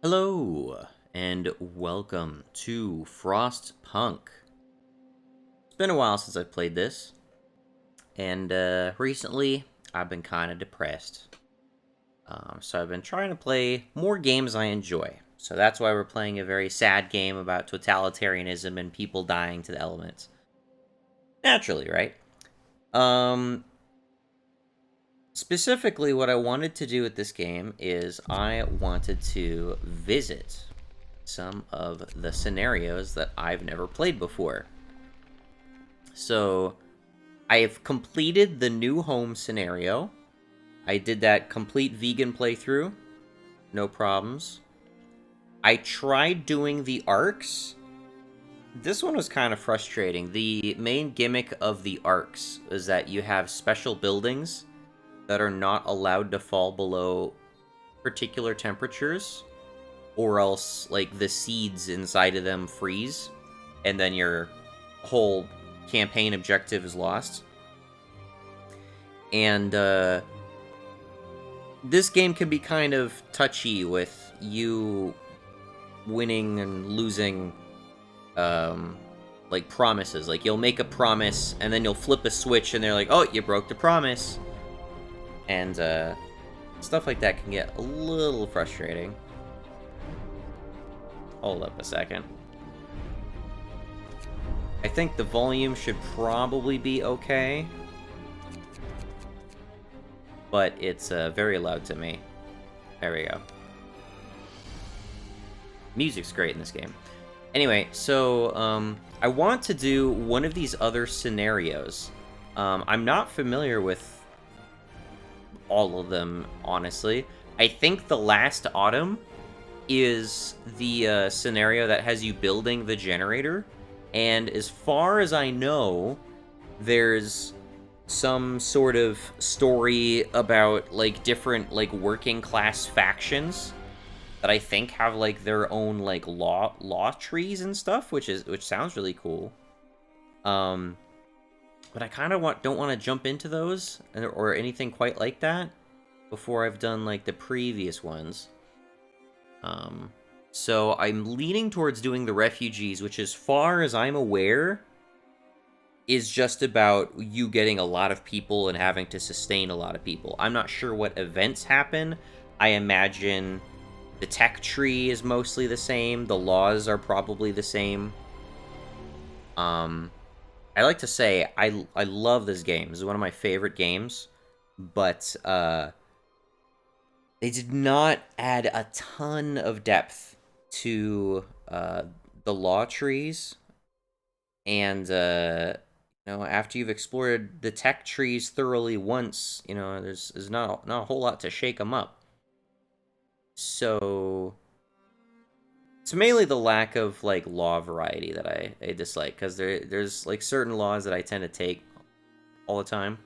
Hello, and welcome to Frostpunk. It's been a while since I've played this, and recently I've been kind of depressed. So I've been trying to play more games I enjoy. So that's why we're playing a very sad game about totalitarianism and people dying to the elements. Naturally, right? Um, Specifically, what I wanted to do with this game is I wanted to visit some of the scenarios that I've never played before. So, I have completed the new home scenario. I did that complete vegan playthrough. No problems. I tried doing the arcs. This one was kind of frustrating. The main gimmick of the arcs is that you have special buildings that are not allowed to fall below particular temperatures, or else, like, the seeds inside of them freeze, and then your whole campaign objective is lost. And this game can be kind of touchy with you winning and losing, like, promises. Like, you'll make a promise, and then you'll flip a switch, and they're like, oh, you broke the promise. And stuff like that can get a little frustrating. Hold up a second. I think the volume should probably be okay, but it's very loud to me. There we go. Music's great in this game. Anyway, so I want to do one of these other scenarios. I'm not familiar with all of them, honestly. I think the last autumn is the scenario that has you building the generator, and as far as I know, there's some sort of story about, like, different, like, working class factions that I think have, like, their own, like, law trees and stuff, which sounds really cool. But I kind of don't want to jump into those or anything quite like that before I've done, like, the previous ones. So I'm leaning towards doing the refugees, which, as far as I'm aware, is just about you getting a lot of people and having to sustain a lot of people. I'm not sure what events happen. I imagine the tech tree is mostly the same. The laws are probably the same. I like to say I love this game. This is one of my favorite games, but they did not add a ton of depth to the law trees, and after you've explored the tech trees thoroughly once, there's not a whole lot to shake them up. So it's mainly the lack of, like, law variety that I dislike, because there's, like, certain laws that I tend to take all the time.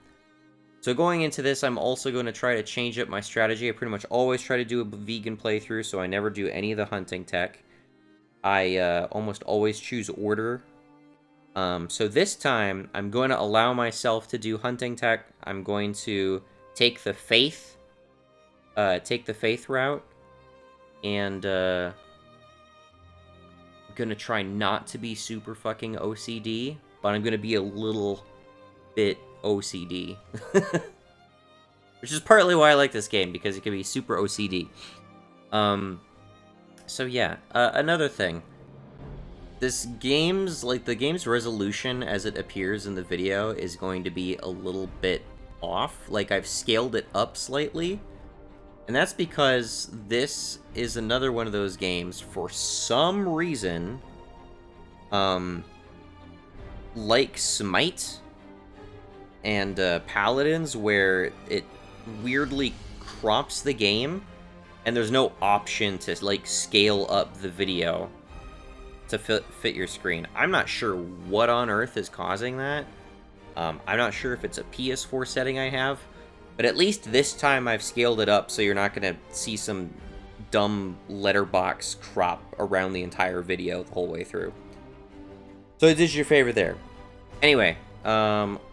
So going into this, I'm also going to try to change up my strategy. I pretty much always try to do a vegan playthrough, so I never do any of the hunting tech. I almost always choose order. So this time, I'm going to allow myself to do hunting tech. I'm going to take the faith route, and I'm going to try not to be super fucking OCD, but I'm going to be a little bit OCD. Which is partly why I like this game, because it can be super OCD. So yeah, another thing. The game's resolution as it appears in the video is going to be a little bit off. Like, I've scaled it up slightly. And that's because this is another one of those games, for some reason, like Smite and Paladins, where it weirdly crops the game, and there's no option to, like, scale up the video to fit your screen. I'm not sure what on earth is causing that. I'm not sure if it's a PS4 setting I have, but at least this time I've scaled it up so you're not going to see some dumb letterbox crop around the entire video the whole way through. So it is your favorite there. Anyway,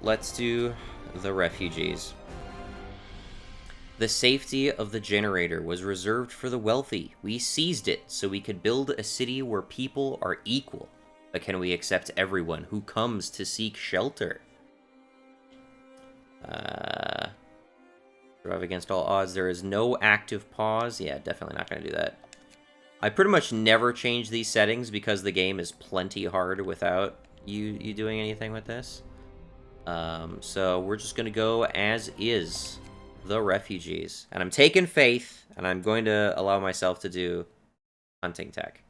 let's do the refugees. The safety of the generator was reserved for the wealthy. We seized it so we could build a city where people are equal. But can we accept everyone who comes to seek shelter? Survive against all odds. There is no active pause. Yeah, definitely not going to do that. I pretty much never change these settings because the game is plenty hard without you doing anything with this. So we're just going to go as is. The refugees. And I'm taking faith, and I'm going to allow myself to do hunting tech.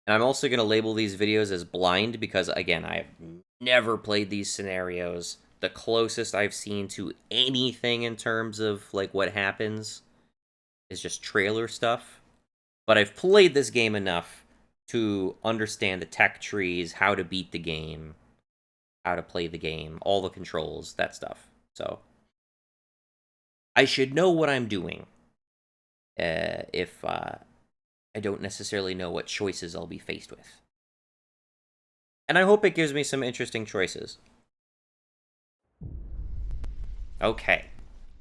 And I'm also going to label these videos as blind because, again, I've never played these scenarios. The closest I've seen to anything in terms of, like, what happens is just trailer stuff. But I've played this game enough to understand the tech trees, how to beat the game, how to play the game, all the controls, that stuff. So I should know what I'm doing if I don't necessarily know what choices I'll be faced with. And I hope it gives me some interesting choices. Okay.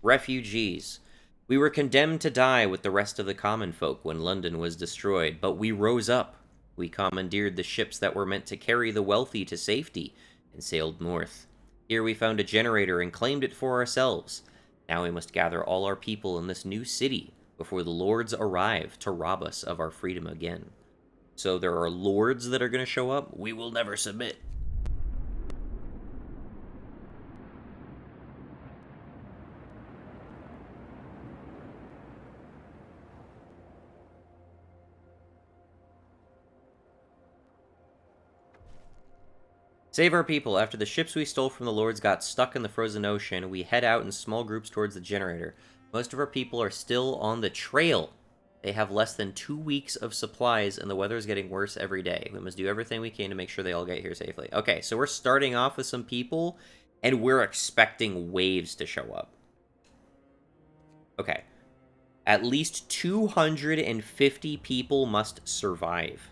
Refugees. We were condemned to die with the rest of the common folk when London was destroyed, but we rose up. We commandeered the ships that were meant to carry the wealthy to safety and sailed north. Here we found a generator and claimed it for ourselves. Now we must gather all our people in this new city before the lords arrive to rob us of our freedom again. So there are lords that are going to show up. We will never submit. Save our people. After the ships we stole from the lords got stuck in the frozen ocean, we head out in small groups towards the generator. Most of our people are still on the trail. They have less than 2 weeks of supplies, and the weather is getting worse every day. We must do everything we can to make sure they all get here safely. Okay, so we're starting off with some people, and we're expecting waves to show up. Okay. At least 250 people must survive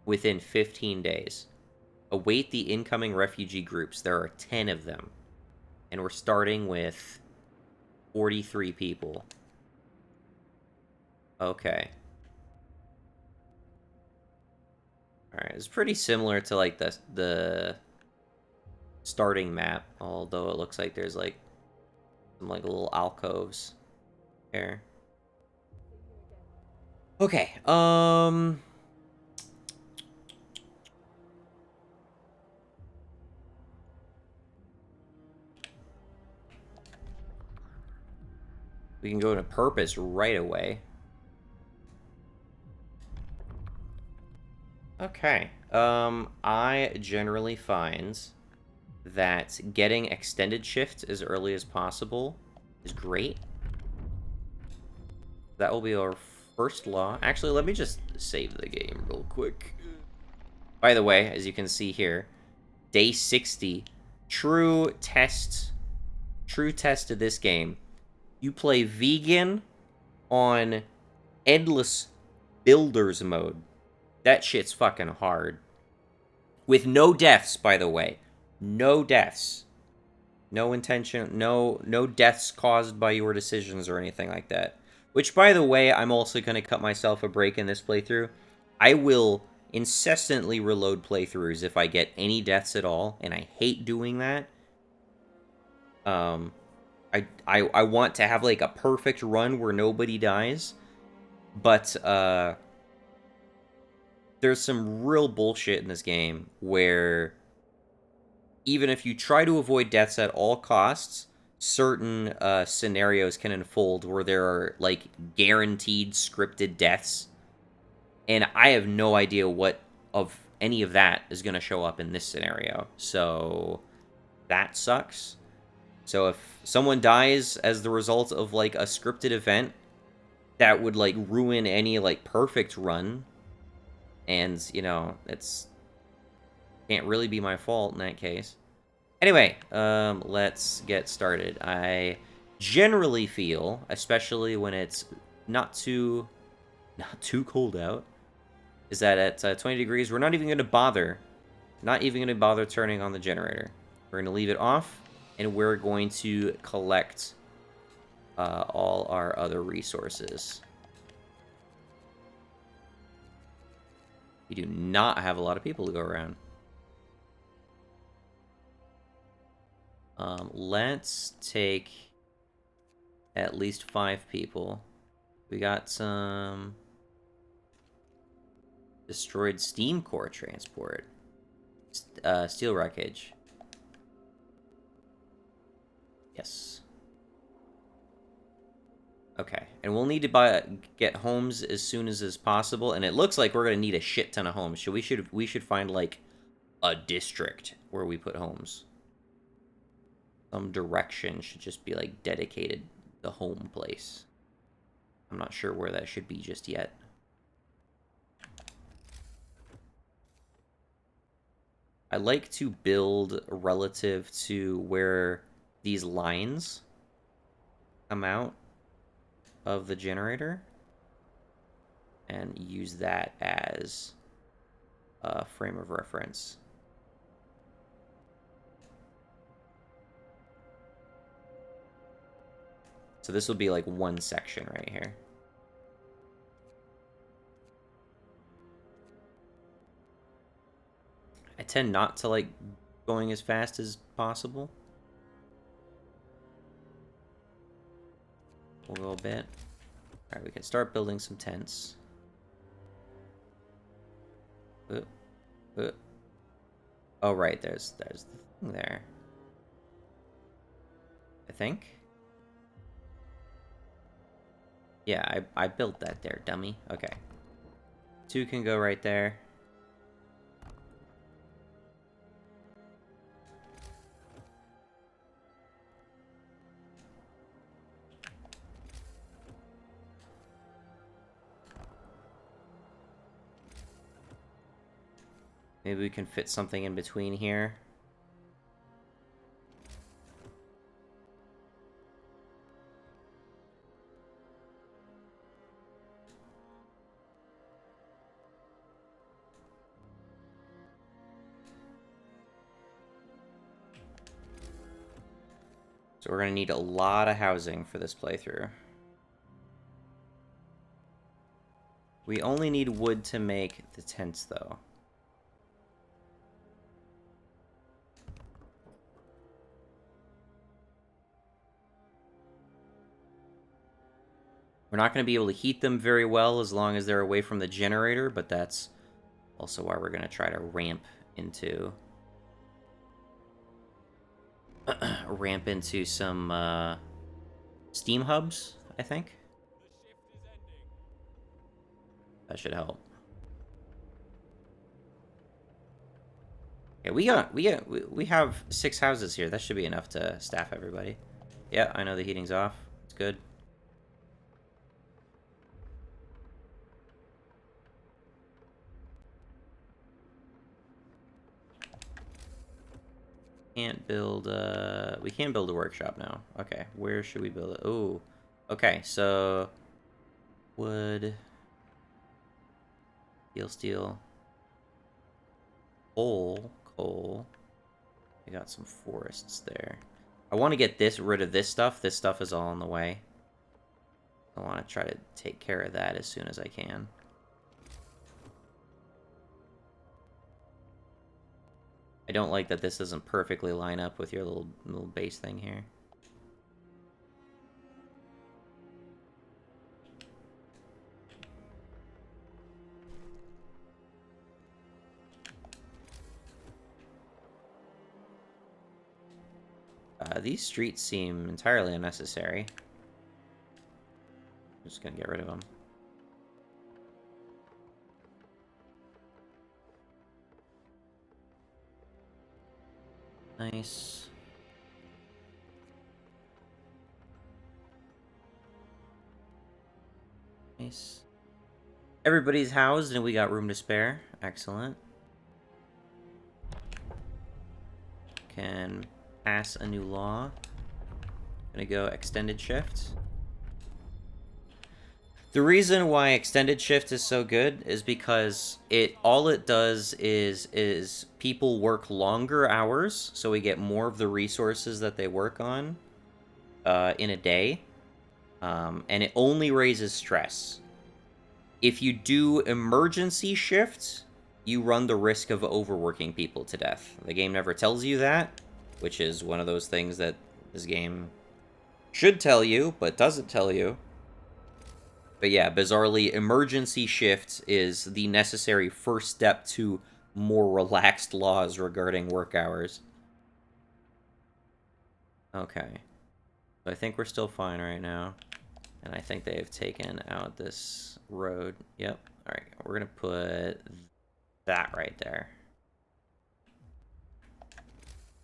within 15 days. Await the incoming refugee groups. There are 10 of them. And we're starting with 43 people. Okay. Alright, it's pretty similar to, like, the starting map, although it looks like there's, like, some, like, little alcoves here. Okay, we can go to purpose right away. Okay. I generally find that getting extended shift as early as possible is great. That will be our first law. Actually, let me just save the game real quick. By the way, as you can see here, day 60, true test of this game. You play vegan on endless builders mode. That shit's fucking hard. With no deaths, by the way. No deaths. No intention, no deaths caused by your decisions or anything like that. Which, by the way, I'm also going to cut myself a break in this playthrough. I will incessantly reload playthroughs if I get any deaths at all, and I hate doing that. I want to have, like, a perfect run where nobody dies, but, there's some real bullshit in this game where even if you try to avoid deaths at all costs, certain scenarios can unfold where there are, like, guaranteed scripted deaths. And I have no idea what of any of that is going to show up in this scenario. So that sucks. So if someone dies as the result of, like, a scripted event, that would, like, ruin any, like, perfect run. And, you know, it's can't really be my fault in that case. Anyway, let's get started. I generally feel, especially when it's not too cold out, is that at 20 degrees, we're not even going to bother turning on the generator. We're going to leave it off and we're going to collect all our other resources. We do not have a lot of people to go around. Let's take at least 5 people. We got some destroyed steam core transport. Steel wreckage. Yes. Okay, and we'll need to get homes as soon as possible, and it looks like we're gonna need a shit ton of homes. So we should find like a district where we put homes. Some direction should just be like dedicated the home place. I'm not sure where that should be just yet. I like to build relative to where these lines come out of the generator and use that as a frame of reference. So this will be like one section right here. I tend not to like going as fast as possible. A little bit. Alright, we can start building some tents. Oh, right, there's the thing there. I think. Yeah, I built that there, dummy. Okay. 2 can go right there. Maybe we can fit something in between here. So we're going to need a lot of housing for this playthrough. We only need wood to make the tents, though. We're not going to be able to heat them very well as long as they're away from the generator, but that's also why we're going to try to ramp into some steam hubs, I think. That should help. Yeah, we have 6 houses here. That should be enough to staff everybody. Yeah, I know the heating's off. It's good. Can't build we can build a workshop now. Okay, where should we build it? Oh, okay, so wood, steel, coal. We got some forests there. I want to get rid of this stuff. This stuff is all in the way. I want to try to take care of that as soon as I can. I don't like that this doesn't perfectly line up with your little base thing here. These streets seem entirely unnecessary. I'm just gonna get rid of them. Nice. Nice. Everybody's housed and we got room to spare. Excellent. Can pass a new law. Gonna go extended shift. The reason why extended shift is so good is because all it does is people work longer hours, so we get more of the resources that they work on in a day, and it only raises stress. If you do emergency shifts, you run the risk of overworking people to death. The game never tells you that, which is one of those things that this game should tell you, but doesn't tell you. But yeah, bizarrely, emergency shift is the necessary first step to more relaxed laws regarding work hours. Okay. So I think we're still fine right now. And I think they've taken out this road. Yep. Alright, we're going to put that right there.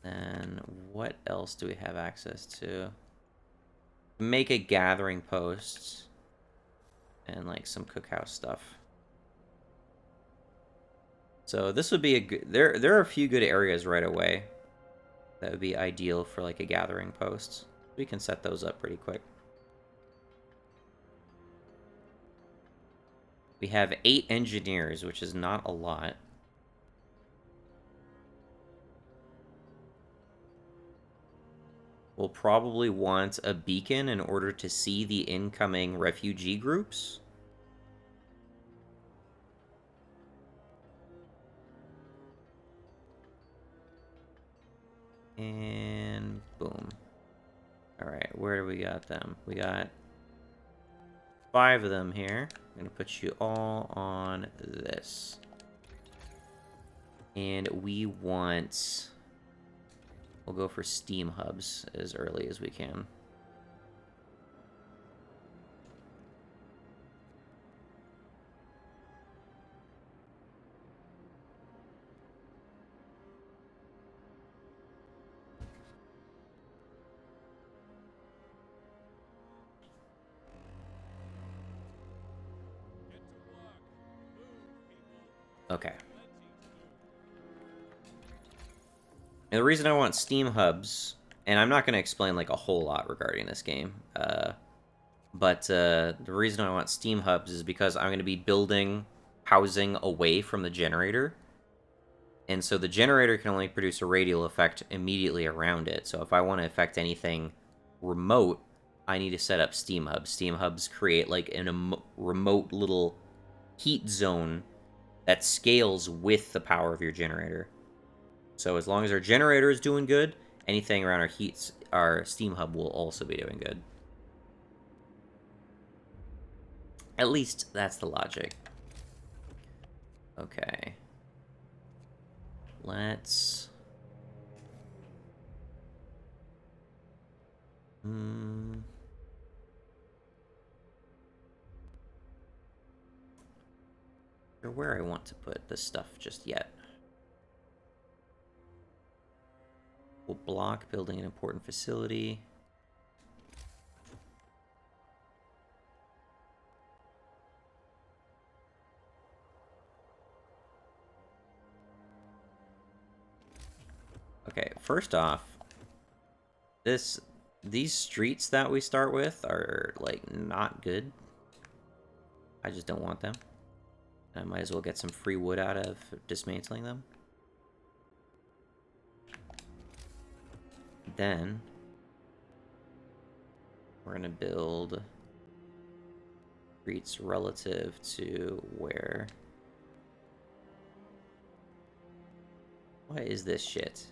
And what else do we have access to? Make a gathering post. And like some cookhouse stuff. So this would be a good... There are a few good areas right away that would be ideal for like a gathering post. We can set those up pretty quick. We have 8 engineers, which is not a lot. We'll probably want a beacon in order to see the incoming refugee groups. And boom. Alright, where do we got them? We got 5 of them here. I'm going to put you all on this. And we want... We'll go for Steam hubs as early as we can. Okay. And the reason I want Steam hubs, and I'm not going to explain like a whole lot regarding this game, but the reason I want Steam hubs is because I'm going to be building housing away from the generator. And so the generator can only produce a radial effect immediately around it. So if I want to affect anything remote, I need to set up Steam hubs. Steam hubs create like a remote little heat zone that scales with the power of your generator. So as long as our generator is doing good, anything around our Steam hub will also be doing good. At least that's the logic. Okay. Let's... Or where I want to put this stuff just yet. We'll block building an important facility. Okay, first off, these streets that we start with are like not good. I just don't want them. I might as well get some free wood out of dismantling them. Then we're gonna build streets relative to where... What is this shit?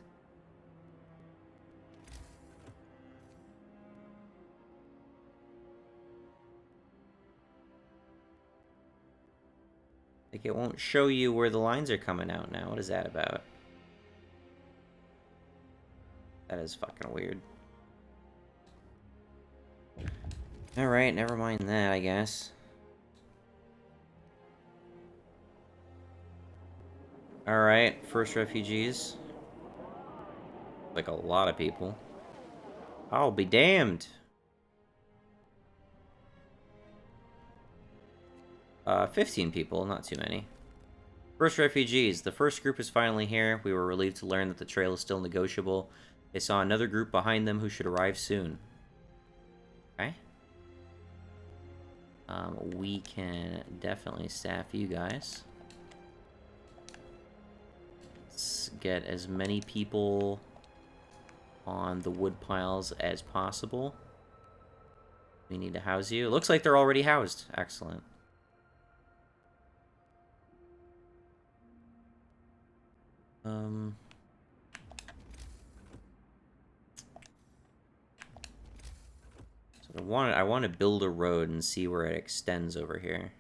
Like, it won't show you where the lines are coming out now. What is that about? That is fucking weird. Alright, never mind that, I guess. Alright, first refugees. Like a lot of people. I'll be damned. 15 people, not too many. First refugees. The first group is finally here. We were relieved to learn that the trail is still negotiable. They saw another group behind them who should arrive soon. Okay. We can definitely staff you guys. Let's get as many people on the wood piles as possible. We need to house you. It looks like they're already housed. Excellent. So I want to build a road and see where it extends over here.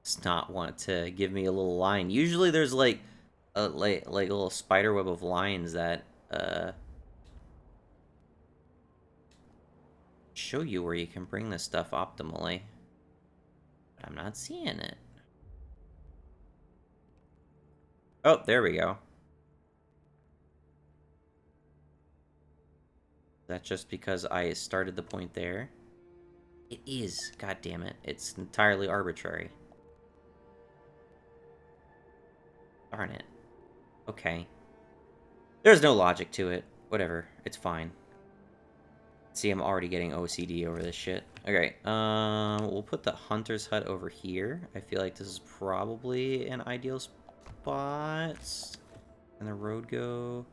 It's not want to give me a little line. Usually there's like a little spider web of lines that show you where you can bring this stuff optimally. But I'm not seeing it. Oh, there we go. That's just because I started the point there. It is. God damn it. It's entirely arbitrary. Darn it. Okay. There's no logic to it. Whatever. It's fine. See, I'm already getting OCD over this shit. Okay, we'll put the hunter's hut over here. I feel like this is probably an ideal spot. And the road go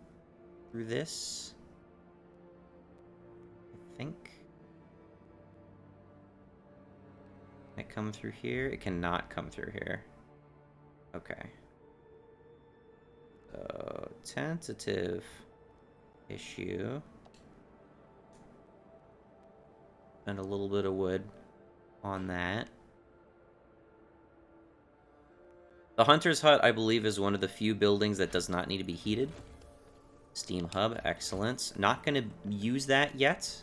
through this? I think. Can it come through here? It cannot come through here. Okay. So, tentative issue. And a little bit of wood on that. The Hunter's Hut, I believe, is one of the few buildings that does not need to be heated. Steam hub, excellent. Not going to use that yet.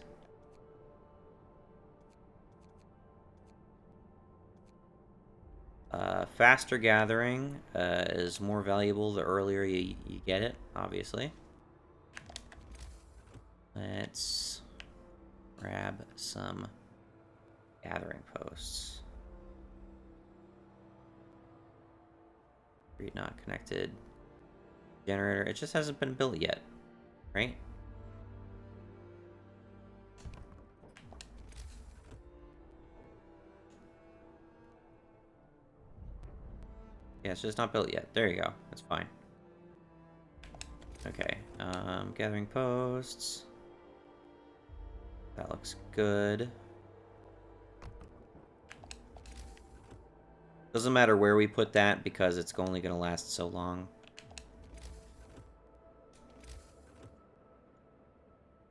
Faster gathering is more valuable the earlier you get it, obviously. Let's grab some gathering posts. Read not connected. Generator, it just hasn't been built yet, right? Yeah, it's just not built yet. There you go. That's fine. Okay, gathering posts. That looks good. Doesn't matter where we put that because it's only going to last so long.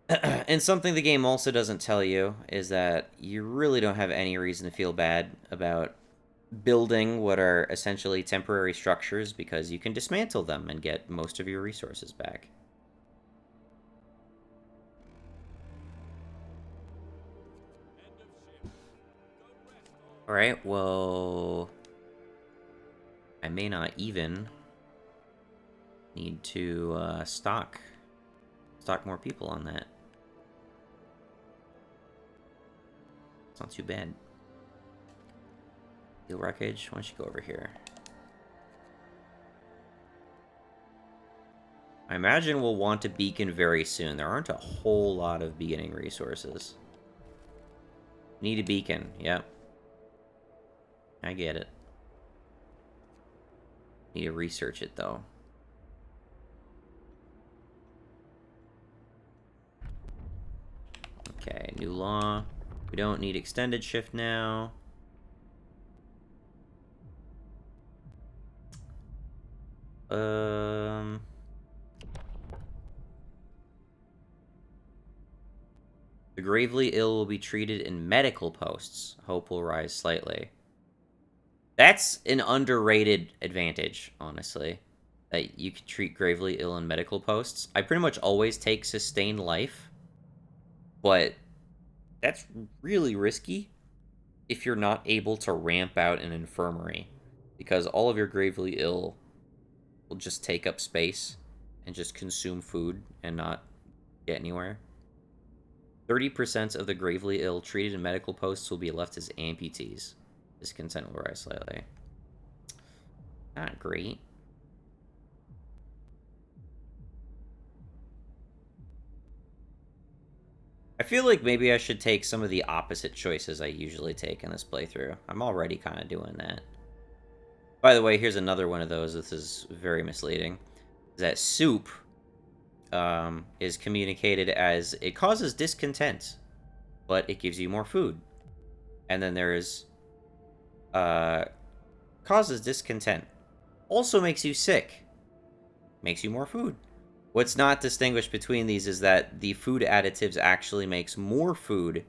And something the game also doesn't tell you is that you really don't have any reason to feel bad about building what are essentially temporary structures because you can dismantle them and get most of your resources back. Alright, well... I may not even need to stock more people on that. It's not too bad. Steel wreckage, why don't you go over here? I imagine we'll want to beacon very soon. There aren't a whole lot of beginning resources. Need a beacon, yep. I get it. Need to research it, though. Okay, new law. We don't need extended shift now. The gravely ill will be treated in medical posts. Hope will rise slightly. That's an underrated advantage, honestly. That you can treat gravely ill in medical posts. I pretty much always take sustained life. But that's really risky if you're not able to ramp out an infirmary. Because all of your gravely ill will just take up space and just consume food and not get anywhere. 30% of the gravely ill treated in medical posts will be left as amputees. Discontent will rise slightly. Not great. I feel like maybe I should take some of the opposite choices I usually take in this playthrough. I'm already kind of doing that. By the way, here's another one of those. This is very misleading. That soup is communicated as it causes discontent, but it gives you more food. And then there's causes discontent, also makes you sick, makes you more food. What's not distinguished between these is that the food additives actually makes more food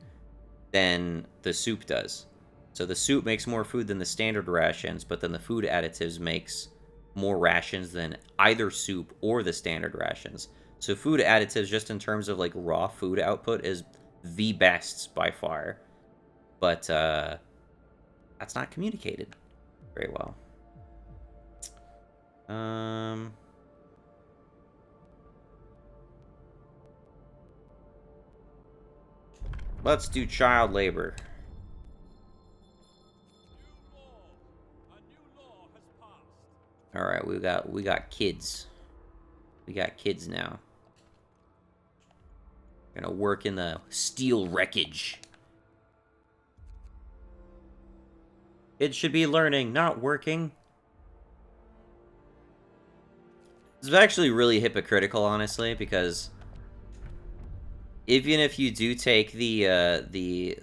than the soup does. So the soup makes more food than the standard rations, but then the food additives makes more rations than either soup or the standard rations. So food additives, just in terms of like raw food output, is the best by far. But that's not communicated very well. Let's do child labor. All right, we got kids. We got kids now. We're gonna work in the steel wreckage. Kids should be learning, not working. It's actually really hypocritical, honestly, because even if you do take the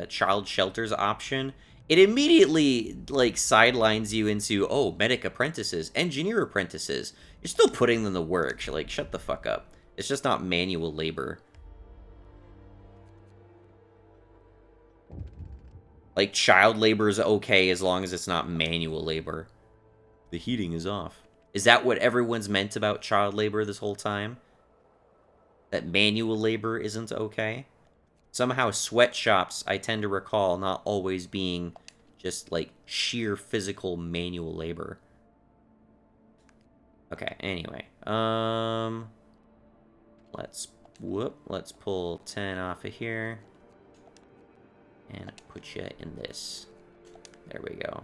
child shelters option, it immediately like sidelines you into, oh, medic apprentices, engineer apprentices. You're still putting them to work. Like, shut the fuck up. It's just not manual labor. Like, child labor is okay as long as it's not manual labor. The heating is off. Is that what everyone's meant about child labor this whole time? That manual labor isn't okay? Somehow sweatshops, I tend to recall, not always being just, like, sheer physical manual labor. Okay, anyway. Let's pull 10 off of here. And put you in this. There we go.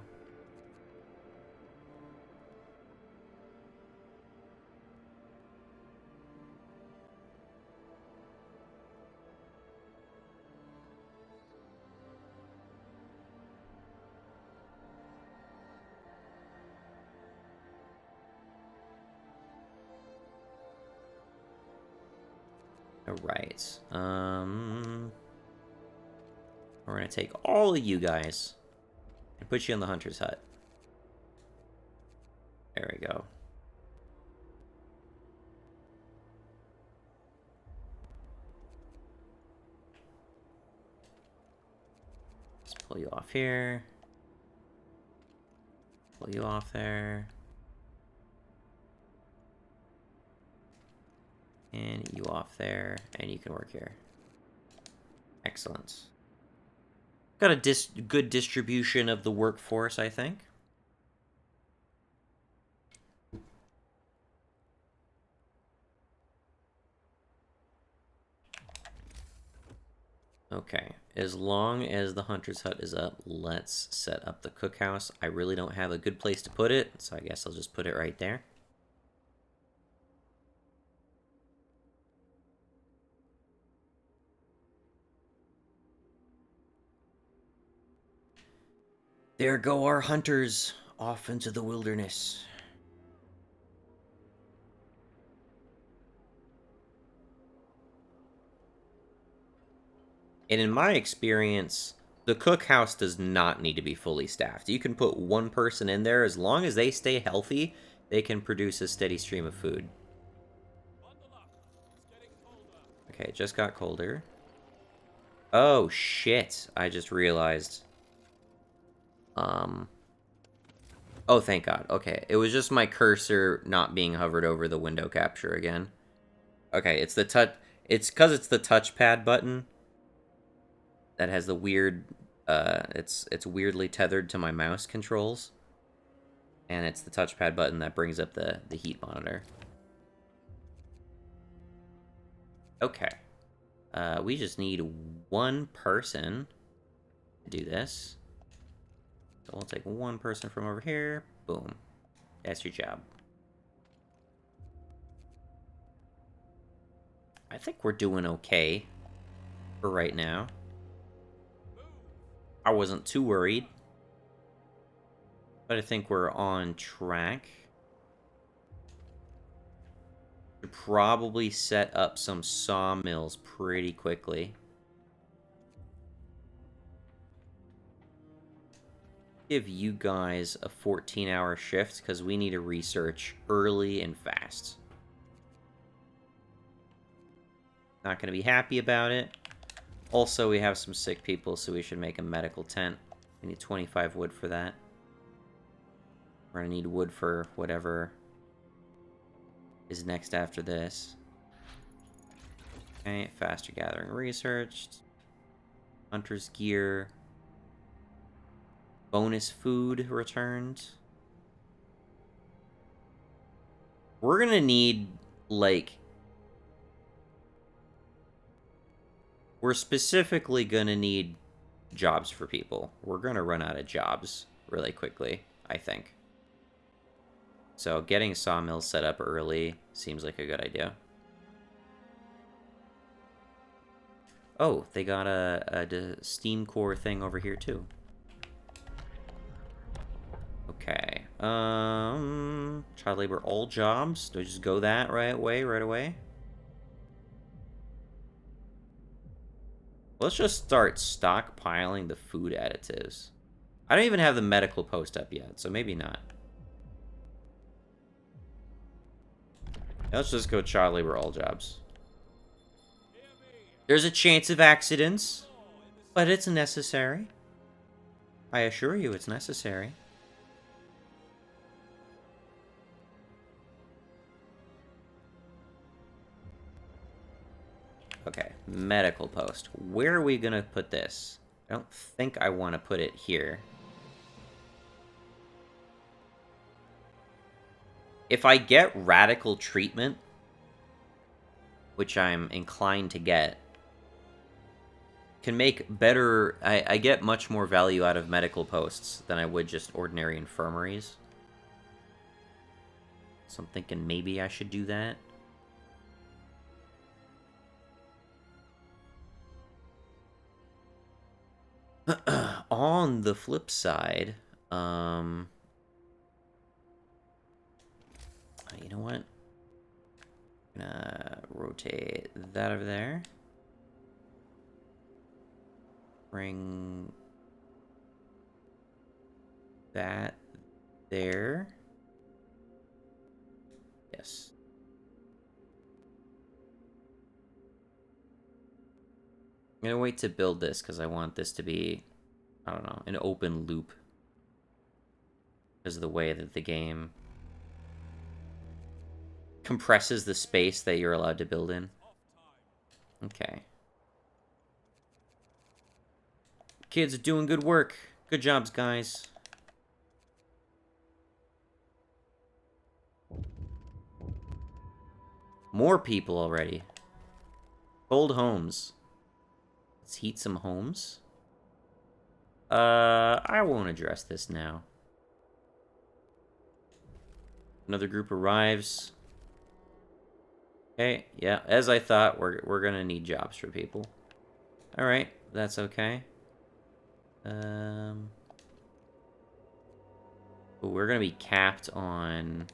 Alright. We're gonna take all of you guys and put you in the hunter's hut. There we go. Let's pull you off here. Pull you off there. And you off there, and you can work here. Excellent. Got a good distribution of the workforce, I think. Okay, as long as the hunter's hut is up, let's set up the cookhouse. I really don't have a good place to put it, so I guess I'll just put it right there. There go our hunters off into the wilderness. And in my experience, the cookhouse does not need to be fully staffed. You can put one person in there. As long as they stay healthy, they can produce a steady stream of food. Okay, it just got colder. Oh, shit. I just realized. Oh, thank God. Okay, it was just my cursor not being hovered over the window capture again. Okay, it's the touch. It's because it's the touchpad button that has the weird. It's weirdly tethered to my mouse controls, and it's the touchpad button that brings up the heat monitor. Okay, we just need one person to do this. So we'll take one person from over here. Boom. That's your job. I think we're doing okay. for right now. I wasn't too worried. But I think we're on track. Should probably set up some sawmills pretty quickly. Give you guys a 14-hour shift because we need to research early and fast. Not going to be happy about it. Also, we have some sick people, so we should make a medical tent. We need 25 wood for that. We're going to need wood for whatever is next after this. Okay, faster gathering research. Hunter's gear. Bonus food returned. We're gonna need, like... We're specifically gonna need jobs for people. We're gonna run out of jobs really quickly, I think. So getting sawmills set up early seems like a good idea. Oh, they got a steam core thing over here too. Okay. Child labor, all jobs. Do I just go that right away? Let's just start stockpiling the food additives. I don't even have the medical post up yet, so maybe not. Let's just go child labor, all jobs. There's a chance of accidents, but it's necessary. I assure you it's necessary. Okay, medical post. Where are we gonna put this? I don't think I want to put it here. If I get radical treatment, which I'm inclined to get, can make better... I get much more value out of medical posts than I would just ordinary infirmaries. So I'm thinking maybe I should do that. On the flip side, you know what? I'm gonna rotate that over there. Bring that there. Yes. I'm gonna wait to build this because I want this to be, I don't know, an open loop. Because of the way that the game compresses the space that you're allowed to build in. Okay. Kids are doing good work. Good jobs, guys. More people already. Cold homes. Let's heat some homes. I won't address this now. Another group arrives. Okay, yeah, as I thought, we're gonna need jobs for people. Alright, that's okay. But we're gonna be capped on...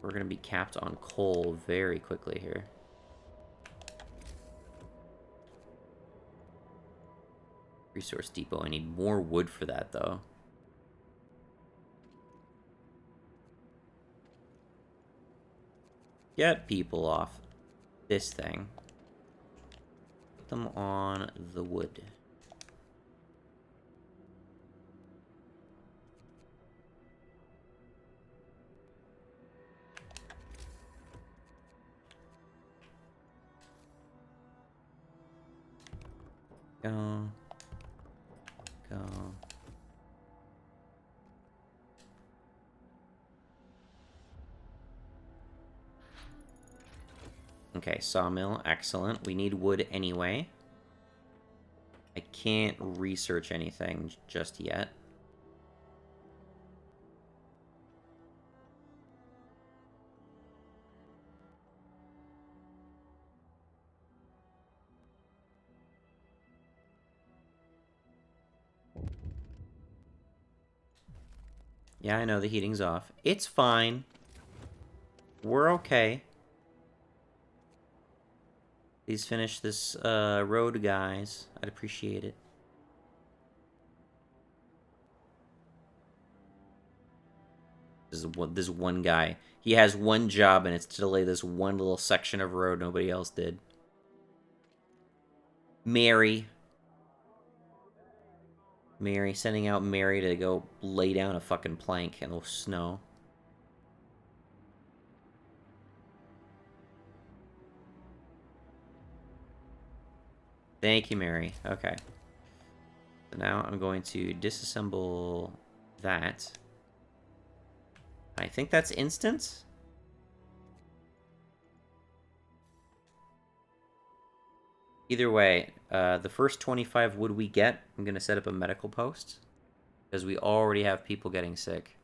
We're gonna be capped on coal very quickly here. Resource depot. I need more wood for that, though. Get people off this thing. Put them on the wood. Go. Go. Okay, sawmill, excellent. We need wood anyway. I can't research anything just yet. Yeah, I know the heating's off. It's fine. We're okay. Please finish this road, guys. I'd appreciate it. This one guy. He has one job, and it's to delay this one little section of road nobody else did. Mary. Mary, sending out Mary to go lay down a fucking plank in the snow. Thank you, Mary. Okay. So now I'm going to disassemble that. I think that's instant. Either way, the first 25 wood we get, I'm going to set up a medical post. Because we already have people getting sick.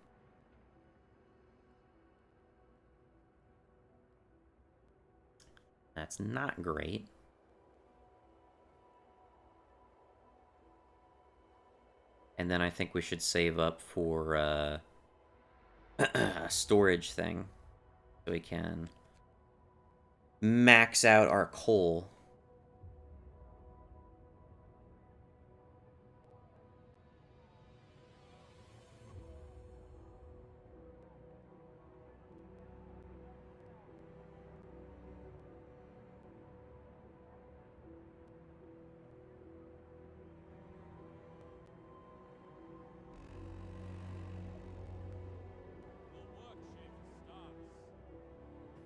That's not great. And then I think we should save up for a storage thing. So we can max out our coal.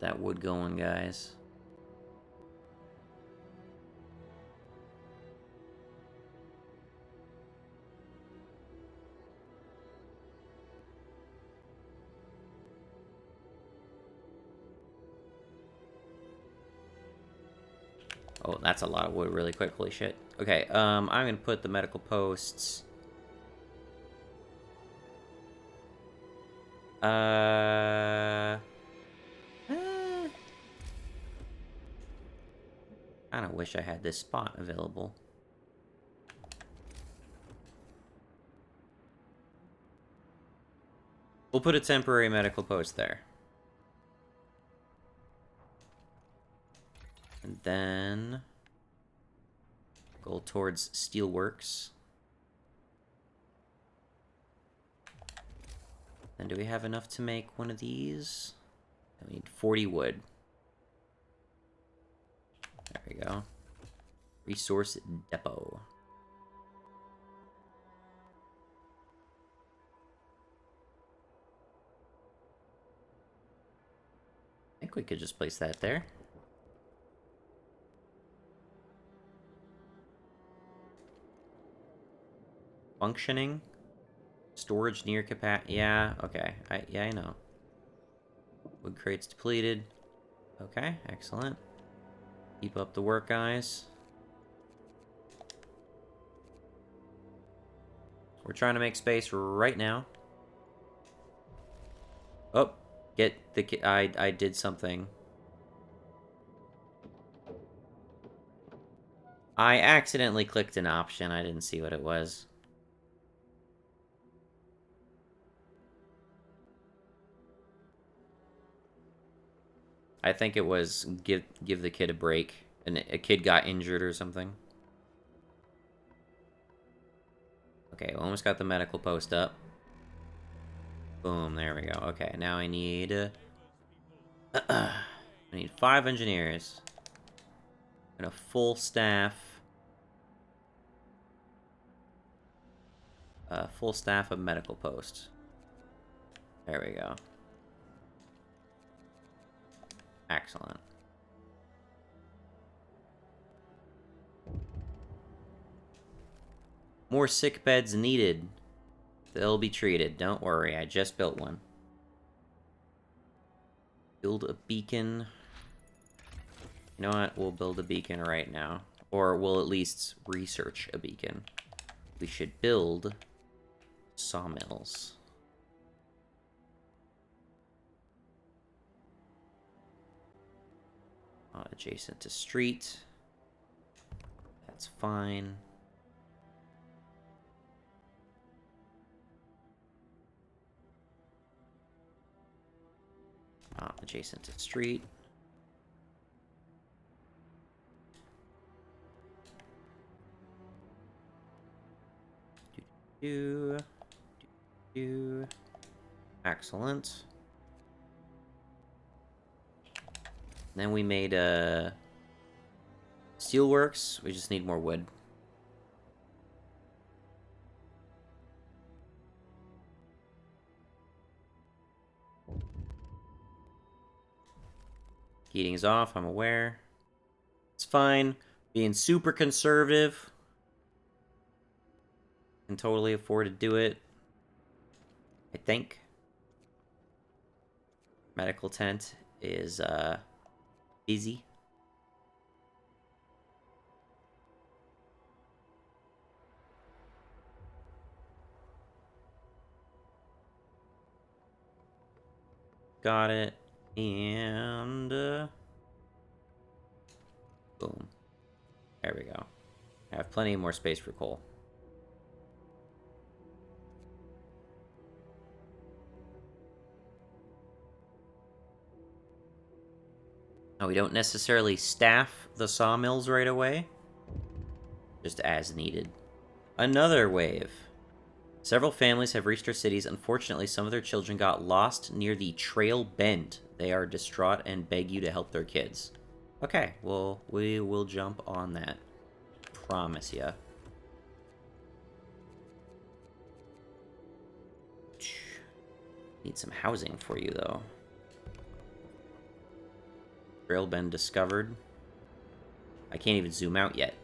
That wood going, guys. Oh, that's a lot of wood really quick. Holy shit. Okay, I'm gonna put the medical posts. Kinda wish I had this spot available. We'll put a temporary medical post there. And then go towards steelworks. Then do we have enough to make one of these? We need 40 wood. There we go. Resource depot. I think we could just place that there. Functioning. Storage near capacity. Yeah, okay. I know. Wood crates depleted. Okay, excellent. Keep up the work, guys. We're trying to make space right now. Oh, get the... I did something. I accidentally clicked an option. I didn't see what it was. I think it was give the kid a break. And a kid got injured or something. Okay, we almost got the medical post up. Boom, there we go. Okay, now I need... I need 5 engineers. And a full staff. Full staff of medical post. There we go. Excellent. More sick beds needed. They'll be treated. Don't worry, I just built one. Build a beacon. You know what? We'll build a beacon right now. Or we'll at least research a beacon. We should build sawmills. Adjacent to street. That's fine. Not adjacent to street. Do, do. Excellent. Then we made a steelworks. We just need more wood. Heating is off, I'm aware. It's fine. Being super conservative. Can totally afford to do it. I think. Medical tent is easy. Got it. And boom. There we go. I have plenty more space for coal. Now, we don't necessarily staff the sawmills right away. Just as needed. Another wave. Several families have reached our cities. Unfortunately, some of their children got lost near the trail bend. They are distraught and beg you to help their kids. Okay, well, we will jump on that. Promise ya. Need some housing for you, though. Trail bend discovered. I can't even zoom out yet.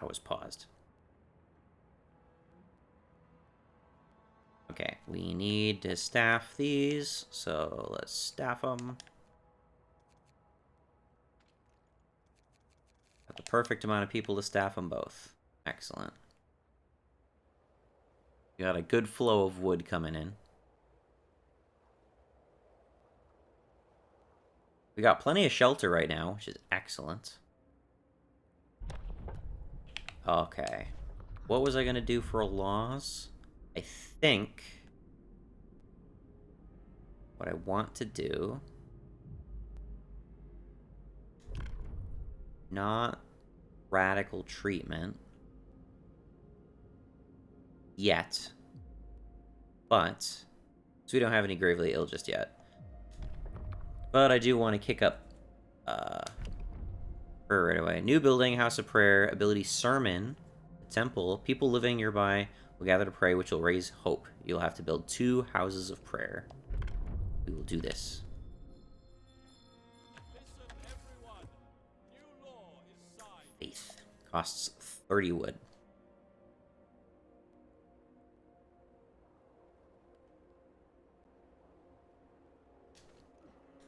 I was paused. Okay, we need to staff these, so let's staff them. Got the perfect amount of people to staff them both. Excellent. We got a good flow of wood coming in. We got plenty of shelter right now, which is excellent. Okay. What was I going to do for laws? I think what I want to do... Not radical treatment yet. But, so we don't have any gravely ill just yet. But I do want to kick up prayer right away. New building, house of prayer, ability sermon, temple. People living nearby will gather to pray, which will raise hope. You'll have to build 2 houses of prayer. We will do this. Listen, everyone. New law is signed. Faith. Costs 30 wood.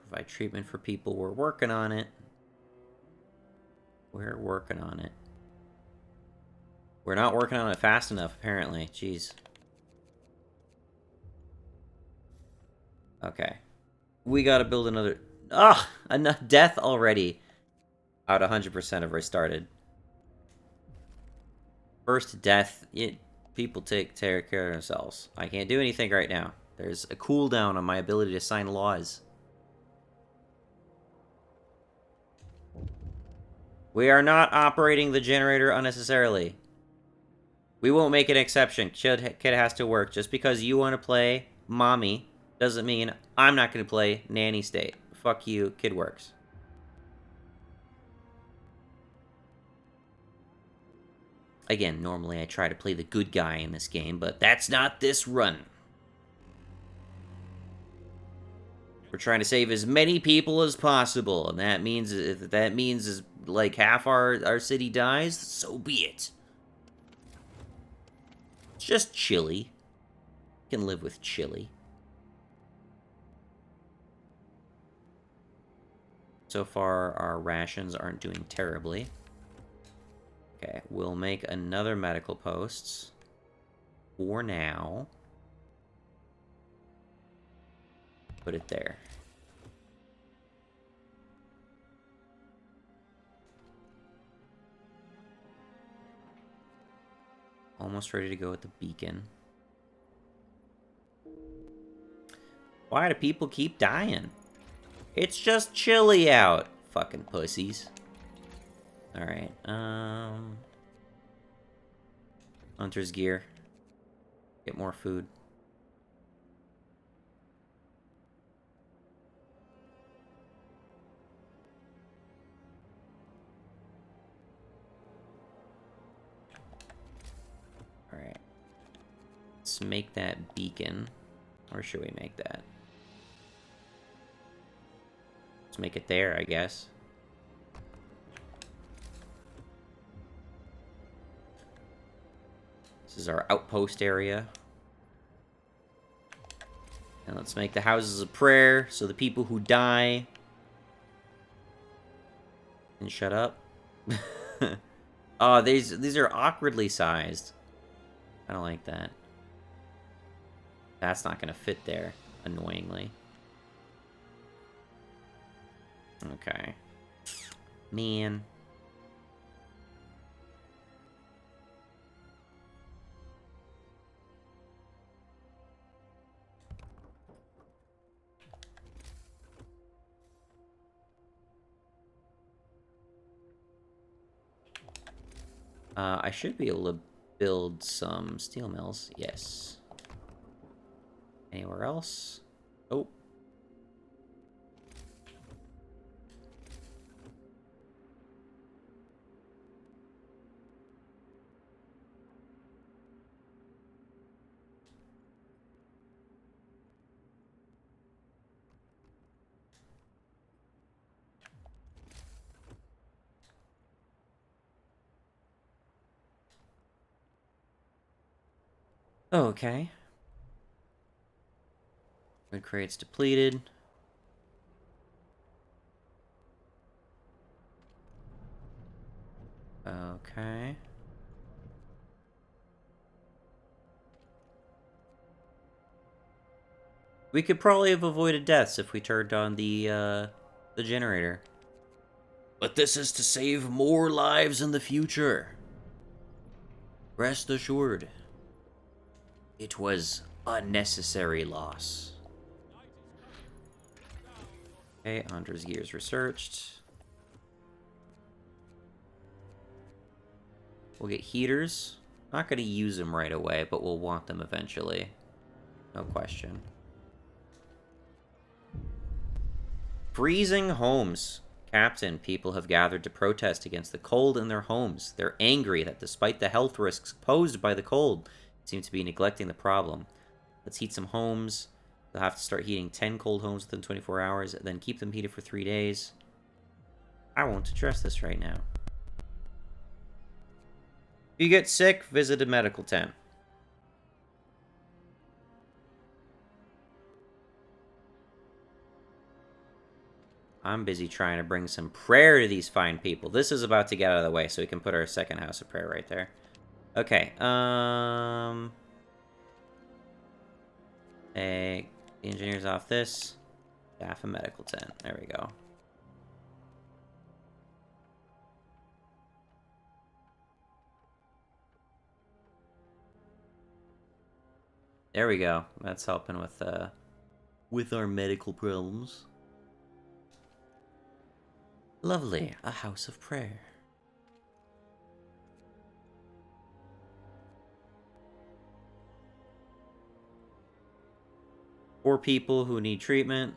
Provide treatment for people. We're working on it. We're working on it. We're not working on it fast enough, apparently. Jeez. Okay. We gotta build another... Ah! Enough death already. Out 100% have restarted. First death, people take care of themselves. I can't do anything right now. There's a cooldown on my ability to sign laws. We are not operating the generator unnecessarily. We won't make an exception. Kid has to work. Just because you want to play mommy doesn't mean I'm not going to play nanny state. Fuck you, kid works. Again, normally I try to play the good guy in this game, but that's not this run. We're trying to save as many people as possible, and that means if that means like half our city dies, so be it. It's just chili. Can live with chili. So far, our rations aren't doing terribly. Okay, we'll make another medical post. For now. Put it there. Almost ready to go with the beacon. Why do people keep dying? It's just chilly out. Fucking pussies. Alright, Hunter's gear. Get more food. Alright. Let's make that beacon. Or should we make that? Let's make it there, I guess. This is our outpost area. And let's make the houses of prayer so the people who die can shut up. Oh, these are awkwardly sized. I don't like that. That's not gonna fit there, annoyingly. Okay. Man. I should be able to build some steel mills. Yes. Anywhere else? Oh. Okay. Wood crates depleted. Okay. We could probably have avoided deaths if we turned on the generator. But this is to save more lives in the future. Rest assured. It was unnecessary loss. Okay, Hunter's gears researched. We'll get heaters. Not going to use them right away, but we'll want them eventually. No question. Freezing homes. Captain, people have gathered to protest against the cold in their homes. They're angry that despite the health risks posed by the cold, they seem to be neglecting the problem. Let's heat some homes. They'll have to start heating 10 cold homes within 24 hours, then keep them heated for 3 days. I won't address this right now. If you get sick, visit a medical tent. I'm busy trying to bring some prayer to these fine people. This is about to get out of the way, so we can put our second house of prayer right there. Okay, Hey, the engineer's off this. Staff a medical tent. There we go. There we go. That's helping with our medical problems. Lovely. A house of prayer. Four people who need treatment.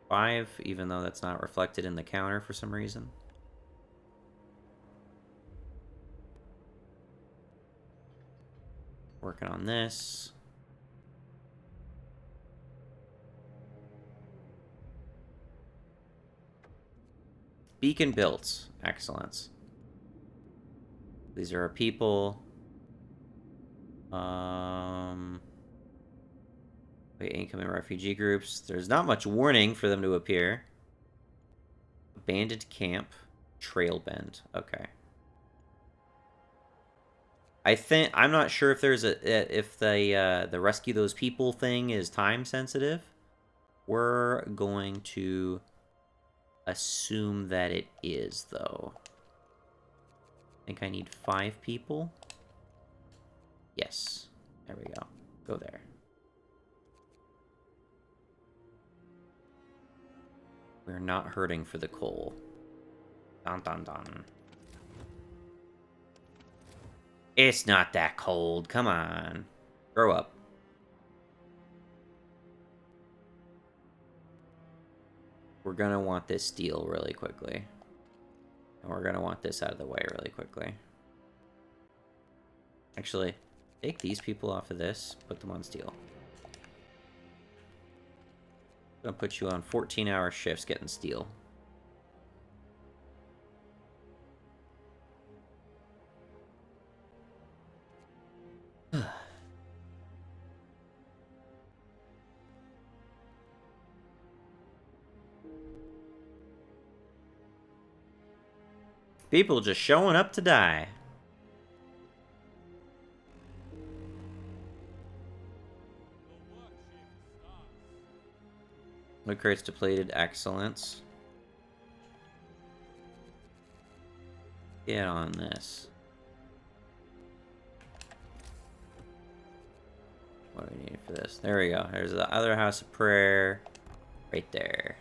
5, even though that's not reflected in the counter for some reason. Working on this. Beacon built. Excellent. These are our people. Incoming refugee groups. There's not much warning for them to appear. Abandoned camp. Trail bend. Okay. I'm not sure if there's if the rescue those people thing is time sensitive. We're going to assume that it is, though. I think I need 5 people. Yes. There we go. Go there. We're not hurting for the coal. Dun dun dun. It's not that cold. Come on. Grow up. We're going to want this steel really quickly. And we're going to want this out of the way really quickly. Actually, take these people off of this. Put them on steel. I'm going to put you on 14-hour shifts getting steel. People just showing up to die. Loot crates depleted. Excellence. Get on this. What do we need for this? There we go. There's the other house of prayer. Right there.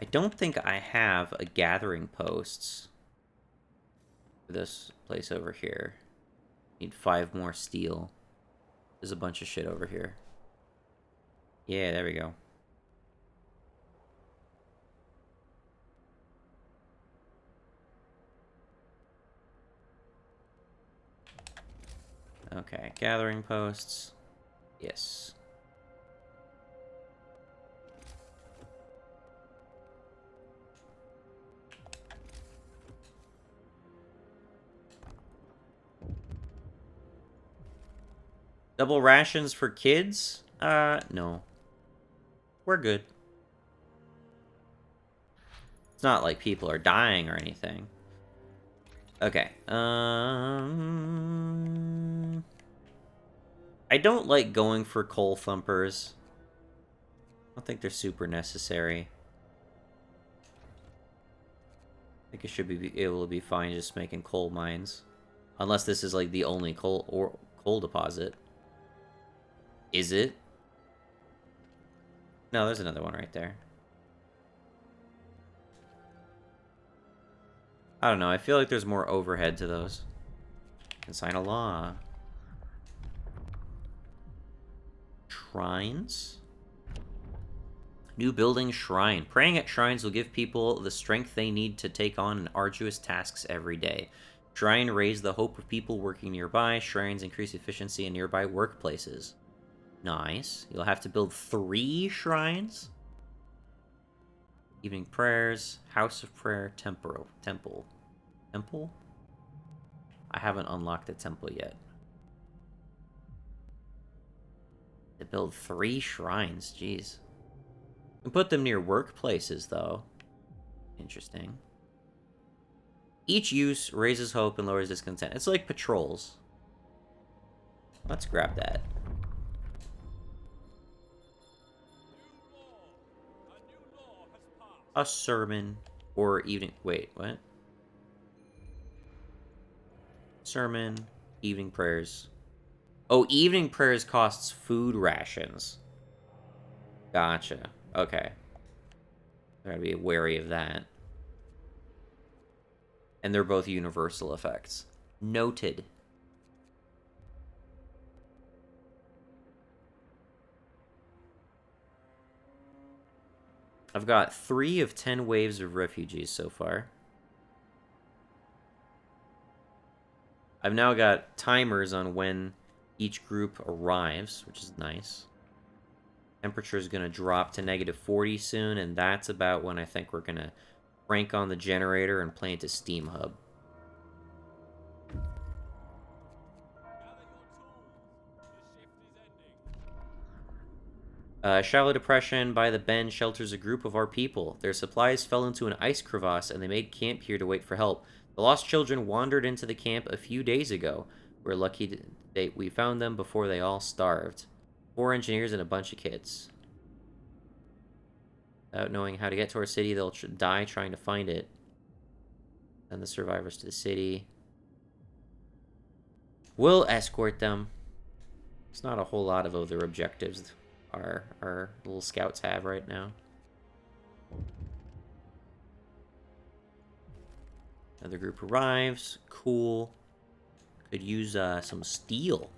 I don't think I have a gathering posts for this place over here. Need 5 more steel. There's a bunch of shit over here. Yeah, there we go. Okay, gathering posts. Yes. Double rations for kids? No. We're good. It's not like people are dying or anything. Okay. I don't like going for coal thumpers. I don't think they're super necessary. I think it should be able to be fine just making coal mines. Unless this is like the only coal deposit. Is it? No, there's another one right there. I don't know. I feel like there's more overhead to those. Can sign a law. Shrines? New building shrine. Praying at shrines will give people the strength they need to take on arduous tasks every day. Shrine raise the hope of people working nearby. Shrines increase efficiency in nearby workplaces. Nice. You'll have to build 3 shrines. Evening prayers, house of prayer, temple. Temple? I haven't unlocked the temple yet. To build 3 shrines, jeez. You can put them near workplaces, though. Interesting. Each use raises hope and lowers discontent. It's like patrols. Let's grab that. A sermon or evening... Wait, what? Sermon, evening prayers. Oh, evening prayers costs food rations. Gotcha. Okay. I gotta be wary of that. And they're both universal effects. Noted. I've got 3 of 10 waves of refugees so far. I've now got timers on when each group arrives, which is nice. Temperature is going to drop to -40 soon, and that's about when I think we're going to crank on the generator and plant a steam hub. Shallow depression by the bend shelters a group of our people. Their supplies fell into an ice crevasse, and they made camp here to wait for help. The lost children wandered into the camp a few days ago. We're lucky that we found them before they all starved. 4 engineers and a bunch of kids. Without knowing how to get to our city, they'll die trying to find it. Send the survivors to the city. We'll escort them. It's not a whole lot of other objectives our little scouts have right now. Another group arrives. Cool. Could use some steel.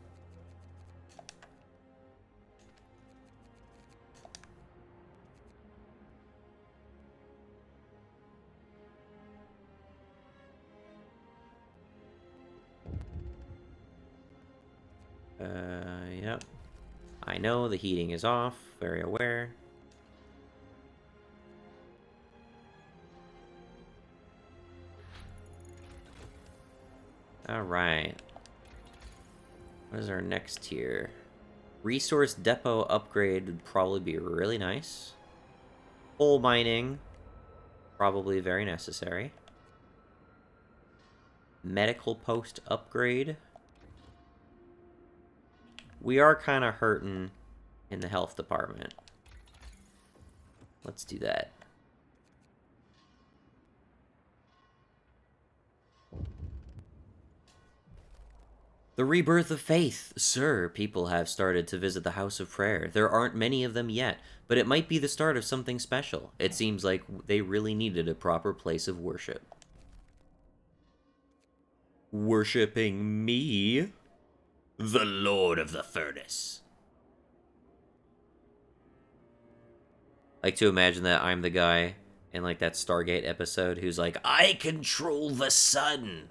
Yep. I know the heating is off. Very aware. Alright. What is our next tier? Resource depot upgrade would probably be really nice. Coal mining. Probably very necessary. Medical post upgrade. We are kind of hurting in the health department. Let's do that. The rebirth of faith. Sir, people have started to visit the House of Prayer. There aren't many of them yet, but it might be the start of something special. It seems like they really needed a proper place of worship. Worshipping me? The Lord of the Furnace. I like to imagine that I'm the guy in like that Stargate episode who's like, I control the sun.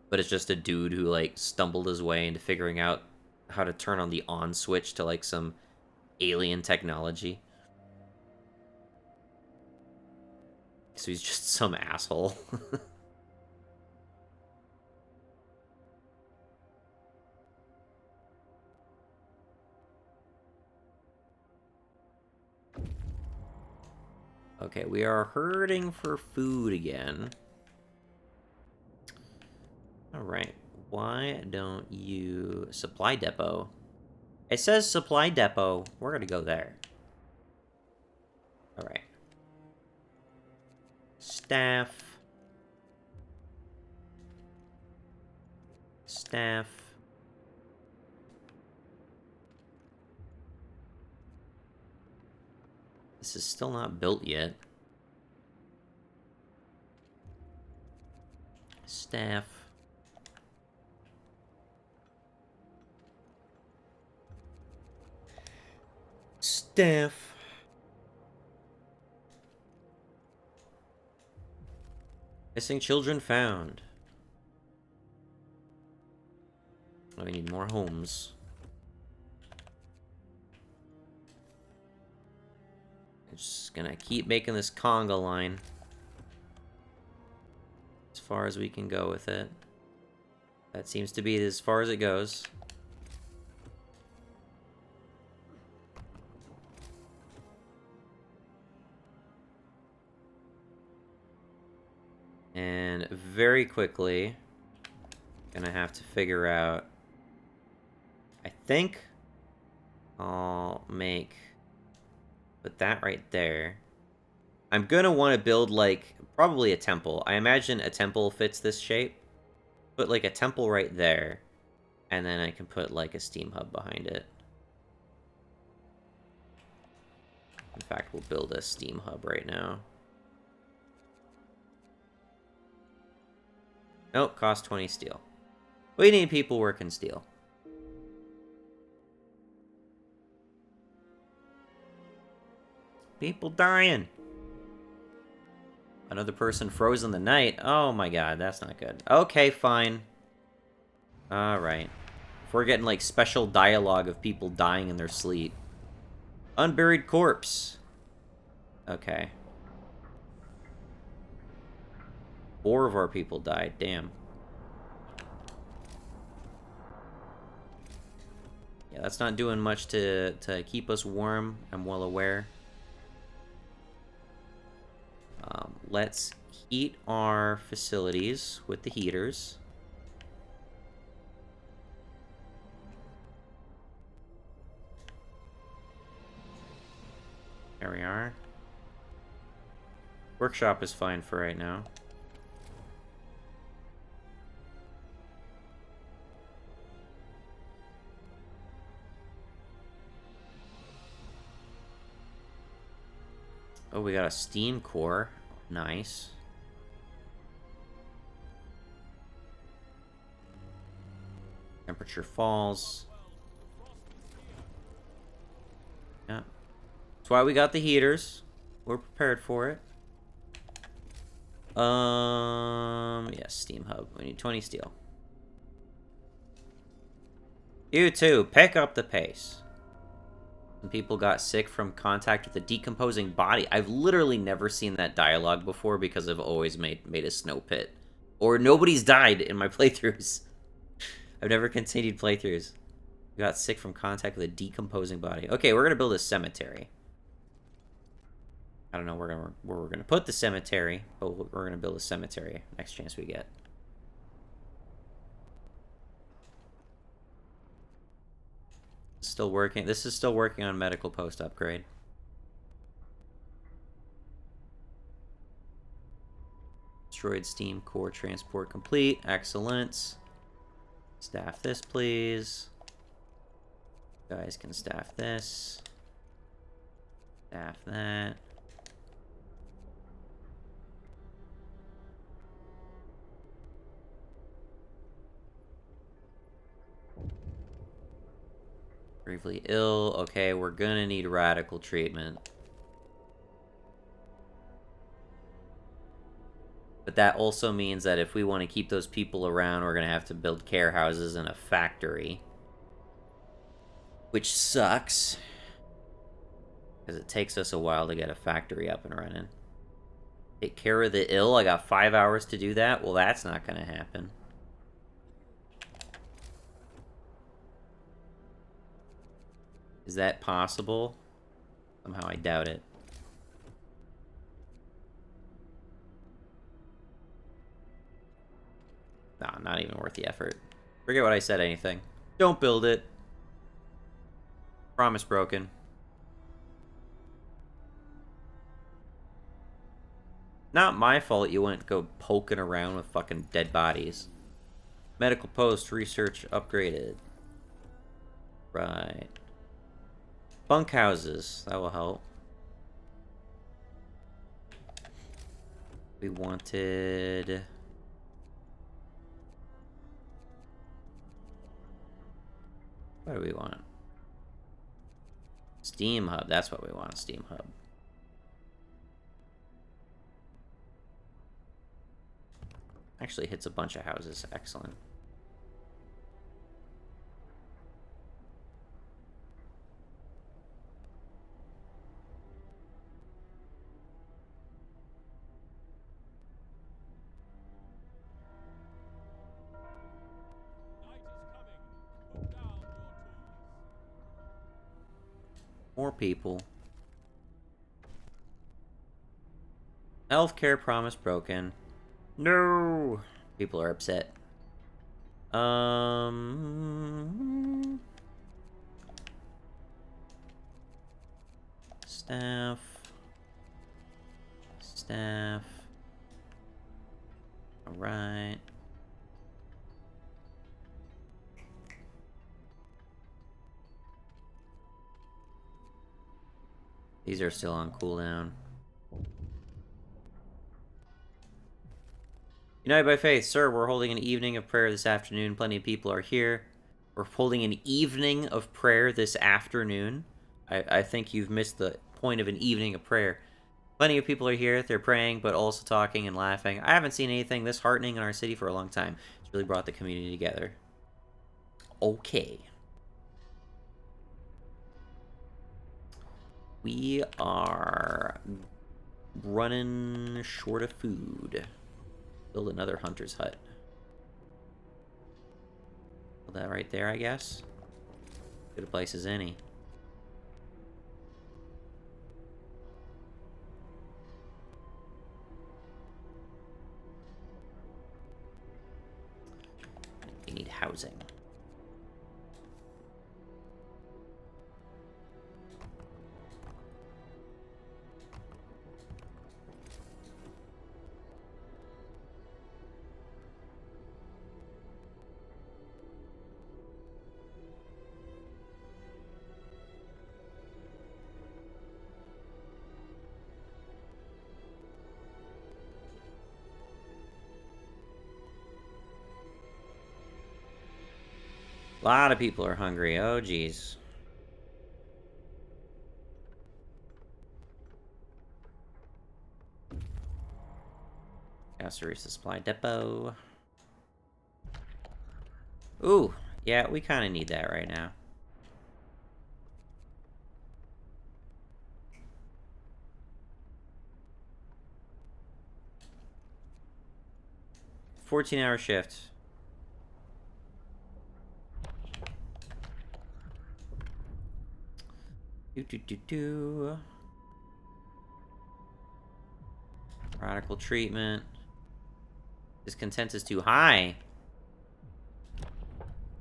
But it's just a dude who like stumbled his way into figuring out how to turn on the on switch to like some alien technology. So he's just some asshole. Okay, we are hurting for food again. Alright, why don't you... Supply depot. It says supply depot. We're gonna go there. Alright. Staff. Staff. This is still not built yet. Staff. Staff. Missing children found. Oh, we need more homes. I'm just gonna keep making this conga line. As far as we can go with it. That seems to be as far as it goes. And very quickly, gonna have to figure out... I think I'll put that right there. I'm gonna want to build, like, probably a temple. I imagine a temple fits this shape. Put, like, a temple right there. And then I can put, like, a steam hub behind it. In fact, we'll build a steam hub right now. Nope, cost 20 steel. We need people working steel. People dying. Another person froze in the night. Oh my god, that's not good. Okay, fine. Alright. If we're getting, like, special dialogue of people dying in their sleep. Unburied corpse. Okay. 4 of our people died. Damn. Yeah, that's not doing much to keep us warm. I'm well aware. Let's heat our facilities with the heaters. There we are. Workshop is fine for right now. Oh, we got a steam core. Nice. Temperature falls. Yeah. That's why we got the heaters. We're prepared for it. Yeah, steam hub. We need 20 steel. You too, pick up the pace. Some people got sick from contact with a decomposing body. I've literally never seen that dialogue before because I've always made a snow pit. Or nobody's died in my playthroughs. I've never continued playthroughs. We got sick from contact with a decomposing body. Okay, we're gonna build a cemetery. I don't know where we're gonna put the cemetery, but we're gonna build a cemetery next chance we get. Still working. This is still working on medical post upgrade. Destroyed steam core transport complete. Excellent. Staff this, please. You guys can staff this. Staff that. Gravely ill. Okay, we're gonna need radical treatment. But that also means that if we want to keep those people around, we're gonna have to build care houses and a factory. Which sucks. Because it takes us a while to get a factory up and running. Take care of the ill? I got 5 hours to do that? Well, that's not gonna happen. Is that possible? Somehow I doubt it. Nah, not even worth the effort. Forget what I said, anything. Don't build it. Promise broken. Not my fault you went go poking around with fucking dead bodies. Medical post, research upgraded. Right. Bunkhouses, that will help. We wanted... What do we want? Steam hub, that's what we want, steam hub. Actually hits a bunch of houses, excellent. Night is coming. Put down your tools. More people. Healthcare promise broken. No! People are upset. Staff. Staff. Alright. These are still on cooldown. United by Faith, sir, we're holding an evening of prayer this afternoon. Plenty of people are here. We're holding an evening of prayer this afternoon. I think you've missed the point of an evening of prayer. Plenty of people are here. They're praying, but also talking and laughing. I haven't seen anything this heartening in our city for a long time. It's really brought the community together. Okay. We are running short of food. Build another hunter's hut. Build that right there, I guess. Good a place as any. We need housing. A lot of people are hungry. Oh, geez. Gas resupply depot. Ooh, yeah, we kind of need that right now. $14-hour shift. Do. Radical treatment. Discontent is too high.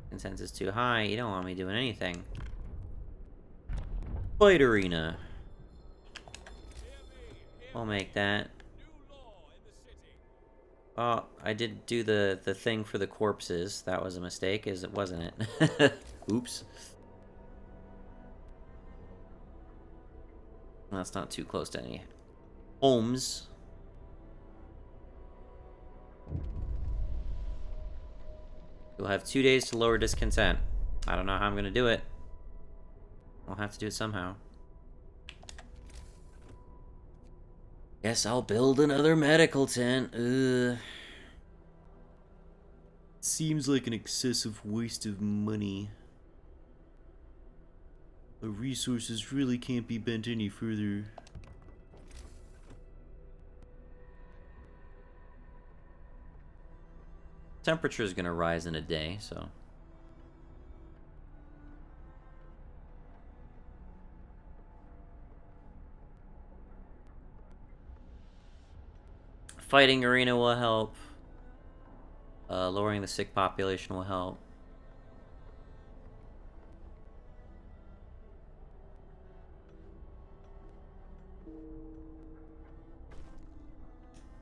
Consensus is too high. You don't want me doing anything. Fight arena. We'll make that. Oh, I did do the thing for the corpses. That was a mistake, wasn't it? Oops. Well, that's not too close to any homes. You'll have 2 days to lower discontent. I don't know how I'm gonna do it. I'll have to do it somehow. Guess I'll build another medical tent. Ugh. Seems like an excessive waste of money. The resources really can't be bent any further. Temperature is gonna rise in a day, so. Fighting arena will help. Lowering the sick population will help.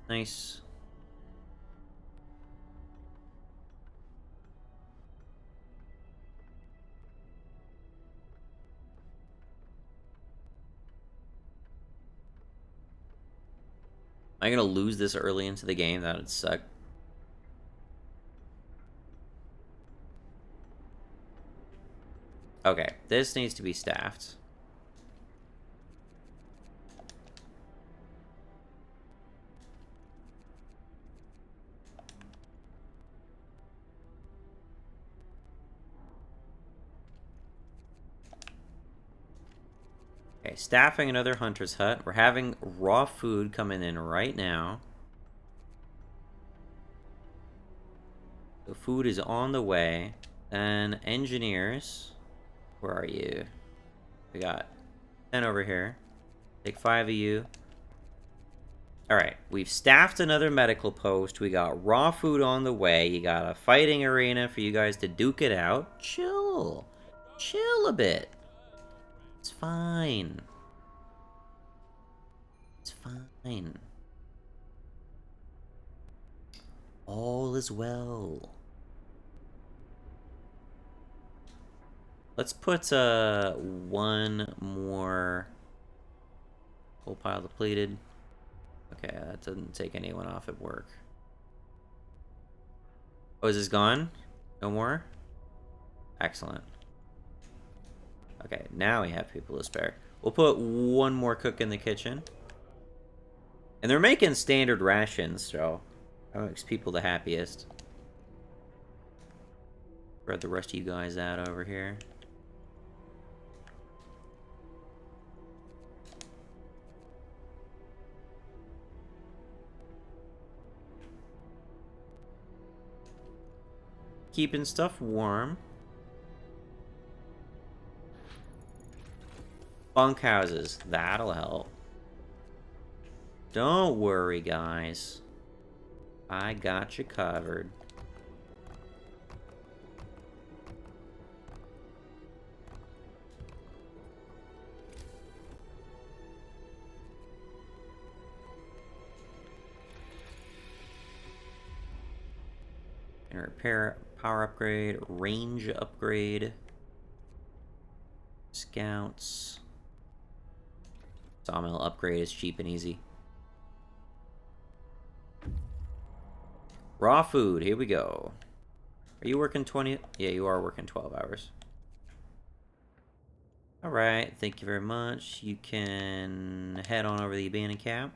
Nice. Am I gonna lose this early into the game? That would suck. Okay, this needs to be staffed. Okay, staffing another hunter's hut. We're having raw food coming in right now. The food is on the way. And engineers, where are you? We got 10 over here. Take 5 of you. Alright, we've staffed another medical post. We got raw food on the way. You got a fighting arena for you guys to duke it out. Chill. Chill a bit. It's fine. It's fine. All is well. Let's put one more coal pile depleted. Okay, that doesn't take anyone off at work. Oh, is this gone? No more? Excellent. Okay, now we have people to spare. We'll put one more cook in the kitchen. And they're making standard rations, so that makes people the happiest. Spread the rest of you guys out over here. Keeping stuff warm. Bunkhouses, that'll help. Don't worry, guys. I got you covered. And repair, power upgrade, range upgrade. Scouts. Sawmill upgrade is cheap and easy. Raw food, here we go. Are you working 20? Yeah, you are working 12 hours. Alright, thank you very much. You can head on over to the abandoned camp.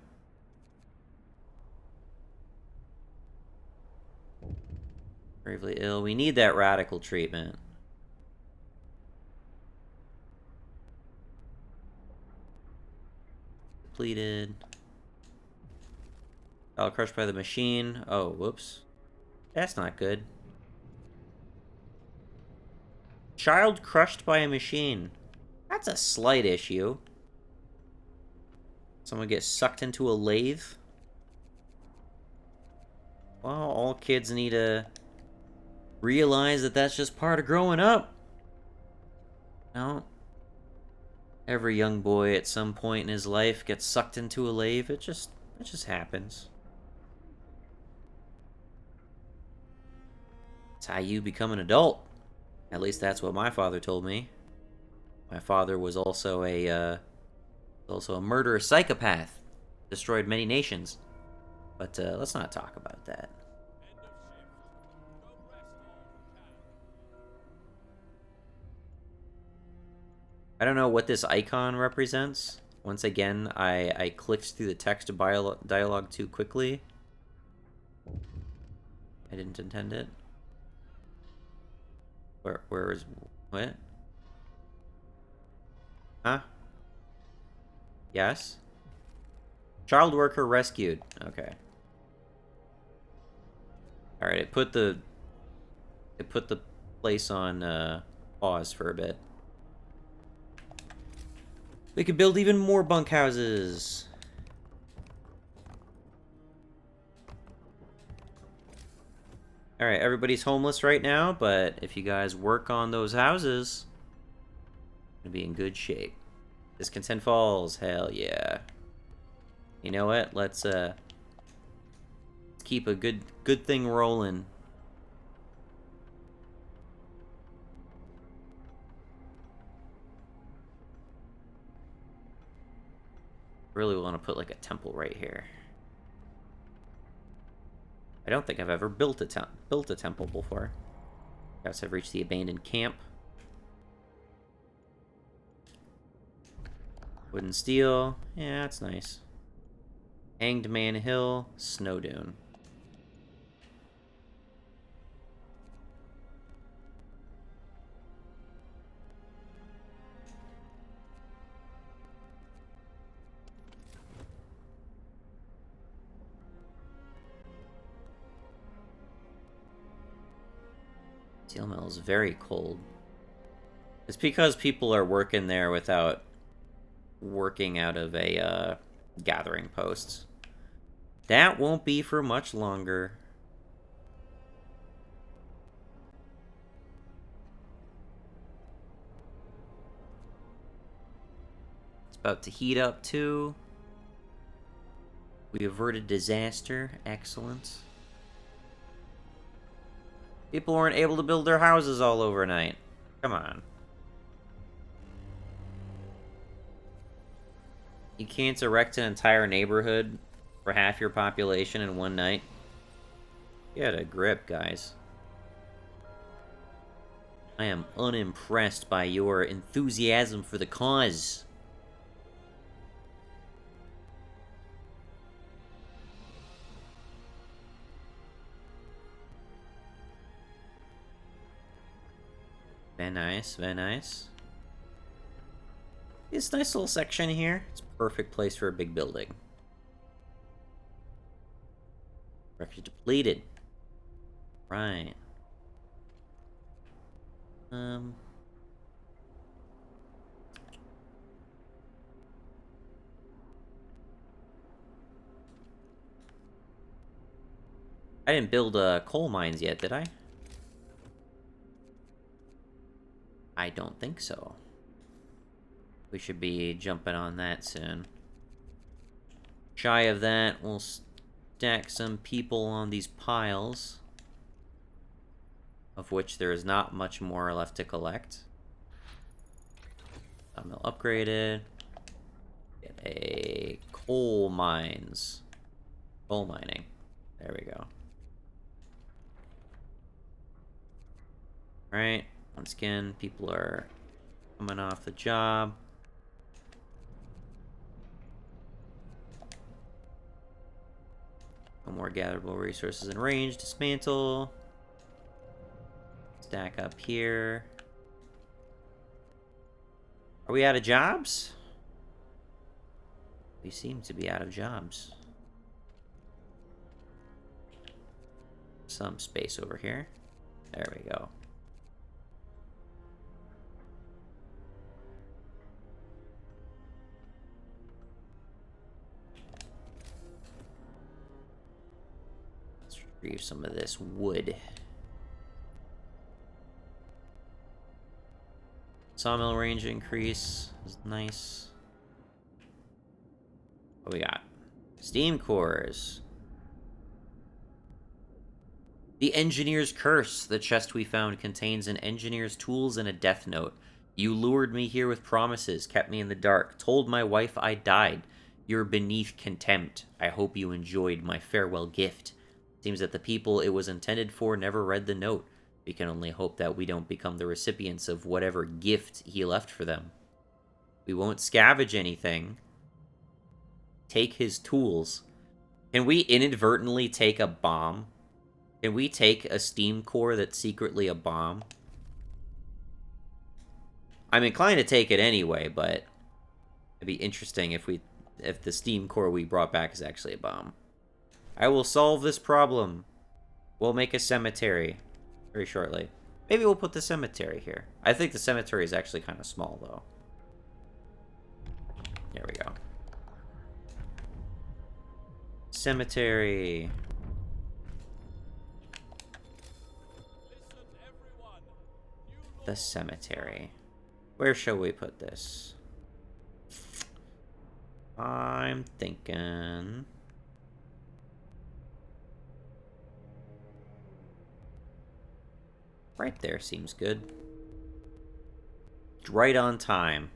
Gravely ill. We need that radical treatment. Depleted. Child crushed by the machine. Oh, whoops. That's not good. Child crushed by a machine. That's a slight issue. Someone gets sucked into a lathe. Well, all kids need to realize that that's just part of growing up. No. Every young boy at some point in his life gets sucked into a lathe. It just happens. It's how you become an adult. At least that's what my father told me. My father was also a murderous psychopath. Destroyed many nations. But let's not talk about that. End of shift. Go rest all you can. I don't know what this icon represents. Once again, I clicked through the text dialogue too quickly. I didn't intend it. Where is... what? Huh? Yes? Child worker rescued. Okay. Alright, it put the place on pause for a bit. We could build even more bunkhouses. Alright, everybody's homeless right now, but if you guys work on those houses, you're gonna be in good shape. Discontent Falls, hell yeah. You know what? Let's keep a good thing rolling. Really want to put like a temple right here. I don't think I've ever built a temple before. Guess I've reached the abandoned camp. Wooden steel. Yeah, that's nice. Hanged Man Hill. Snow Dune. Steel mill is very cold. It's because people are working there without working out of a gathering post. That won't be for much longer. It's about to heat up too. We averted disaster. Excellent. People weren't able to build their houses all overnight. Come on. You can't erect an entire neighborhood for half your population in one night. Get a grip, guys. I am unimpressed by your enthusiasm for the cause. Very nice, very nice. This nice little section here. It's a perfect place for a big building. Record depleted. Right. I didn't build coal mines yet, did I? I don't think so. We should be jumping on that soon. Shy of that, we'll stack some people on these piles, of which there is not much more left to collect. Mill upgraded. Get a coal mines. Coal mining. There we go. Right? Once again, people are coming off the job. No more gatherable resources in range. Dismantle. Stack up here. Are we out of jobs? We seem to be out of jobs. Some space over here. There we go. Let's retrieve some of this wood. Sawmill range increase is nice. What we got? Steam cores. The Engineer's Curse. The chest we found contains an engineer's tools and a death note. You lured me here with promises, kept me in the dark, told my wife I died. You're beneath contempt. I hope you enjoyed my farewell gift. Seems that the people it was intended for never read the note. We can only hope that we don't become the recipients of whatever gift he left for them. We won't scavenge anything. Take his tools. Can we inadvertently take a bomb? Can we take a steam core that's secretly a bomb? I'm inclined to take it anyway, but it'd be interesting if the steam core we brought back is actually a bomb. I will solve this problem. We'll make a cemetery very shortly. Maybe we'll put the cemetery here. I think the cemetery is actually kind of small, though. There we go. Cemetery. Listen, everyone. You The cemetery. Where shall we put this? I'm thinking... right there seems good. Right on time.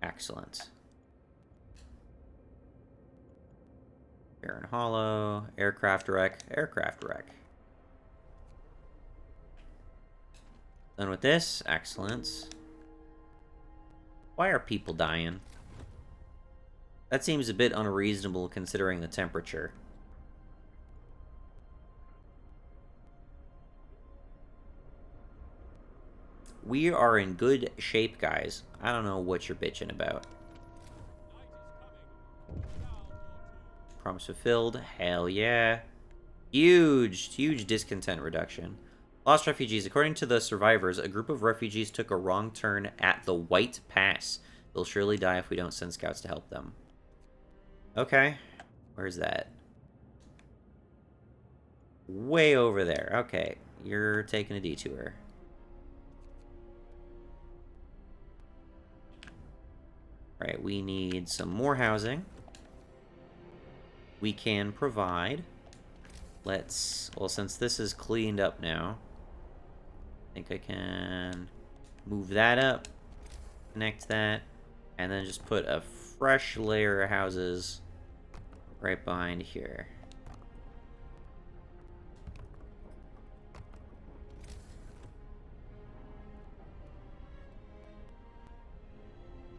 Excellent. Barren Hollow, aircraft wreck, aircraft wreck. Done with this. Excellent. Why are people dying? That seems a bit unreasonable considering the temperature. We are in good shape, guys. I don't know what you're bitching about. night is coming. Down your tools. Promise fulfilled. Hell yeah. Huge discontent reduction. Lost refugees. According to the survivors, a group of refugees took a wrong turn at the White Pass. They'll surely die if we don't send scouts to help them. Okay. Where's that? Way over there. Okay. You're taking a detour. Right, we need some more housing. We can provide. Let's... well, since this is cleaned up now, I think I can move that up, connect that, and then just put a fresh layer of houses right behind here.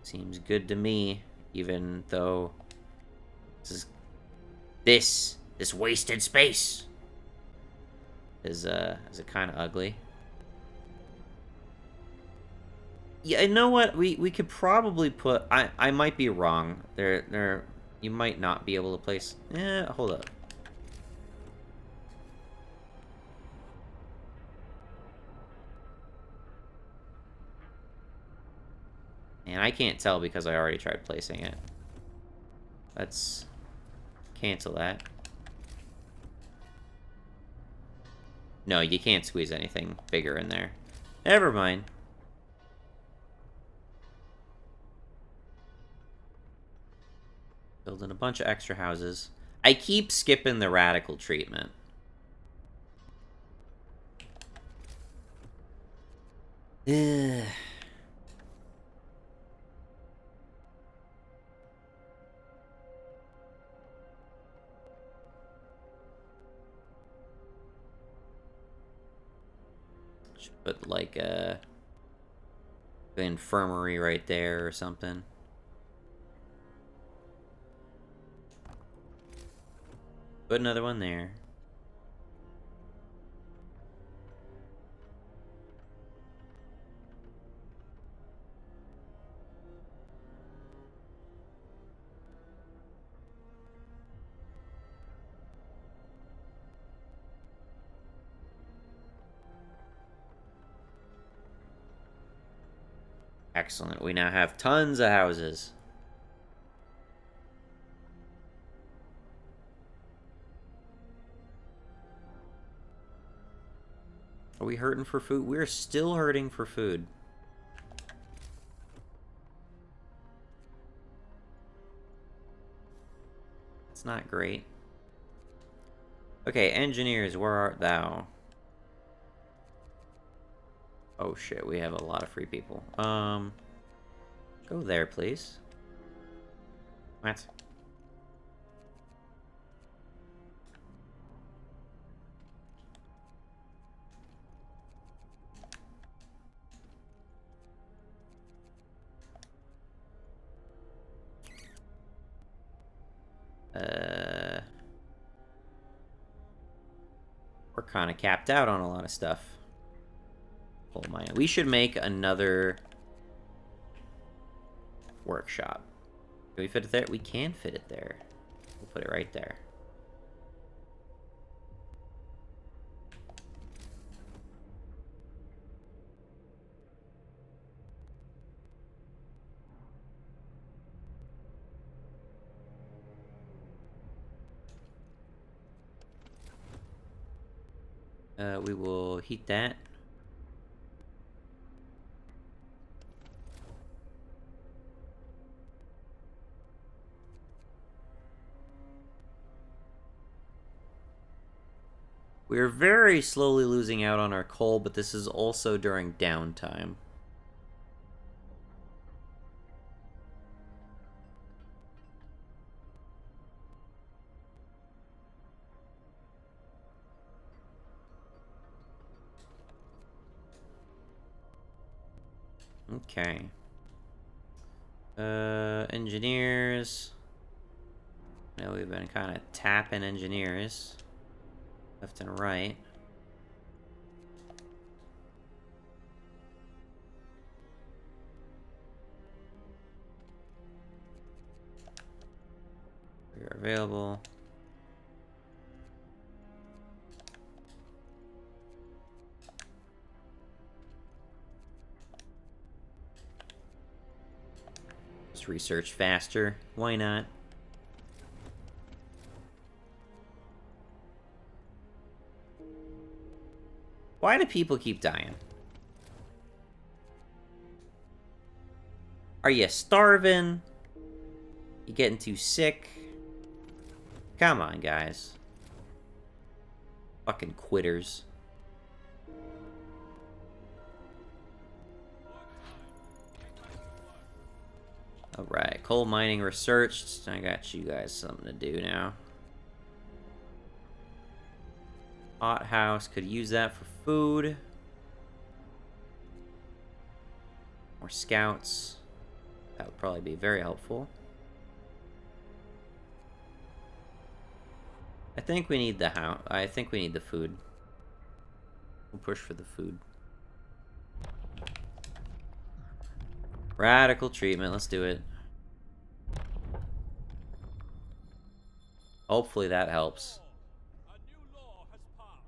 Seems good to me, even though this wasted space is kind of ugly. Yeah, you know what? We could probably put... I might be wrong. You might not be able to place... hold up. And I can't tell because I already tried placing it. Let's cancel that. No, you can't squeeze anything bigger in there. Never mind. Building a bunch of extra houses. I keep skipping the radical treatment. Ugh. Should put like a infirmary right there or something. Put another one there. Excellent. We now have tons of houses. Are we hurting for food? We're still hurting for food. It's not great. Okay, engineers, where art thou? Oh shit, we have a lot of free people. Go there, please. What? We're kind of capped out on a lot of stuff. Coal mine. We should make another workshop. Can we fit it there? We can fit it there. We'll put it right there. We will heat that. We're very slowly losing out on our coal, but this is also during downtime. Okay. Engineers. Now we've been kind of tapping engineers. Left and right. We are available. Just research faster. Why not? Why do people keep dying? Are you starving? You getting too sick? Come on, guys. Fucking quitters. Alright, coal mining researched. I got you guys something to do now. Hothouse, could use that for food. More scouts. That would probably be very helpful. I think we need the house. I think we need the food. We'll push for the food. Radical treatment, let's do it. Hopefully that helps. A new law has passed.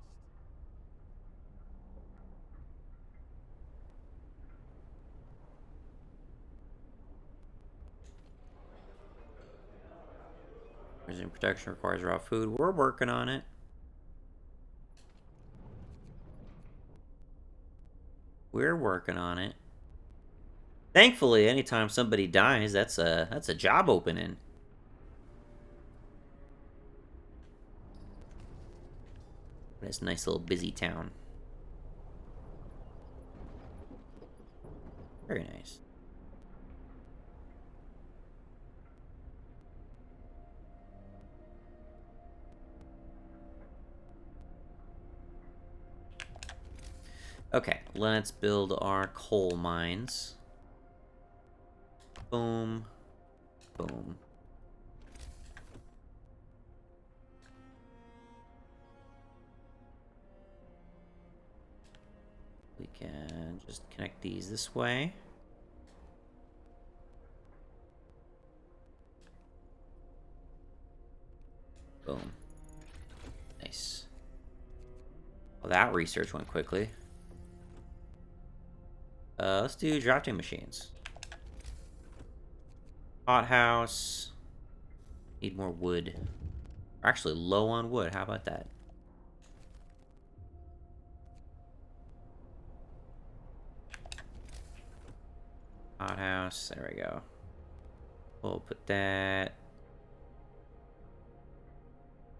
Resume protection requires raw food. We're working on it. We're working on it. Thankfully, anytime somebody dies, that's a job opening. This nice little busy town. Very nice. Okay, let's build our coal mines. Boom. Boom. We can just connect these this way. Boom. Nice. Well, that research went quickly. Let's do drafting machines. Hothouse. Need more wood. We're actually low on wood. How about that? Hothouse. There we go. We'll put that.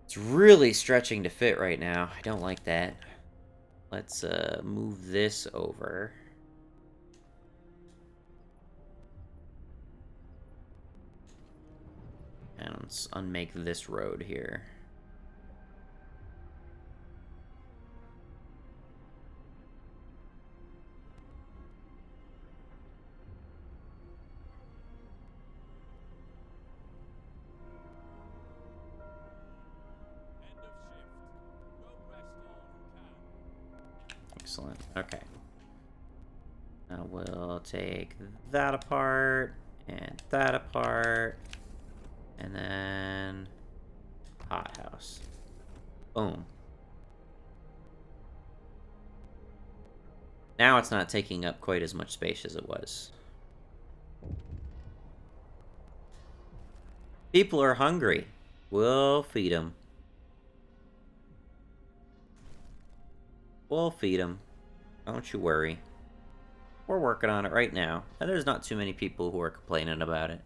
It's really stretching to fit right now. I don't like that. Let's move this over. And let's unmake this road here. End of shift. Go rest all who can. Excellent. Okay. Now we'll take that apart and that apart. And then hothouse. Boom. Now it's not taking up quite as much space as it was. People are hungry. We'll feed them. We'll feed them. Don't you worry. We're working on it right now. And there's not too many people who are complaining about it.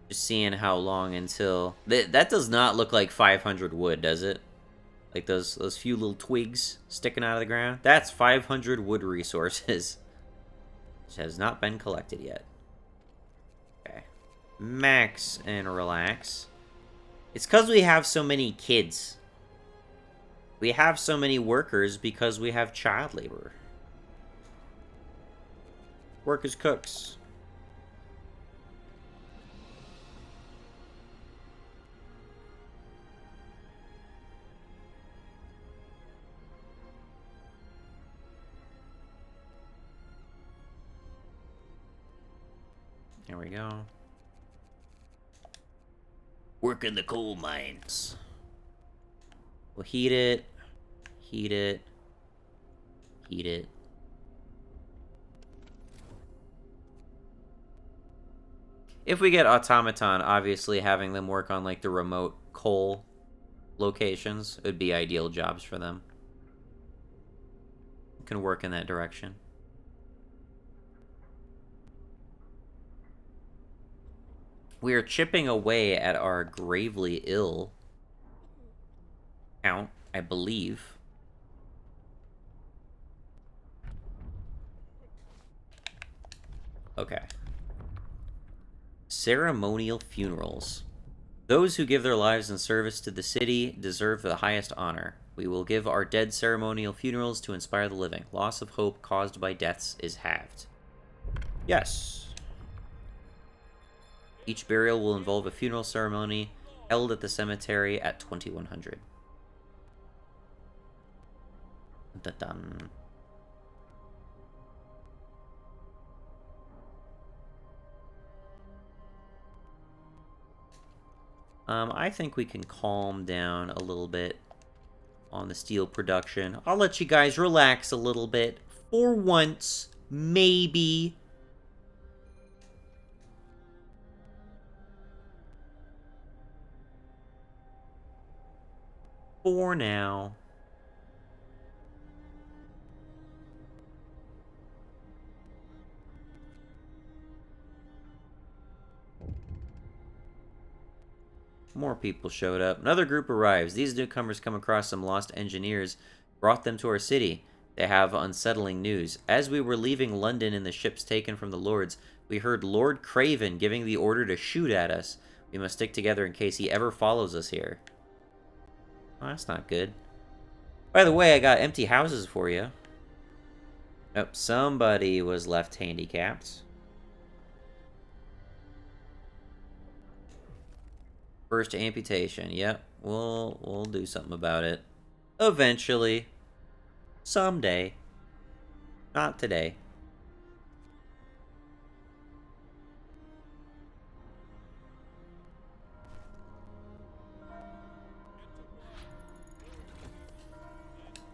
Just seeing how long until... That does not look like 500 wood, does it? Like those few little twigs sticking out of the ground? That's 500 wood resources. Which has not been collected yet. Okay. Max and relax. It's because we have so many kids. We have so many workers because we have child labor. Work as cooks. There we go. Work in the coal mines. We'll heat it. Heat it. Heat it. If we get automaton, obviously having them work on like the remote coal locations would be ideal jobs for them. Can work in that direction. We are chipping away at our gravely ill count, I believe. Okay. Ceremonial funerals. Those who give their lives in service to the city deserve the highest honor. We will give our dead ceremonial funerals to inspire the living. Loss of hope caused by deaths is halved. Yes. Each burial will involve a funeral ceremony held at the cemetery at 2100. Dun-dun. I think we can calm down a little bit on the steel production. I'll let you guys relax a little bit. For once, maybe. For now. More people showed up. Another group arrives. These newcomers come across some lost engineers, brought them to our city. They have unsettling news. As we were leaving London in the ships taken from the lords, we heard Lord Craven giving the order to shoot at us. We must stick together in case he ever follows us here. Oh, that's not good. By the way, I got empty houses for you. Oh, somebody was left handicapped. First amputation. Yep, we'll do something about it. Eventually. Someday. Not today.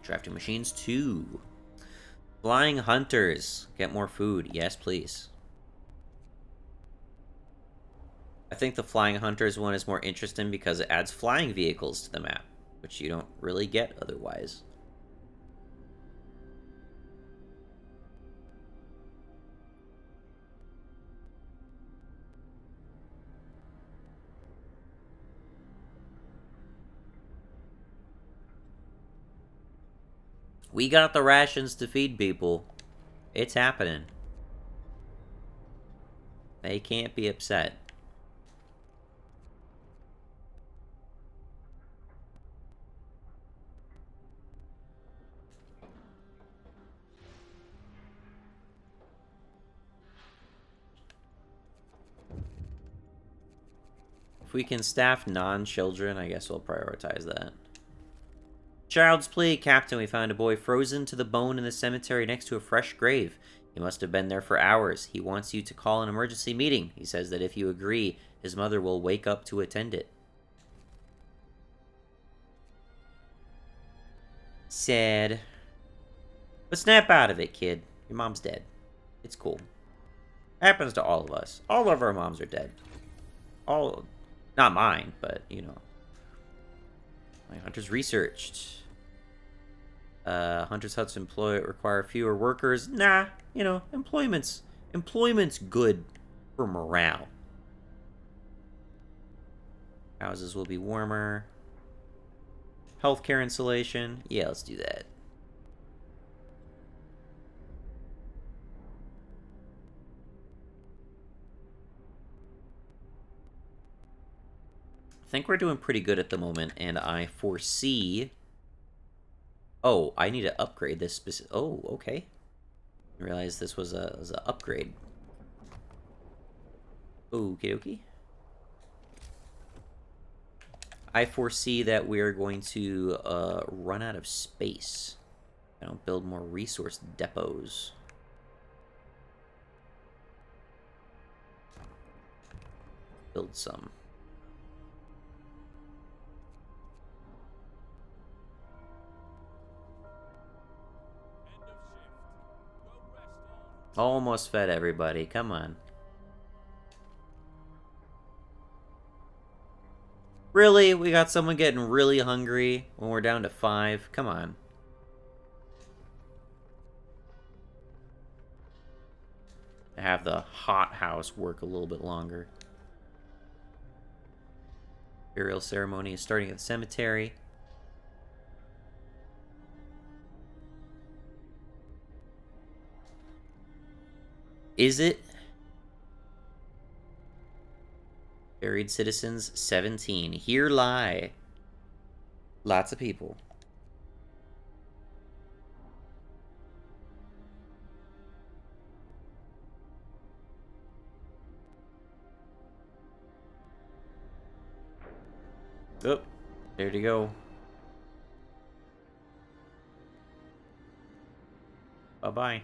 Drafting machines 2. Flying hunters. Get more food. Yes, please. I think the flying hunters one is more interesting because it adds flying vehicles to the map, which you don't really get otherwise. We got the rations to feed people. It's happening. They can't be upset. If we can staff non-children, I guess we'll prioritize that. Child's plea, Captain. We found a boy frozen to the bone in the cemetery next to a fresh grave. He must have been there for hours. He wants you to call an emergency meeting. He says that if you agree, his mother will wake up to attend it. Sad. But snap out of it, kid. Your mom's dead. It's cool. Happens to all of us. All of our moms are dead. All... Not mine, but, you know. My hunters researched. Hunters' huts require fewer workers. Nah, you know, employment's good for morale. Houses will be warmer. Healthcare insulation. Yeah, let's do that. I think we're doing pretty good at the moment, and I foresee... Oh, I need to upgrade this specific... Oh, okay. I realized this was a upgrade. Okie dokie. I foresee that we are going to run out of space. I don't build more resource depots. Build some. Almost fed everybody. Come on. Really? We got someone getting really hungry when we're down to 5? Come on. Have the hot house work a little bit longer. Burial ceremony is starting at the cemetery. Is it? Buried citizens, 17. Here lie. Lots of people. Oh, there to go. Bye-bye.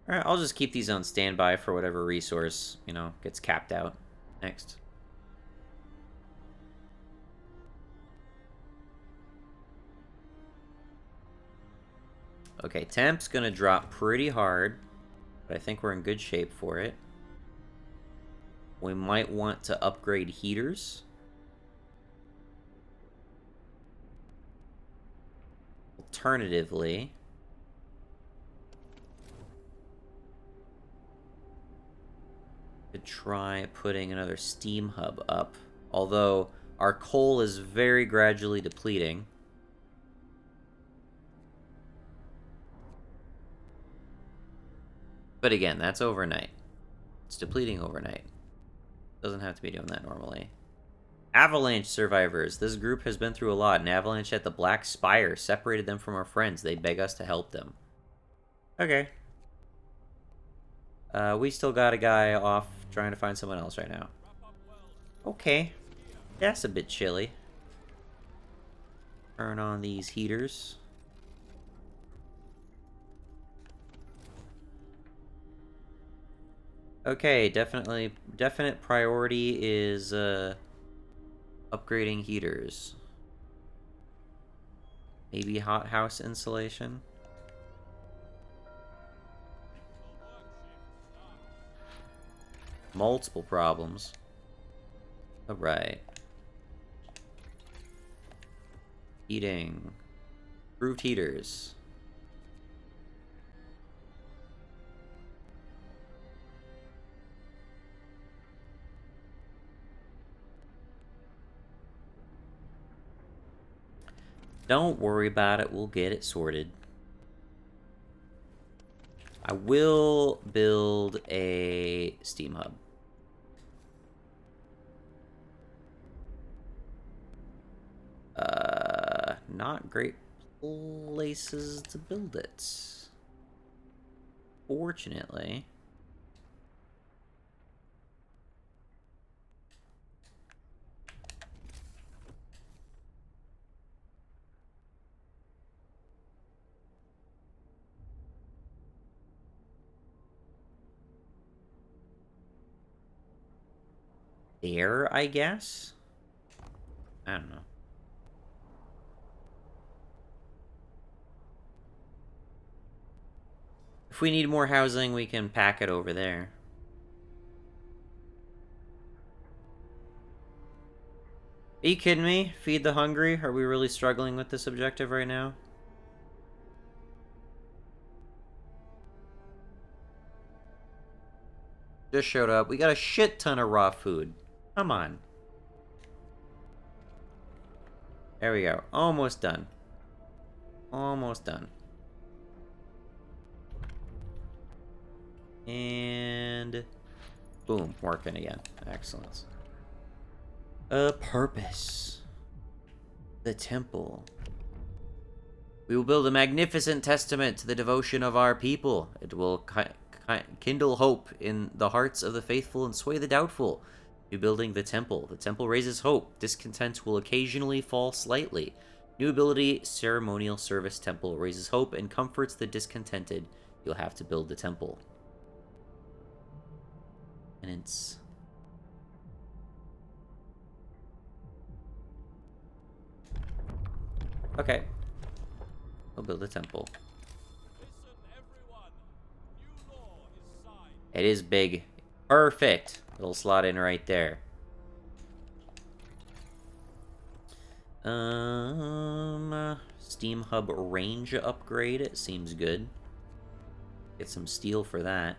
Alright, I'll just keep these on standby for whatever resource, you know, gets capped out next. Okay, temp's gonna drop pretty hard, but I think we're in good shape for it. We might want to upgrade heaters. Alternatively, try putting another steam hub up. Although our coal is very gradually depleting. But again, that's overnight. It's depleting overnight. Doesn't have to be doing that normally. Avalanche survivors. This group has been through a lot. An avalanche at the Black Spire separated them from our friends. They beg us to help them. Okay. We still got a guy off trying to find someone else right now. Okay. That's a bit chilly. Turn on these heaters. Okay, definite priority is upgrading heaters. Maybe hothouse insulation. Multiple problems. Alright. Heating. Improved heaters. Don't worry about it, we'll get it sorted. I will build a steam hub. Not great places to build it. Fortunately. There, I guess? I don't know. If we need more housing, we can pack it over there. Are you kidding me? Feed the hungry? Are we really struggling with this objective right now? Just showed up. We got a shit ton of raw food. Come on. There we go. Almost done. Almost done. And... boom. Working again. Excellent. A purpose. The temple. We will build a magnificent testament to the devotion of our people. It will kindle hope in the hearts of the faithful and sway the doubtful. New building the temple. The temple raises hope. Discontent will occasionally fall slightly. New ability, ceremonial service temple. Raises hope and comforts the discontented. You'll have to build the temple. And it's... okay. We'll build a temple. It is big. Perfect. It'll slot in right there. Steam hub range upgrade. It seems good. Get some steel for that.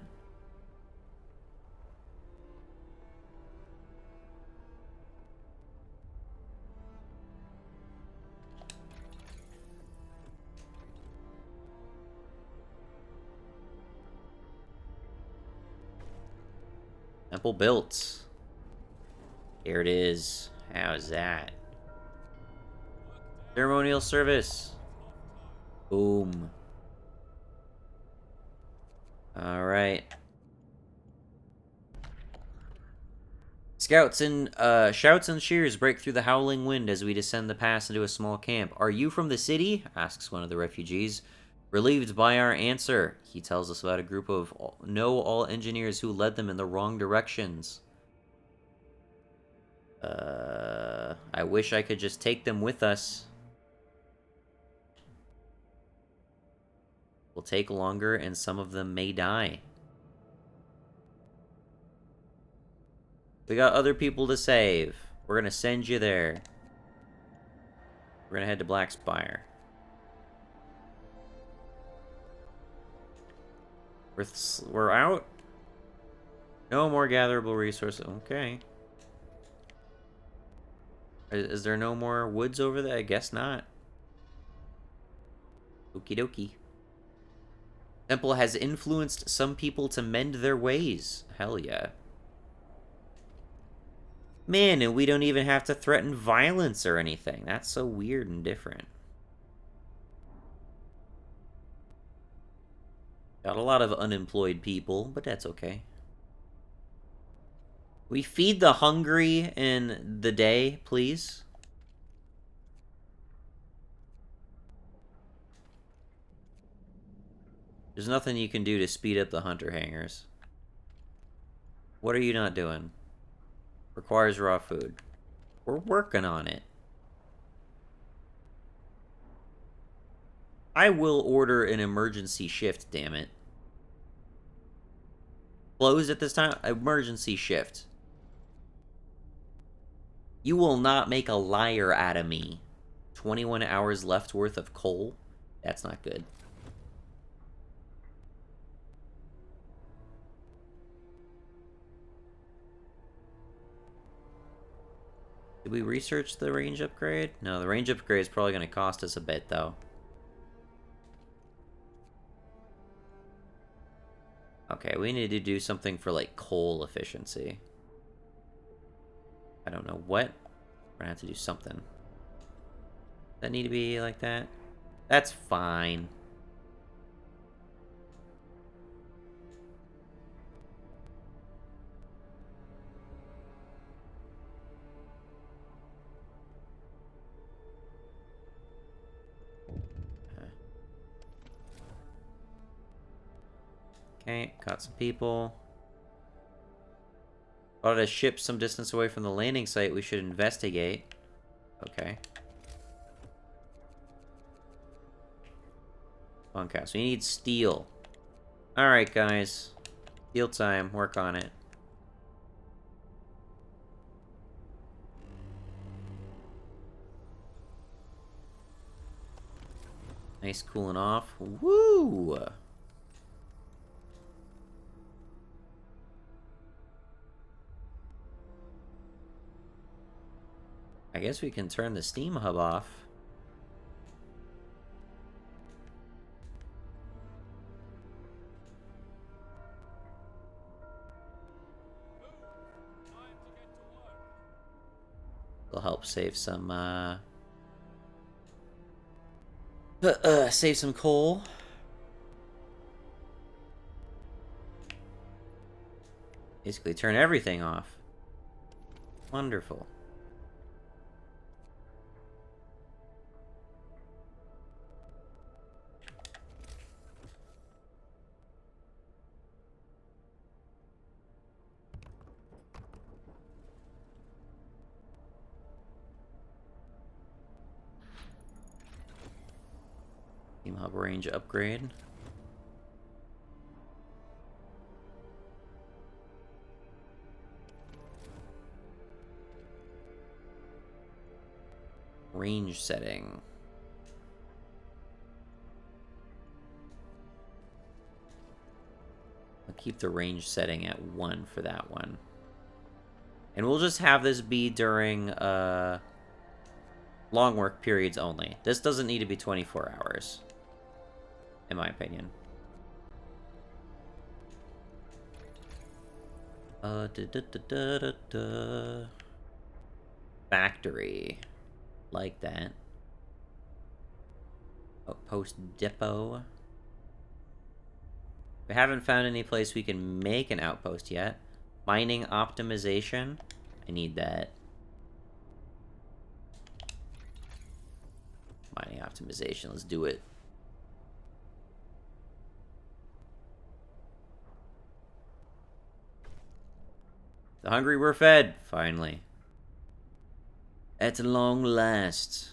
Temple built. Here it is. How's that? Ceremonial service. Boom. Alright. Shouts and cheers break through the howling wind as we descend the pass into a small camp. Are you from the city? Asks one of the refugees. Relieved by our answer, he tells us about a group of all engineers who led them in the wrong directions. I wish I could just take them with us. Will take longer and some of them may die. We got other people to save. We're gonna send you there. We're gonna head to Black Spire. We're out. No more gatherable resources. Okay. Is there no more woods over there? I guess not. Okie dokie. Temple has influenced some people to mend their ways. Hell yeah. Man, and we don't even have to threaten violence or anything. That's so weird and different. Got a lot of unemployed people, but that's okay. We feed the hungry in the day, please. There's nothing you can do to speed up the hunter hangers. What are you not doing? Requires raw food. We're working on it. I will order an emergency shift, damn it. Closed at this time? Emergency shift. You will not make a liar out of me. 21 hours left worth of coal? That's not good. Did we research the range upgrade? No, the range upgrade is probably going to cost us a bit, though. Okay, we need to do something for, like, coal efficiency. I don't know what. We're gonna have to do something. Does that need to be like that? That's fine. Okay, caught some people. Spotted a ship some distance away from the landing site. We should investigate. Okay. Bunkhouse. We need steel. Alright, guys. Steel time. Work on it. Nice cooling off. Woo! I guess we can turn the steam hub off. It'll help save some, save some coal. Basically turn everything off. Wonderful. Steam hub range upgrade. Range setting. I'll keep the range setting at 1 for that one. And we'll just have this be during long work periods only. This doesn't need to be 24 hours, in my opinion. Factory. Like that. Outpost depot. We haven't found any place we can make an outpost yet. Mining optimization. I need that. Mining optimization. Let's do it. The hungry were fed, finally. At long last.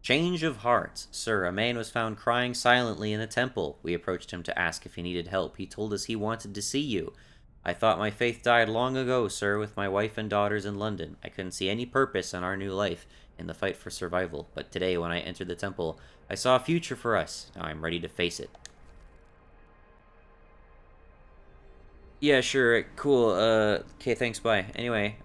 Change of heart. Sir, a man was found crying silently in the temple. We approached him to ask if he needed help. He told us he wanted to see you. I thought my faith died long ago, sir, with my wife and daughters in London. I couldn't see any purpose in our new life in the fight for survival. But today, when I entered the temple, I saw a future for us. Now I'm ready to face it. Yeah, sure, cool. Okay, thanks, bye. Anyway,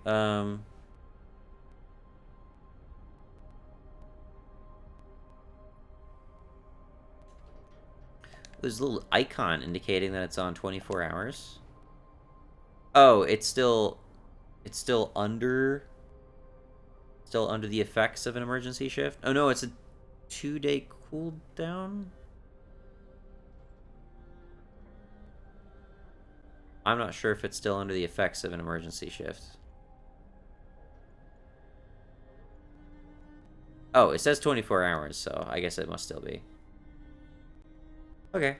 there's a little icon indicating that it's on 24 hours. Oh, it's still under the effects of an emergency shift. Oh no, it's a 2-day cooldown. I'm not sure if it's still under the effects of an emergency shift. Oh, it says 24 hours, so I guess it must still be. Okay.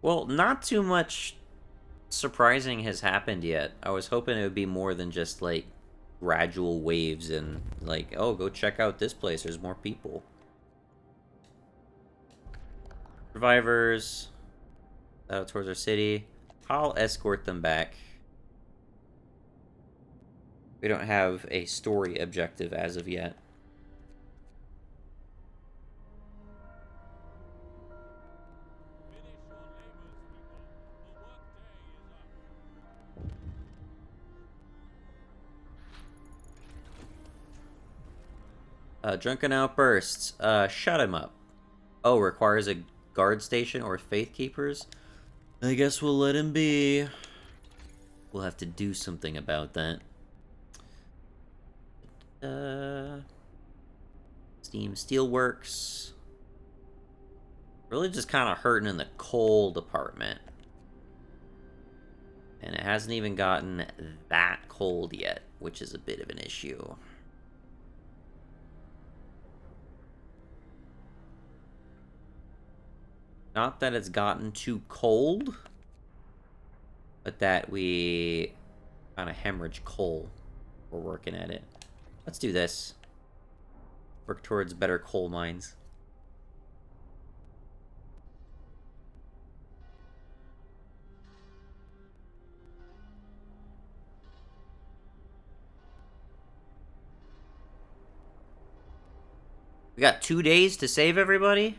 Well, not too much surprising has happened yet. I was hoping it would be more than just, like, gradual waves and, like, oh, go check out this place. There's more people. Survivors. Out towards our city. I'll escort them back. We don't have a story objective as of yet. Finish your labors, people. The workday is up. Drunken outbursts. Shut him up. Oh, requires a guard station or faith keepers? I guess we'll let him be. We'll have to do something about that. Steam Steelworks. Really just kind of hurting in the coal department. And it hasn't even gotten that cold yet, which is a bit of an issue. Not that it's gotten too cold, but that we kind of hemorrhage coal. We're working at it. Let's do this. Work towards better coal mines. We got 2 days to save everybody?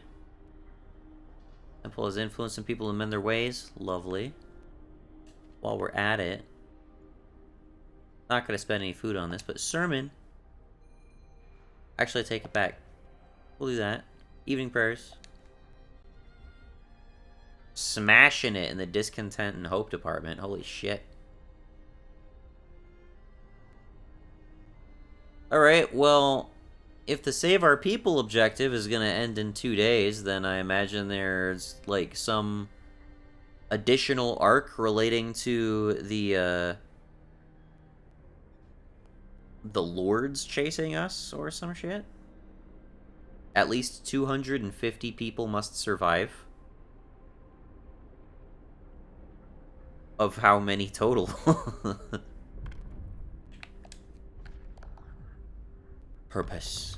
Temple is influencing people to mend their ways. Lovely. While we're at it, not going to spend any food on this, but sermon. Actually, I take it back. We'll do that. Evening prayers. Smashing it in the discontent and hope department. Holy shit. Alright, well, if the Save Our People objective is going to end in 2 days, then I imagine there's, like, some additional arc relating to the lords chasing us or some shit. At least 250 people must survive. Of how many total? Purpose.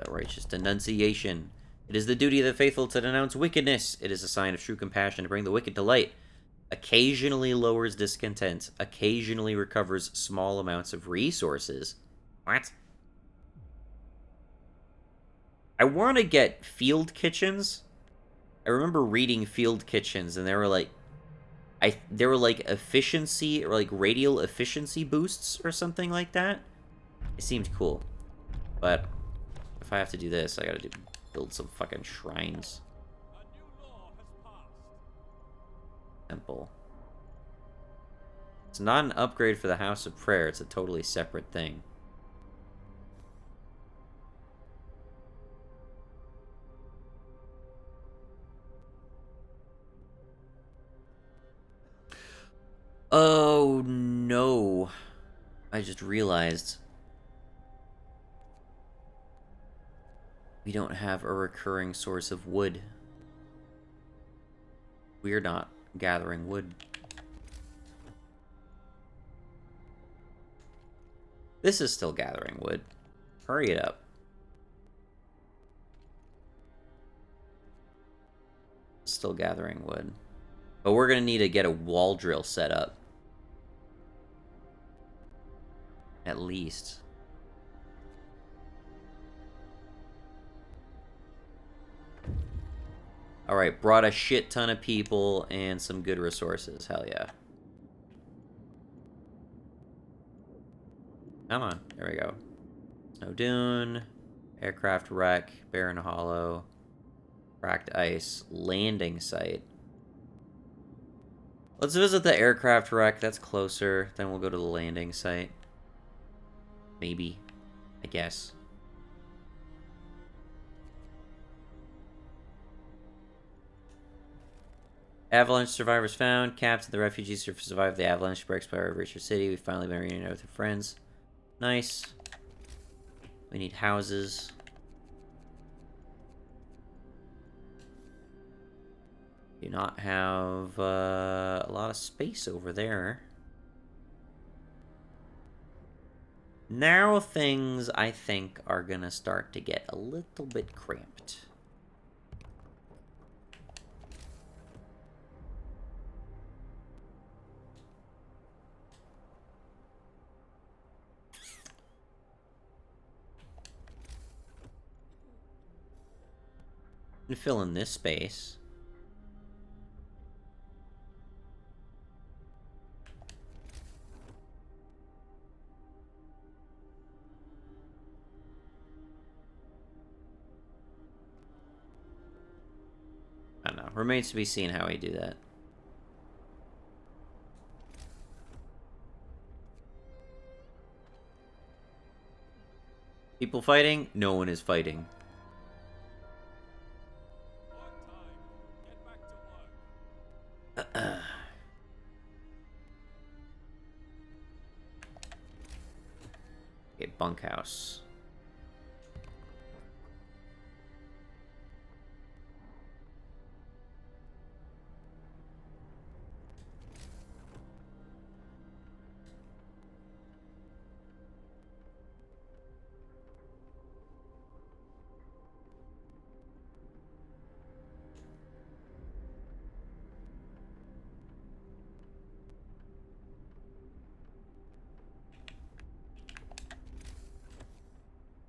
Righteous denunciation. It is the duty of the faithful to denounce wickedness. It is a sign of true compassion to bring the wicked to light. Occasionally lowers discontent. Occasionally recovers small amounts of resources. What? I want to get field kitchens. I remember reading field kitchens, and they were like, efficiency or like radial efficiency boosts or something like that. It seemed cool, but if I have to do this, I gotta build some fucking shrines. A new law has passed. Temple. It's not an upgrade for the House of Prayer. It's a totally separate thing. Oh, no. I just realized we don't have a recurring source of wood. We're not gathering wood. This is still gathering wood. Hurry it up. Still gathering wood. But we're going to need to get a wall drill set up. At least. Alright, brought a shit ton of people and some good resources. Hell yeah. Come on. There we go. Snow Dune. Aircraft wreck. Barren Hollow. Cracked ice. Landing site. Let's visit the aircraft wreck. That's closer. Then we'll go to the landing site. Maybe. I guess. Avalanche survivors found. Captain, the refugees who survived the avalanche breaks by over your city. We've finally been reunited with our friends. Nice. We need houses. Do not have a lot of space over there. Now things, I think, are gonna start to get a little bit cramped. And fill in this space. I don't know. Remains to be seen how we do that. People fighting? No one is fighting. On time. Get back to work. Okay, bunkhouse.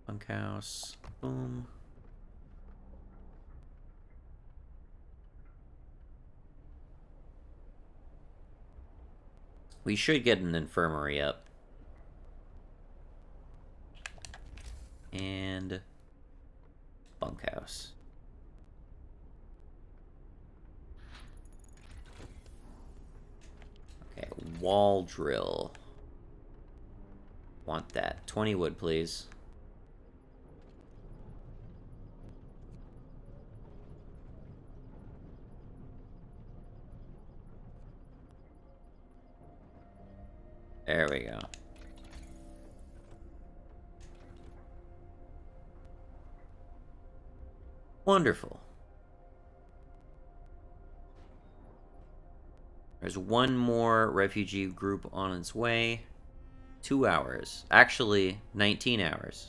Bunkhouse. Boom. We should get an infirmary up. And bunkhouse. Okay, wall drill. Want that. 20 wood, please. There we go. Wonderful. There's one more refugee group on its way. 2 hours. Actually, 19 hours.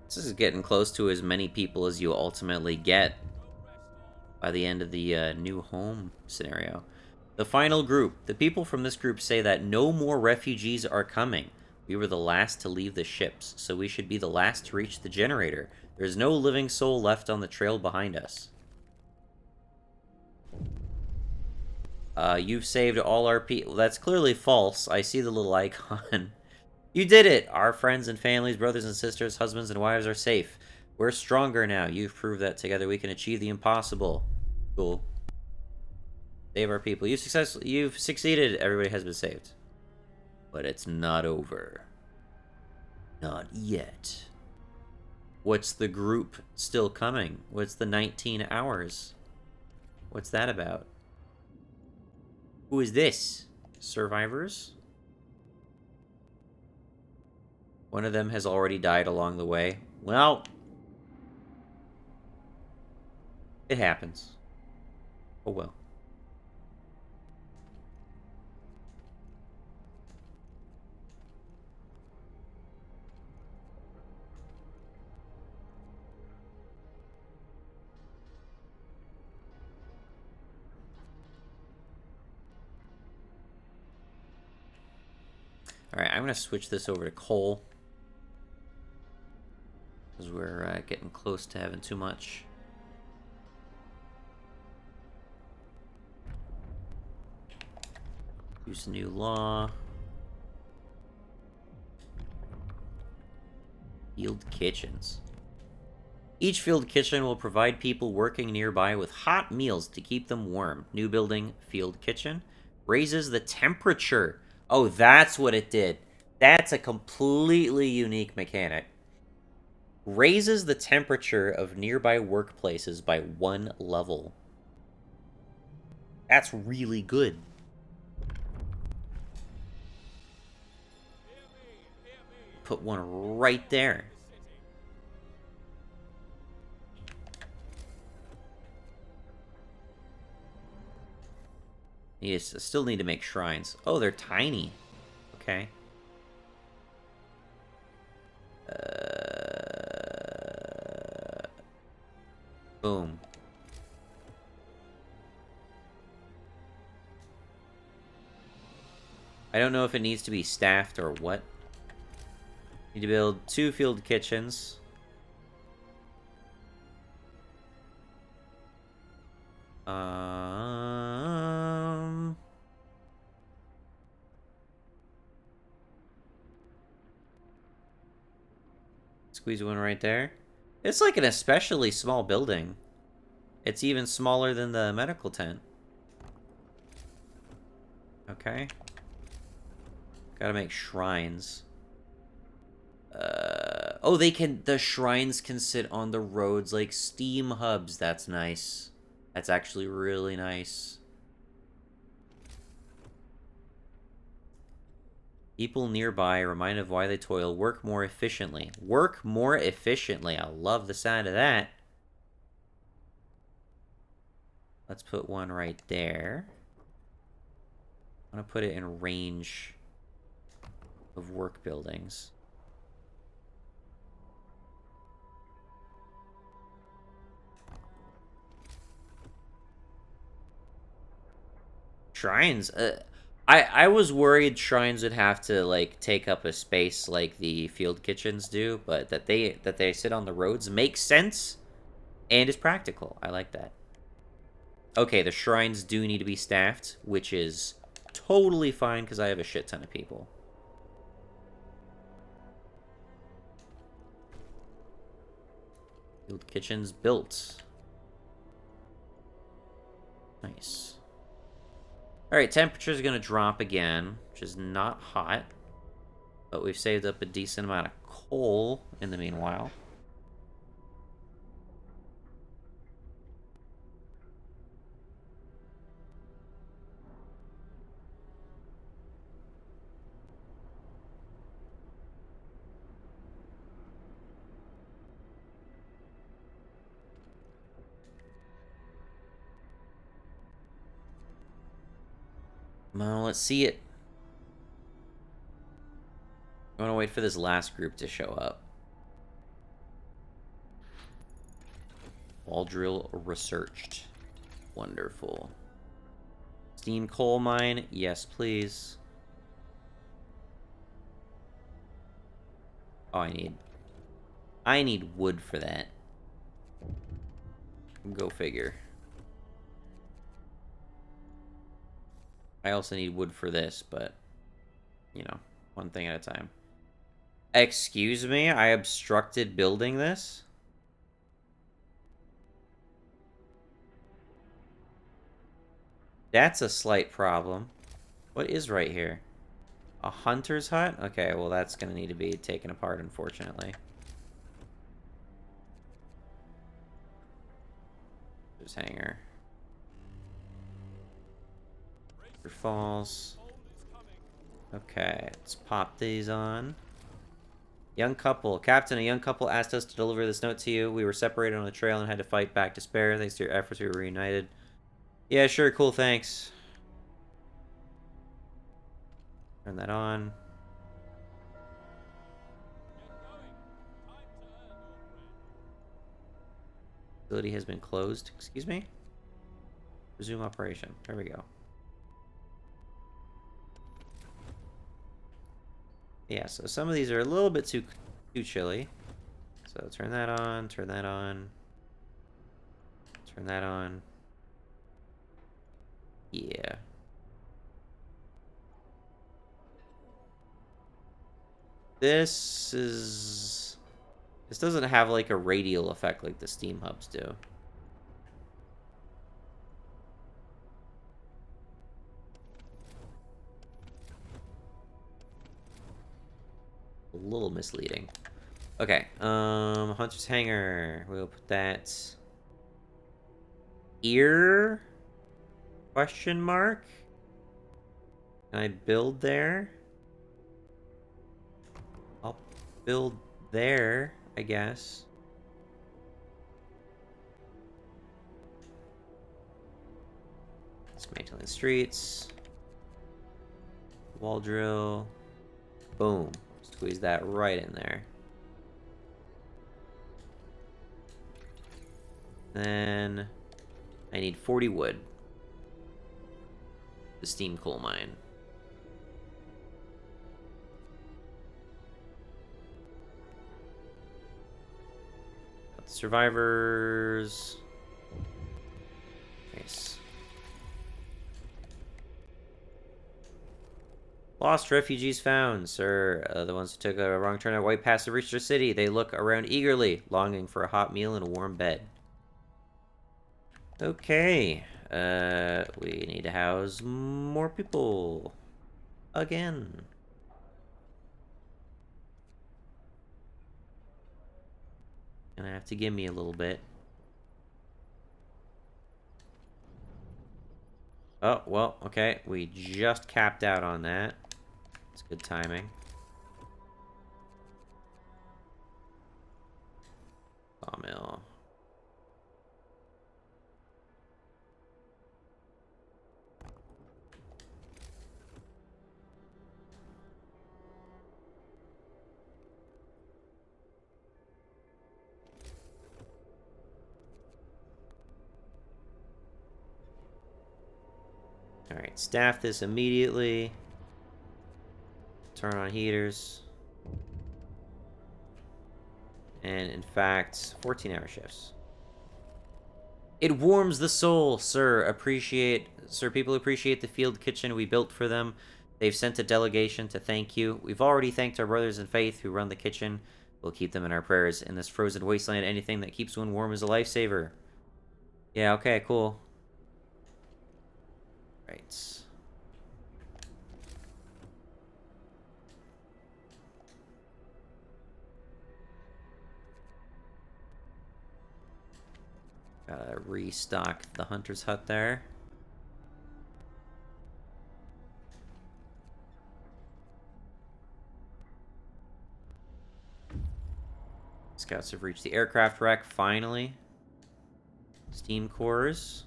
This is getting close to as many people as you ultimately get by the end of the new home scenario. The final group. The people from this group say that no more refugees are coming. We were the last to leave the ships, so we should be the last to reach the generator. There's no living soul left on the trail behind us. You've saved all our people. That's clearly false. I see the little icon. You did it! Our friends and families, brothers and sisters, husbands and wives are safe. We're stronger now. You've proved that together we can achieve the impossible. Cool. Save our people. You've succeeded. Everybody has been saved. But it's not over. Not yet. What's the group still coming? What's the 19 hours? What's that about? Who is this? Survivors? One of them has already died along the way. Well, it happens. Oh well. Alright, I'm going to switch this over to coal. Because we're getting close to having too much. Use new law. Field kitchens. Each field kitchen will provide people working nearby with hot meals to keep them warm. New building, field kitchen. Raises the temperature. Oh, that's what it did. That's a completely unique mechanic. Raises the temperature of nearby workplaces by 1 level. That's really good. Put one right there. Still need to make shrines. Oh, they're tiny. Okay. Boom. I don't know if it needs to be staffed or what. Need to build 2 field kitchens. Squeeze one right there. It's like an especially small building. It's even smaller than the medical tent. Okay. Gotta make shrines. Oh, the shrines can sit on the roads like steam hubs. That's nice. That's actually really nice. People nearby, reminded of why they toil, work more efficiently. Work more efficiently. I love the sound of that. Let's put one right there. I want to put it in range of work buildings. Shrines. I was worried shrines would have to like take up a space like the field kitchens do, but that they sit on the roads makes sense and is practical. I like that. Okay, the shrines do need to be staffed, which is totally fine because I have a shit ton of people. Field kitchens built. Nice. Alright, temperature's gonna drop again, which is not hot. But we've saved up a decent amount of coal in the meanwhile. Well, let's see it. I want to wait for this last group to show up. Wall drill researched. Wonderful. Steam coal mine? Yes, please. Oh, I need wood for that. Go figure. I also need wood for this, but, you know, one thing at a time. Excuse me? I obstructed building this? That's a slight problem. What is right here? A hunter's hut? Okay, well that's gonna need to be taken apart, unfortunately. There's hangar. Falls. Okay, let's pop these on. Young couple. Captain, a young couple asked us to deliver this note to you. We were separated on the trail and had to fight back despair. Thanks to your efforts, we were reunited. Yeah, sure, cool, thanks. Turn that on. Facility has been closed. Excuse me? Resume operation. There we go. Yeah, so some of these are a little bit too chilly. So turn that on, turn that on. Turn that on. Yeah. This doesn't have like a radial effect like the steam hubs do. A little misleading. Okay, Hunter's Hangar. We'll put that here? Question mark? Can I build there? I'll build there, I guess. Dismantling the streets. Wall drill. Boom. Squeeze that right in there. Then I need 40 wood. The steam coal mine. Got the survivors. Nice. Lost refugees found, sir. The ones who took a wrong turn at White Pass to reach their city. They look around eagerly, longing for a hot meal and a warm bed. Okay. We need to house more people. Again. Gonna have to give me a little bit. Oh, well, okay. We just capped out on that. It's good timing. Sawmill. Alright, staff this immediately. Turn on heaters. And in fact, 14-hour shifts. It warms the soul, sir. People appreciate the field kitchen we built for them. They've sent a delegation to thank you. We've already thanked our brothers in faith who run the kitchen. We'll keep them in our prayers. In this frozen wasteland, anything that keeps one warm is a lifesaver. Yeah, okay, cool. Right. Gotta restock the hunter's hut there. Scouts have reached the aircraft wreck, finally. Steam cores.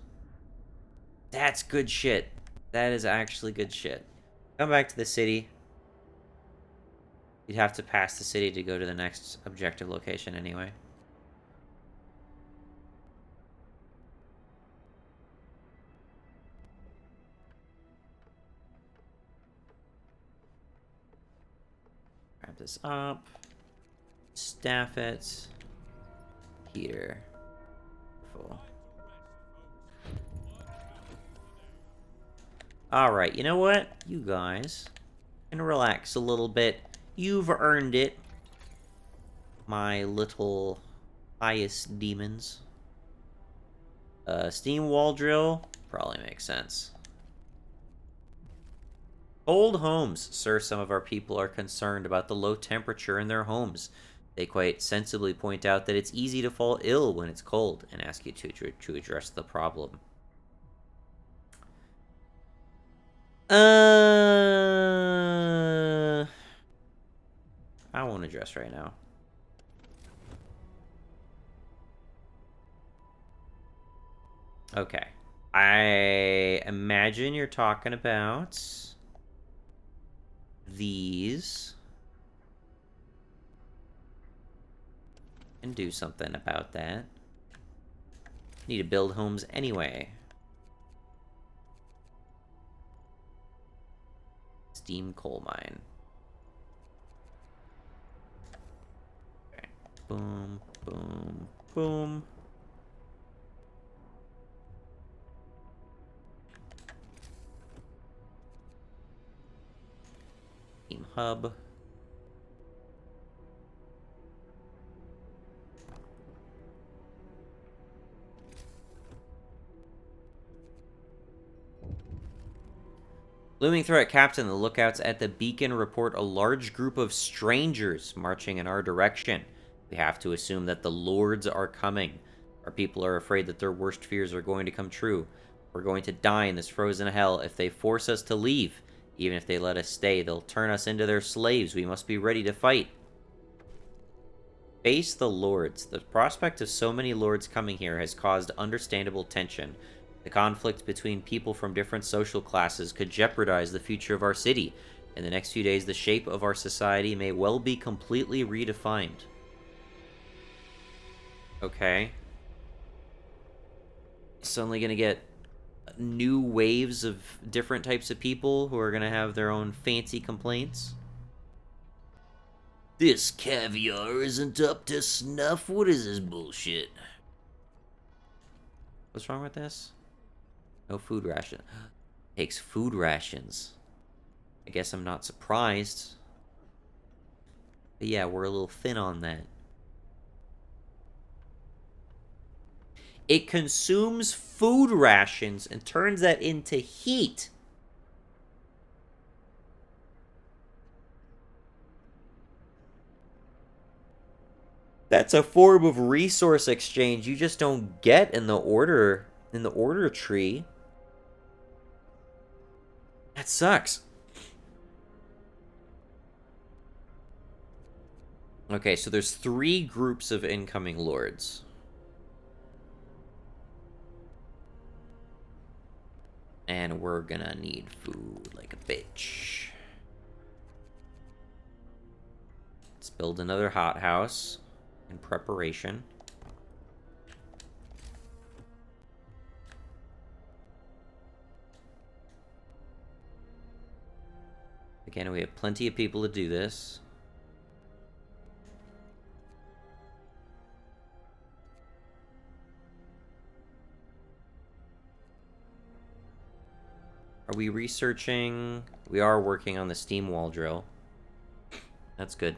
That's good shit. That is actually good shit. Come back to the city. You'd have to pass the city to go to the next objective location anyway. Grab this up. Staff it. Here. Cool. Alright, you know what? You guys can relax a little bit. You've earned it. My little pious demons. Steam wall drill probably makes sense. Cold homes. Sir, some of our people are concerned about the low temperature in their homes. They quite sensibly point out that it's easy to fall ill when it's cold and ask you to address the problem. I won't address right now. Okay. I imagine you're talking about these. And do something about that. Need to build homes anyway. Steam coal mine. Okay. Boom, boom, boom. Steam hub. Looming threat, Captain. The lookouts at the beacon report a large group of strangers marching in our direction. We have to assume that the lords are coming. Our people are afraid that their worst fears are going to come true. We're going to die in this frozen hell if they force us to leave. Even if they let us stay, they'll turn us into their slaves. We must be ready to fight. Face the lords. The prospect of so many lords coming here has caused understandable tension. The conflict between people from different social classes could jeopardize the future of our city. In the next few days, the shape of our society may well be completely redefined. Okay. Suddenly gonna get new waves of different types of people who are gonna have their own fancy complaints. This caviar isn't up to snuff. What is this bullshit? What's wrong with this? No food ration. Takes food rations. I guess I'm not surprised. But yeah, we're a little thin on that. It consumes food rations and turns that into heat. That's a form of resource exchange you just don't get in the order tree. That sucks. Okay, so there's 3 groups of incoming lords. And we're gonna need food like a bitch. Let's build another hothouse in preparation. Again, we have plenty of people to do this. Are we researching? We are working on the steam wall drill. That's good.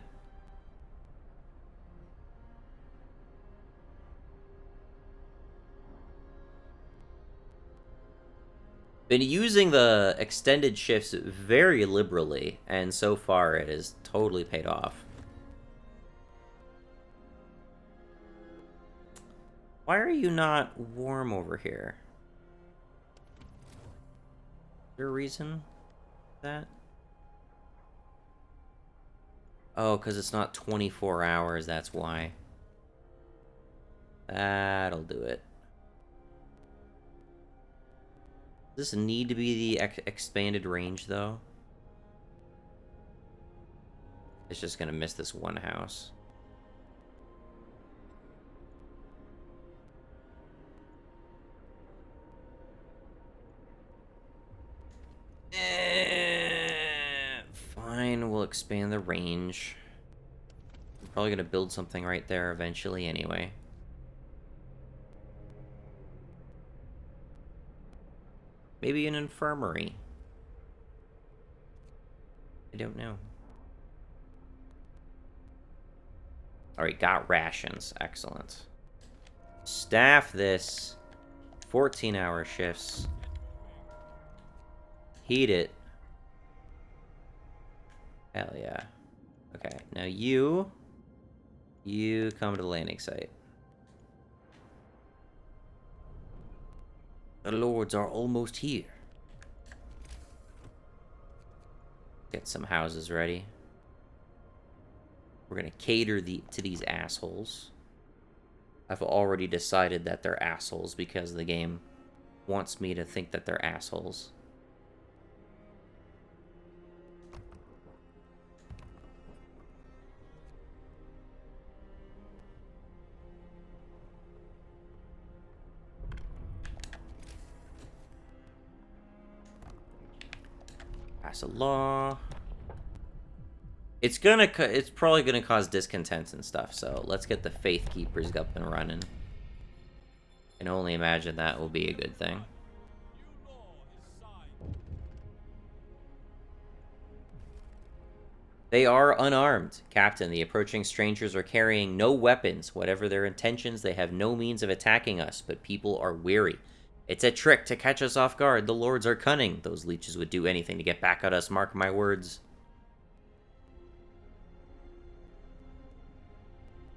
Been using the extended shifts very liberally, and so far it has totally paid off. Why are you not warm over here? Is there a reason for that? Oh, because it's not 24 hours, that's why. That'll do it. Does this need to be the expanded range, though? It's just gonna miss this one house. Fine, we'll expand the range. I'm probably gonna build something right there eventually anyway. Maybe an infirmary. I don't know. Alright, got rations. Excellent. Staff this. 14-hour shifts. Heat it. Hell yeah. Okay, now you come to the landing site. The lords are almost here. Get some houses ready. We're gonna cater to these assholes. I've already decided that they're assholes because the game wants me to think that they're assholes. Pass a law. It's probably gonna cause discontent and stuff, so let's get the Faith Keepers up and running. I can only imagine that will be a good thing. New law is signed. They are unarmed. Captain, the approaching strangers are carrying no weapons. Whatever their intentions, they have no means of attacking us, but people are weary. It's a trick to catch us off guard. The lords are cunning. Those leeches would do anything to get back at us, mark my words.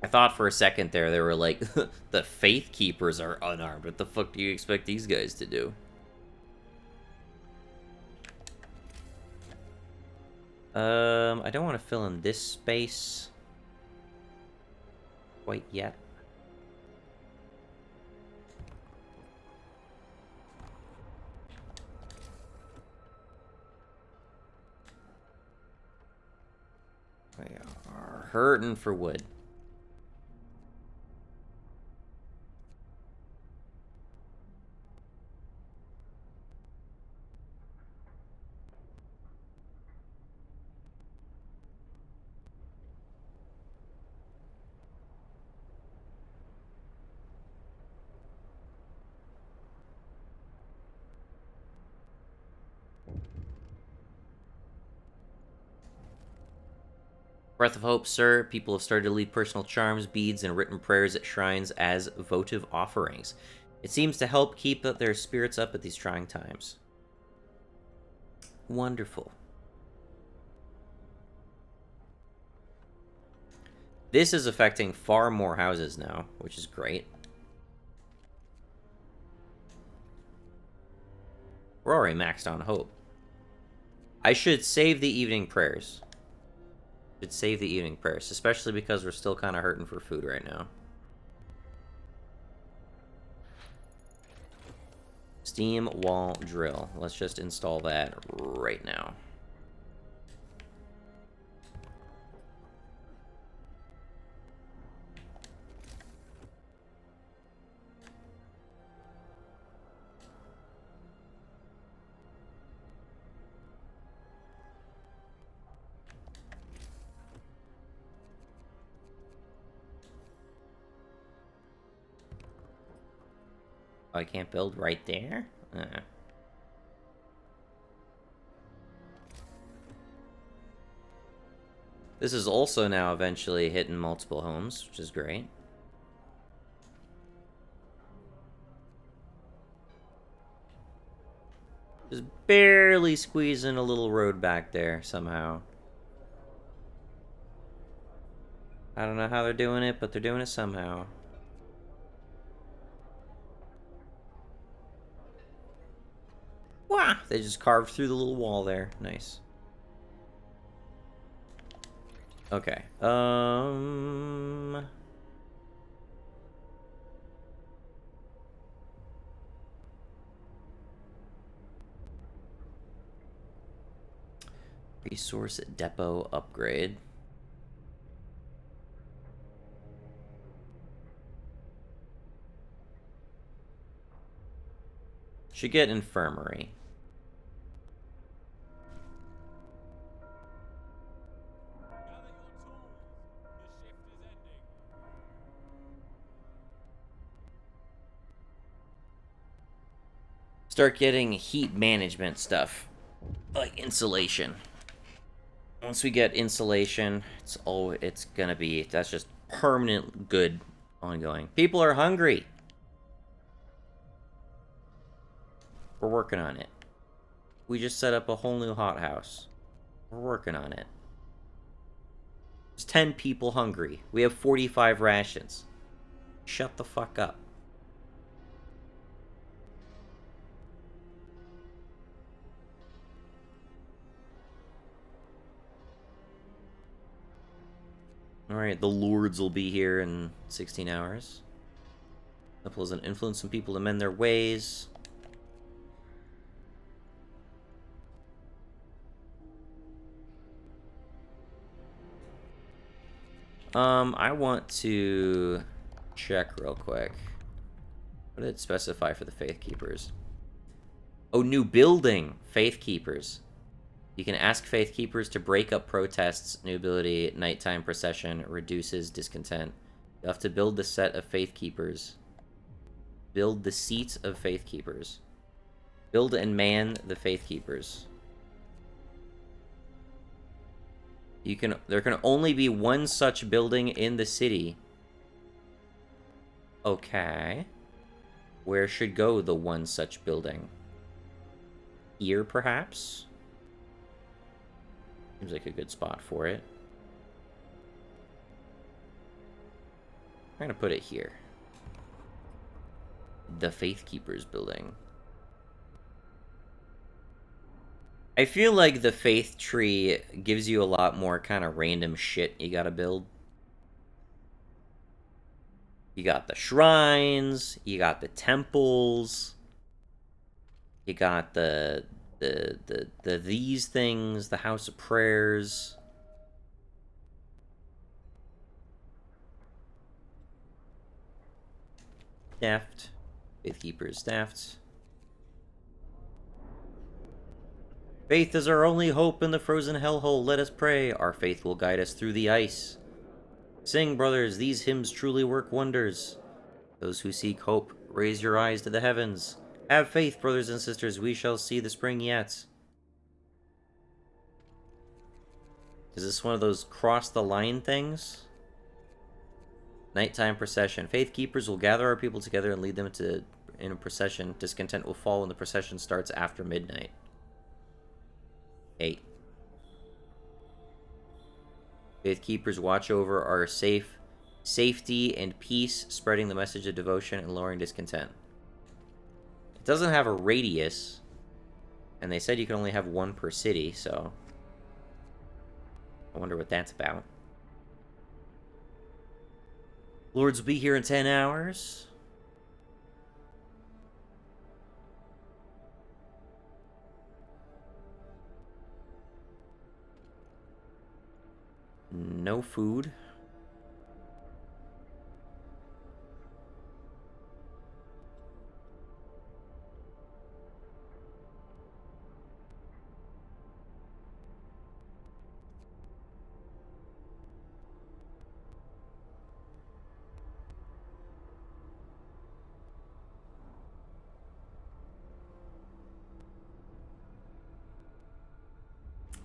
I thought for a second there, they were like, the Faith Keepers are unarmed. What the fuck do you expect these guys to do? I don't want to fill in this space quite yet. We are hurting for wood. Breath of Hope, sir. People have started to leave personal charms, beads, and written prayers at shrines as votive offerings. It seems to help keep their spirits up at these trying times. Wonderful. This is affecting far more houses now, which is great. We're already maxed on hope. I should save the evening prayers. Especially because we're still kind of hurting for food right now. Steam wall drill. Let's just install that right now. Oh, I can't build right there? This is also now eventually hitting multiple homes, which is great. Just barely squeezing a little road back there somehow. I don't know how they're doing it, but they're doing it somehow. Wow! They just carved through the little wall there. Nice. Okay. Resource depot upgrade. Should get infirmary. Gather your tools. The shift is ending. Start getting heat management stuff. Like insulation. Once we get insulation, it's gonna be, that's just permanent good ongoing. People are hungry. We're working on it. We just set up a whole new hothouse. We're working on it. There's 10 people hungry. We have 45 rations. Shut the fuck up. Alright, the lords will be here in 16 hours. Temples and influence some people to mend their ways. I want to check real quick. What did it specify for the Faith Keepers? Oh, new building! Faith Keepers. You can ask Faith Keepers to break up protests. New ability, nighttime procession, reduces discontent. You have to build the set of Faith Keepers. Build the seat of Faith Keepers. Build and man the Faith Keepers. There can only be one such building in the city. Okay. Where should go the one such building? Here, perhaps? Seems like a good spot for it. I'm gonna put it here. The Faith Keepers building. I feel like the Faith tree gives you a lot more kind of random shit you gotta build. You got the shrines, you got the temples, you got the these things, the House of Prayers. Staffed. Faith Keepers staffed. Faith is our only hope in the frozen hellhole. Let us pray. Our faith will guide us through the ice. Sing, brothers, these hymns truly work wonders. Those who seek hope, raise your eyes to the heavens. Have faith, brothers and sisters, we shall see the spring yet. Is this one of those cross the line things? Nighttime procession. Faith keepers will gather our people together and lead them in a procession. Discontent will fall when the procession starts after midnight. 8. Faith keepers watch over our safety and peace, spreading the message of devotion and lowering discontent. It doesn't have a radius, and they said you can only have one per city, so I wonder what that's about. Lords will be here in 10 hours. No food.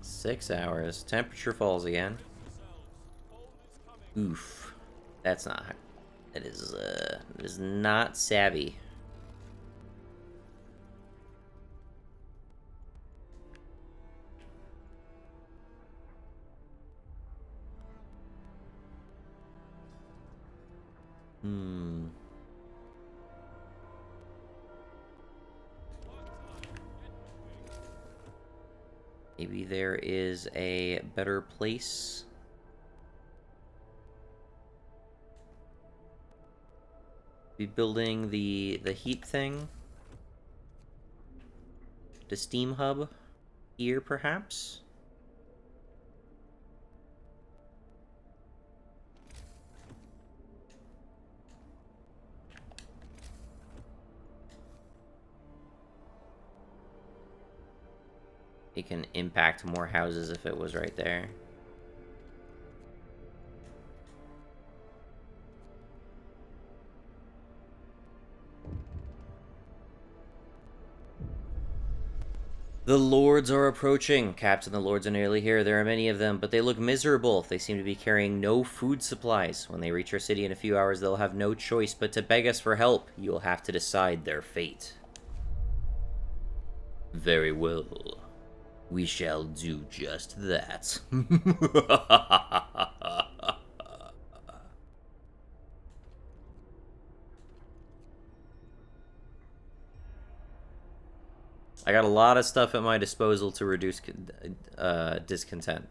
Six hours. Temperature falls again. Oof. That's not... It is not savvy. Maybe there is a better place. Be building the heat thing. The steam hub here, perhaps? It can impact more houses if it was right there. The lords are approaching. Captain, the lords are nearly here. There are many of them, but they look miserable. They seem to be carrying no food supplies. When they reach our city in a few hours, they'll have no choice but to beg us for help. You will have to decide their fate. Very well. We shall do just that. I got a lot of stuff at my disposal to reduce discontent.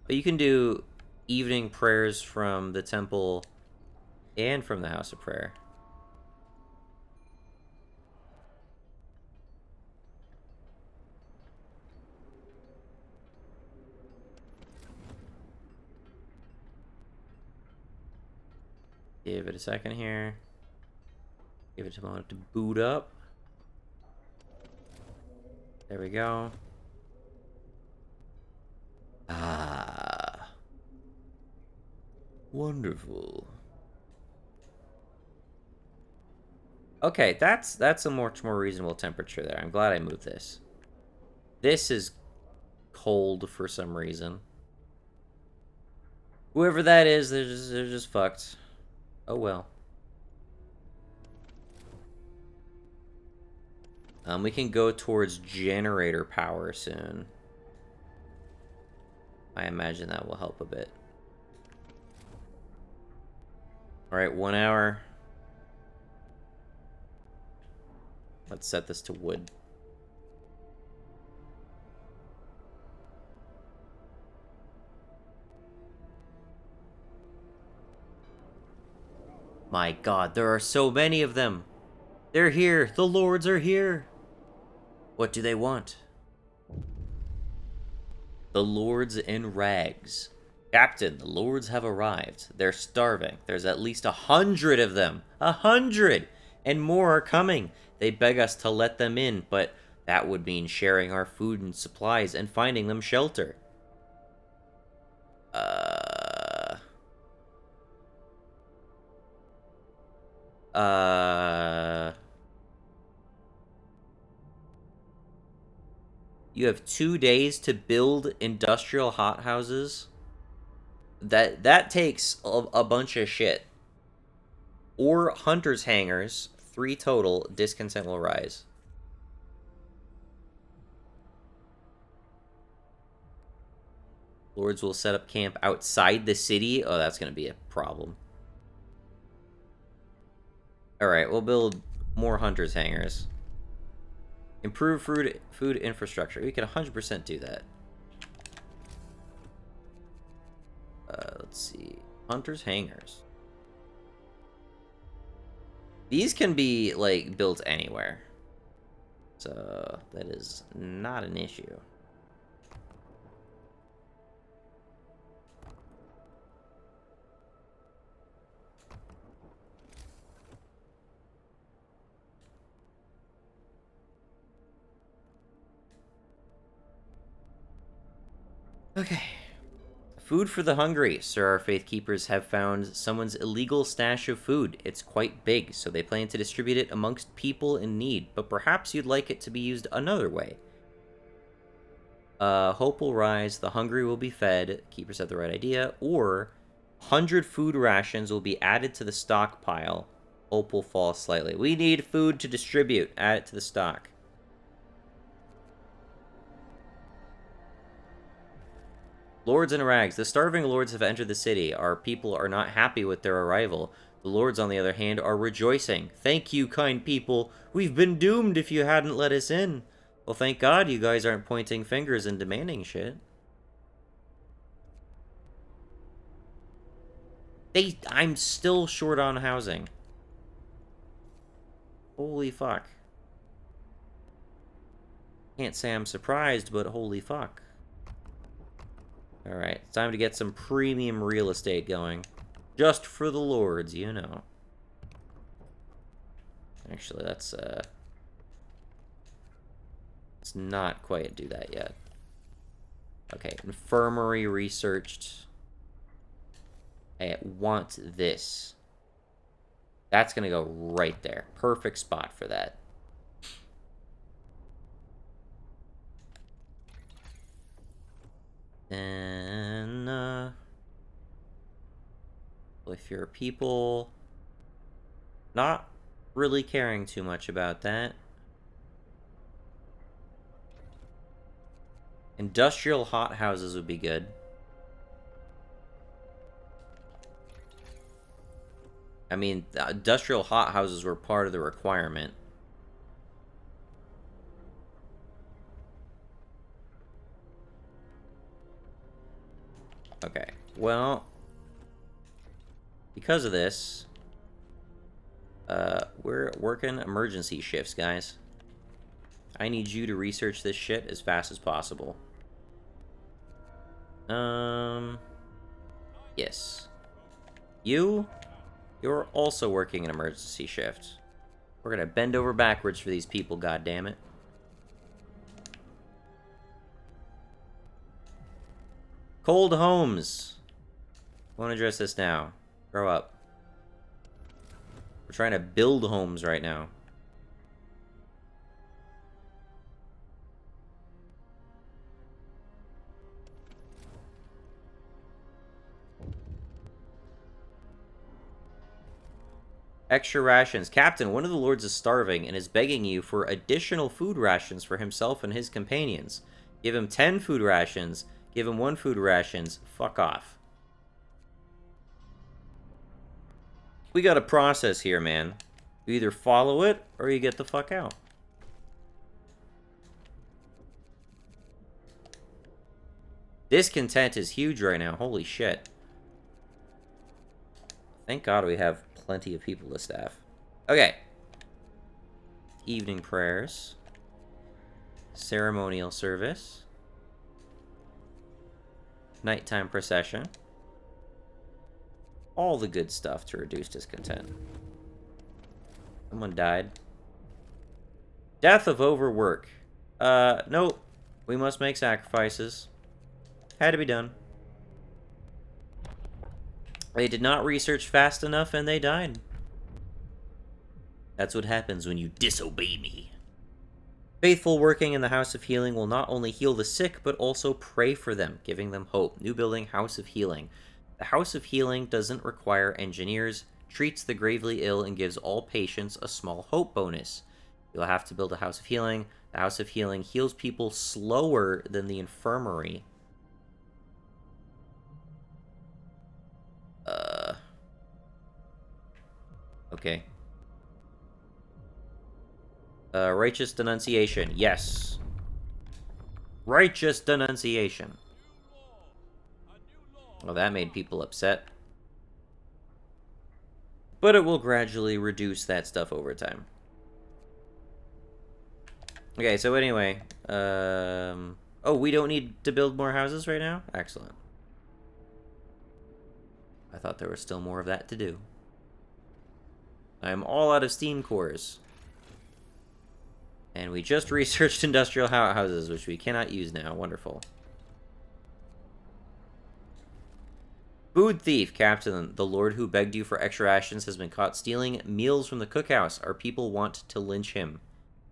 But you can do evening prayers from the temple and from the house of prayer. Give it a second here. Give it a moment to boot up. There we go. Ah. Wonderful. Okay, that's a much more reasonable temperature there. I'm glad I moved this. This is cold for some reason. Whoever that is, they're just fucked. Oh well. We can go towards generator power soon. I imagine that will help a bit. Alright, 1 hour. Let's set this to wood. My god, there are so many of them! They're here! The lords are here! What do they want? The lords in rags. Captain, the lords have arrived. They're starving. There's at least 100 of them. 100! And more are coming. They beg us to let them in, but that would mean sharing our food and supplies and finding them shelter. You have 2 days to build industrial hothouses? That takes a bunch of shit. Or hunters' hangars. 3 total. Discontent will rise. Lords will set up camp outside the city. Oh, that's going to be a problem. Alright, we'll build more hunters' hangars. Improve food infrastructure. We can 100% do that. Let's see. Hunters' hangars. These can be, like, built anywhere. So, that is not an issue. Okay. Food for the hungry. Sir, our faith keepers have found someone's illegal stash of food. It's quite big, so they plan to distribute it amongst people in need, but perhaps you'd like it to be used another way. Hope will rise, the hungry will be fed, keepers have the right idea, or 100 food rations will be added to the stockpile. Hope will fall slightly. We need food to distribute. Add it to the stock. Lords in rags. The starving lords have entered the city. Our people are not happy with their arrival. The lords, on the other hand, are rejoicing. Thank you, kind people. We've been doomed if you hadn't let us in. Well, thank God you guys aren't pointing fingers and demanding shit. I'm still short on housing. Holy fuck. Can't say I'm surprised, but holy fuck. Alright, it's time to get some premium real estate going. Just for the lords, you know. Actually, let's not quite do that yet. Okay, infirmary researched. I want this. That's gonna go right there. Perfect spot for that. And, if you're people, not really caring too much about that. Industrial hothouses would be good. I mean, the industrial hothouses were part of the requirement. well, because of this, we're working emergency shifts, guys. I need you to research this shit as fast as possible. Yes. You're also working an emergency shift. We're gonna bend over backwards for these people, goddammit. Cold homes. Won't address this now. Grow up. We're trying to build homes right now. Extra rations. Captain, one of the lords is starving and is begging you for additional food rations for himself and his companions. Give him 10 food rations. Give him 1 food rations. Fuck off. We got a process here, man. You either follow it, or you get the fuck out. Discontent is huge right now. Holy shit. Thank God we have plenty of people to staff. Okay. Evening prayers. Ceremonial service. Nighttime procession. All the good stuff to reduce discontent. Someone died. Death of overwork. Nope. We must make sacrifices. Had to be done. They did not research fast enough and they died. That's what happens when you disobey me. Faithful working in the House of Healing will not only heal the sick, but also pray for them, giving them hope. New building, House of Healing. The House of Healing doesn't require engineers, treats the gravely ill, and gives all patients a small hope bonus. You'll have to build a House of Healing. The House of Healing heals people slower than the infirmary. Okay. Righteous denunciation. Yes. Righteous denunciation. Well, that made people upset. But it will gradually reduce that stuff over time. Okay, so anyway. Oh, we don't need to build more houses right now? Excellent. I thought there was still more of that to do. I'm all out of steam cores. And we just researched industrial houses, which we cannot use now. Wonderful. Food thief, Captain. The lord who begged you for extra rations has been caught stealing meals from the cookhouse. Our people want to lynch him.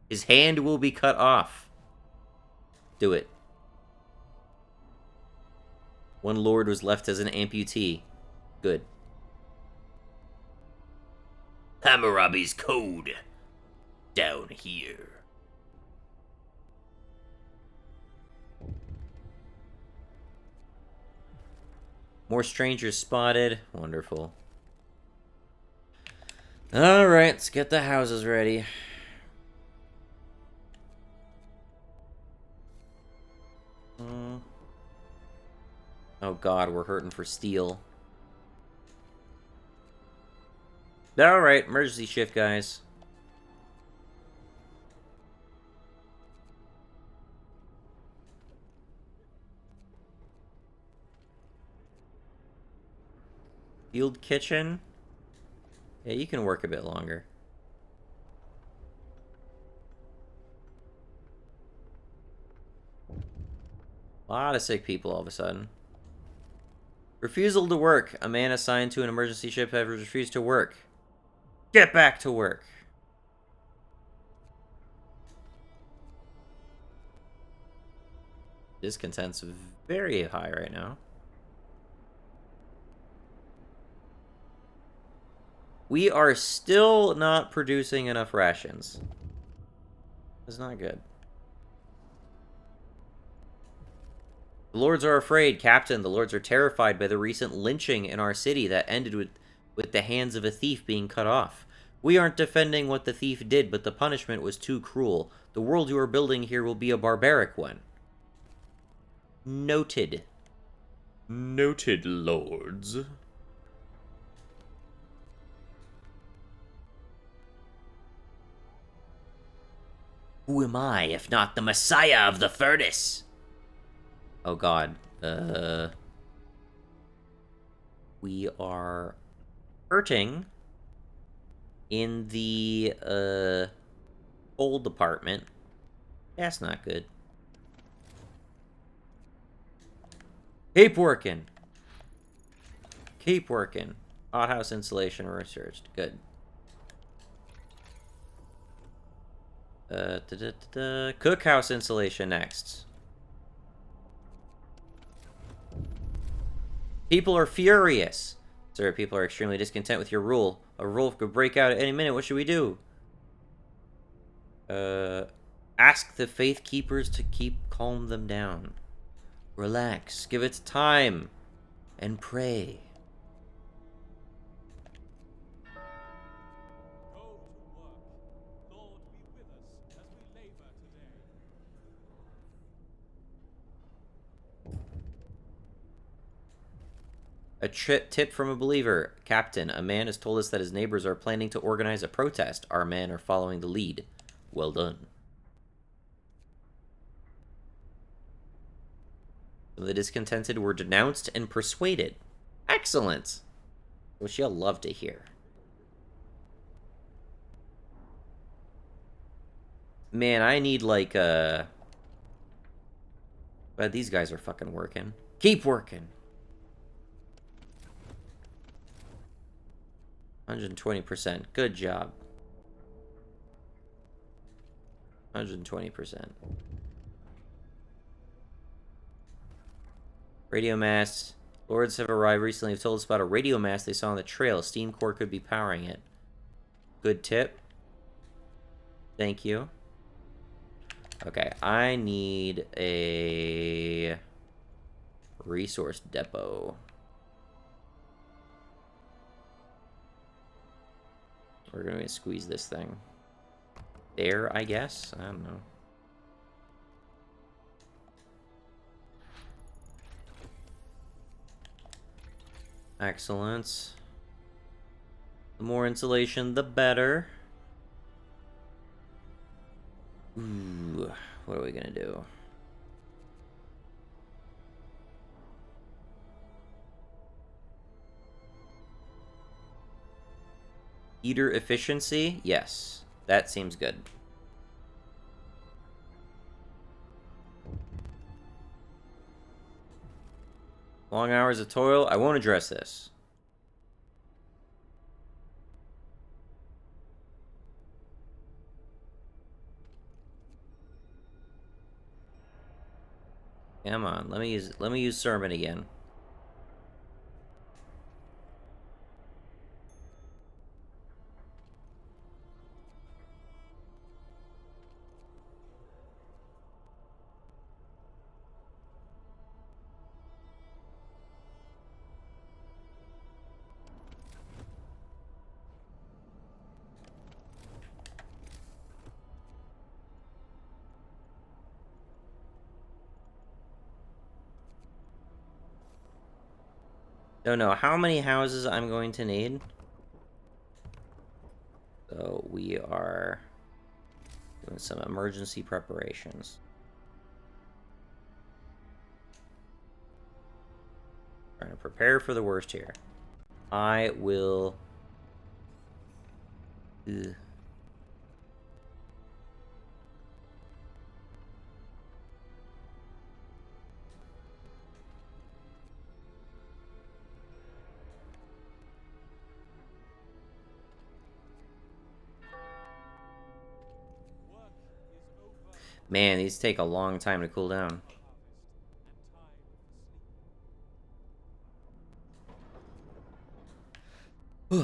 His hand will be cut off. Do it. One lord was left as an amputee. Good. Hammurabi's code. Down here. More strangers spotted. Wonderful. Alright, let's get the houses ready. Oh god, we're hurting for steel. Alright, emergency shift, guys. Field kitchen? Yeah, you can work a bit longer. A lot of sick people all of a sudden. Refusal to work. A man assigned to an emergency ship has refused to work. Get back to work. Discontent's very high right now. We are still not producing enough rations. It's not good. The lords are afraid, Captain. The lords are terrified by the recent lynching in our city that ended with the hands of a thief being cut off. We aren't defending what the thief did, but the punishment was too cruel. The world you are building here will be a barbaric one. Noted. Noted, lords. Who am I, if not the Messiah of the Furnace? Oh god. We are hurting in the, coal department. That's not good. Keep working. Keep working. Hothouse insulation researched. Good. Cookhouse insulation next. People are furious. Sir, people are extremely discontent with your rule. A rule could break out at any minute. What should we do? Ask the faith keepers to calm them down. Relax. Give it time. And pray. Go to work. Lord, be with us as we labor today. A tip from a believer. Captain, a man has told us that his neighbors are planning to organize a protest. Our men are following the lead. Well done. The discontented were denounced and persuaded. Excellent. Which you'll love to hear. Man, I need like but these guys are fucking working. Keep working. 120%. Good job. 120%. Radio masts. Lords have arrived recently. Have told us about a radio mast they saw on the trail. Steam core could be powering it. Good tip. Thank you. Okay, I need a resource depot. We're gonna squeeze this thing. There, I guess? I don't know. Excellent. The more insulation, the better. Ooh, what are we gonna do? Heater efficiency? Yes, that seems good. Long hours of toil? I won't address this. Come on, let me use sermon again. Don't know how many houses I'm going to need. So we are doing some emergency preparations. Trying to prepare for the worst here. I will... Ugh. Work is over. Man, these take a long time to cool down. Harvest and time for sleep.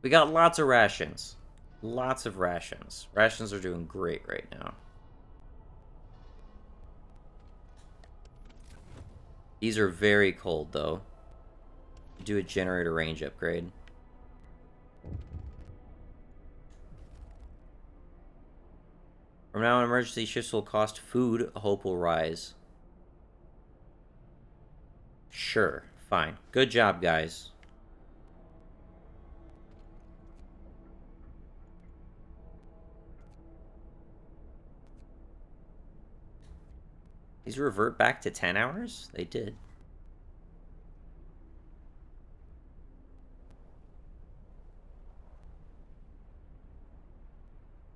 We got lots of rations. Lots of rations. Rations are doing great right now. These are very cold, though. Do a generator range upgrade. From now on, emergency shifts will cost food. Hope will rise. Sure. Fine. Good job, guys. These revert back to 10 hours? They did.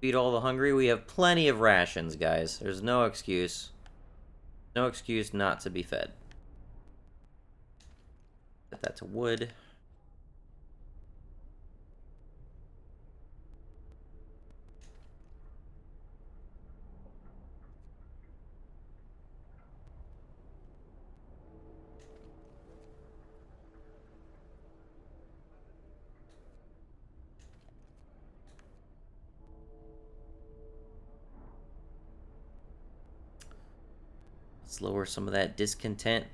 Feed all the hungry. We have plenty of rations, guys. There's no excuse. No excuse not to be fed. Set that to wood. Let's lower some of that discontent.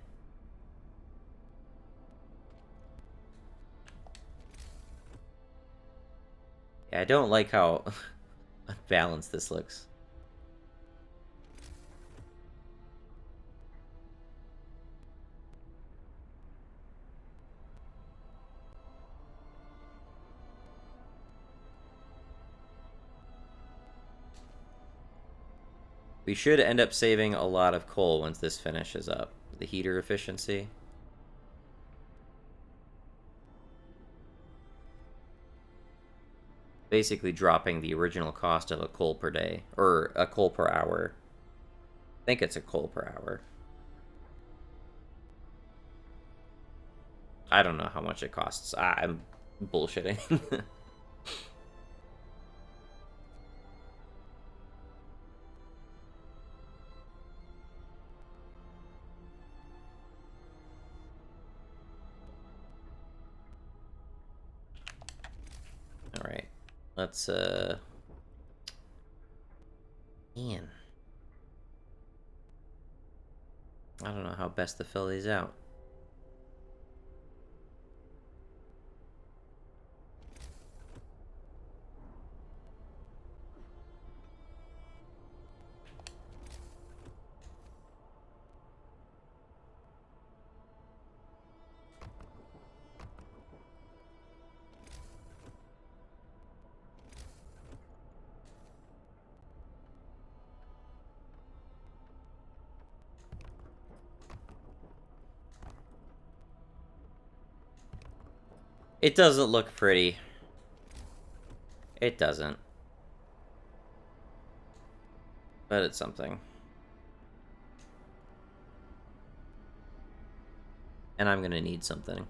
Yeah, I don't like how unbalanced this looks. We should end up saving a lot of coal once this finishes up. The heater efficiency. Basically dropping the original cost of a coal per day. Or a coal per hour. I think it's a coal per hour. I don't know how much it costs. I'm bullshitting. Alright. Let's, Man. I don't know how best to fill these out. It doesn't look pretty. It doesn't. But it's something. And I'm gonna need something.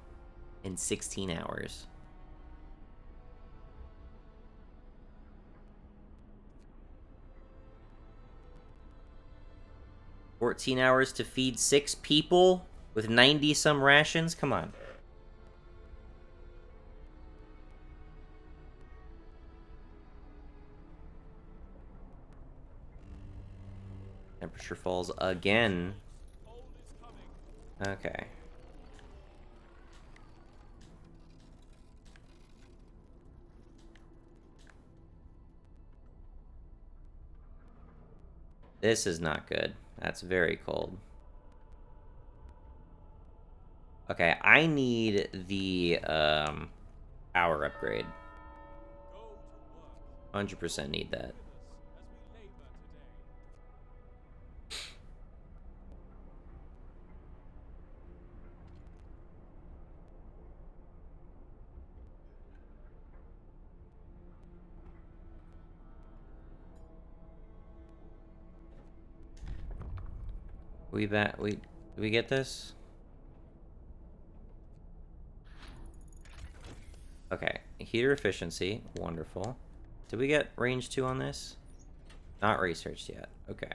In 16 hours. $14 hours to feed 6 people? With 90-some rations? Come on. Temperature falls again. Okay. This is not good. That's very cold. Okay, I need the power upgrade. 100% need that. Did we get this? Okay, heater efficiency, wonderful. Did we get range 2 on this? Not researched yet. Okay.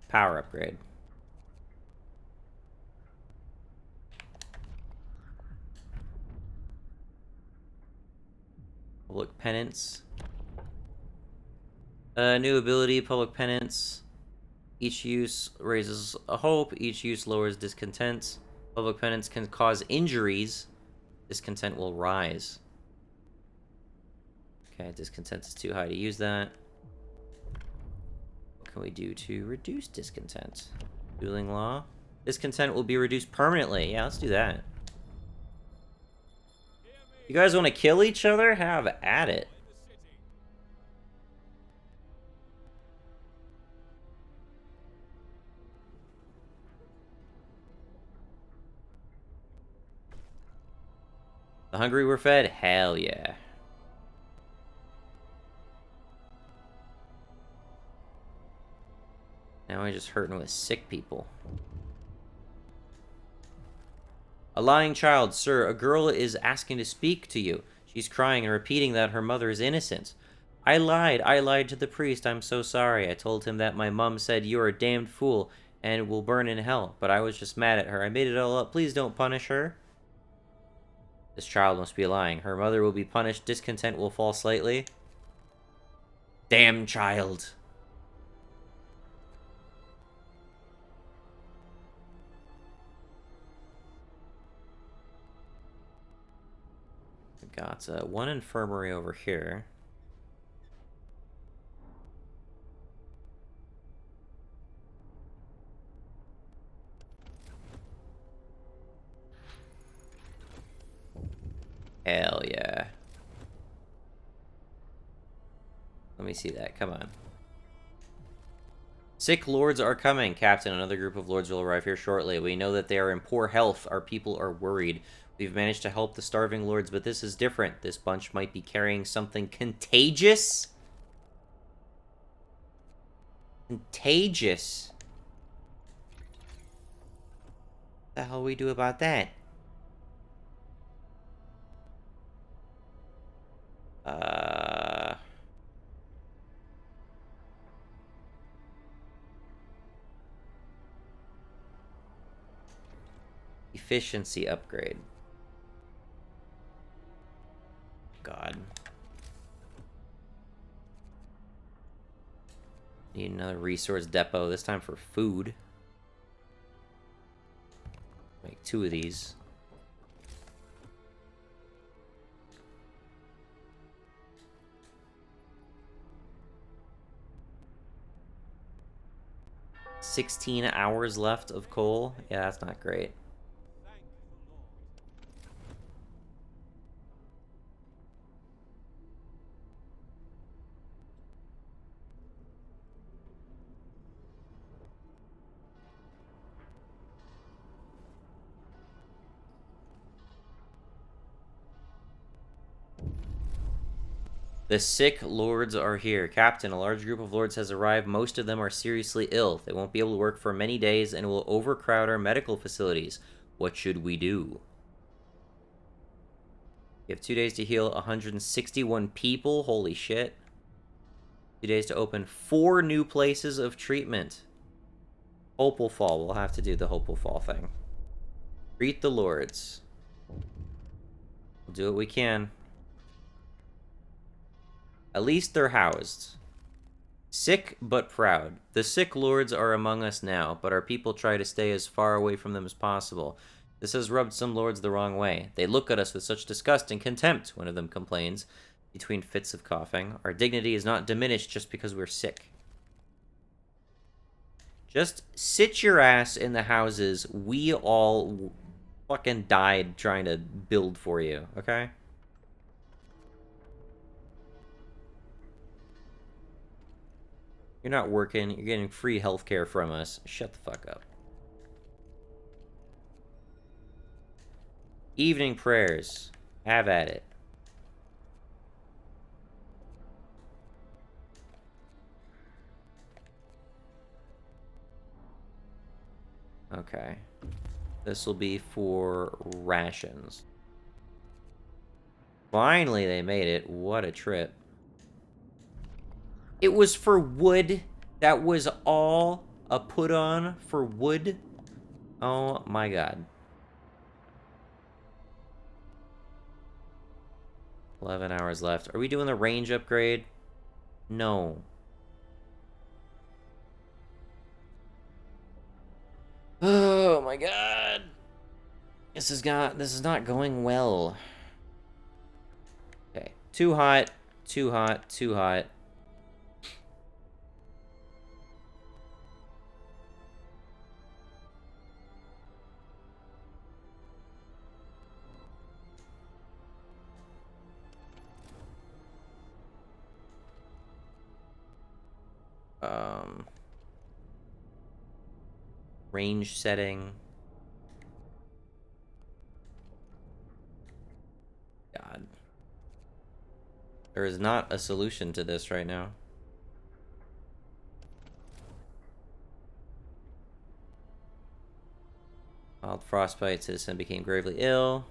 Power upgrade. Public penance. New ability, public penance. Each use raises a hope. Each use lowers discontent. Public penance can cause injuries. Discontent will rise. Okay, discontent is too high to use that. What can we do to reduce discontent? Dueling law. Discontent will be reduced permanently. Yeah, let's do that. You guys want to kill each other? Have at it. The hungry were fed? Hell yeah. Now I'm just hurting with sick people. A lying child, sir. A girl is asking to speak to you. She's crying and repeating that her mother is innocent. I lied to the priest. I'm so sorry. I told him that my mom said you're a damned fool and will burn in hell, but I was just mad at her. I made it all up. Please don't punish her. This child must be lying. Her mother will be punished. Discontent will fall slightly. Damn child. Got one infirmary over here. Hell yeah. Let me see that. Come on. Sick lords are coming. Captain, another group of lords will arrive here shortly. We know that they are in poor health. Our people are worried. We've managed to help the starving lords, but this is different. This bunch might be carrying something contagious. Contagious. What the hell we do about that? Efficiency upgrade. God. Need another resource depot, this time for food. Make 2 of these. $16 hours left of coal. Yeah, that's not great. The sick lords are here. Captain, a large group of lords has arrived. Most of them are seriously ill. They won't be able to work for many days and will overcrowd our medical facilities. What should we do? You have 2 days to heal 161 people. Holy shit. 2 days to open 4 new places of treatment. Hope will fall. We'll have to do the hope will fall thing. Treat the lords. We'll do what we can. At least they're housed. Sick but proud. The sick lords are among us now, but our people try to stay as far away from them as possible. This has rubbed some lords the wrong way. They look at us with such disgust and contempt, one of them complains, between fits of coughing. Our dignity is not diminished just because we're sick. Just sit your ass in the houses we all fucking died trying to build for you, okay? You're not working. You're getting free healthcare from us. Shut the fuck up. Evening prayers. Have at it. Okay. This will be for rations. Finally, they made it. What a trip. It was for wood. That was all a put on for wood. Oh my god. 11 hours left. Are we doing the range upgrade? No. Oh my god. This is not going well. Okay. Too hot. Too hot, too hot. Range setting. God. There is not a solution to this right now. Mild frostbite, citizen became gravely ill.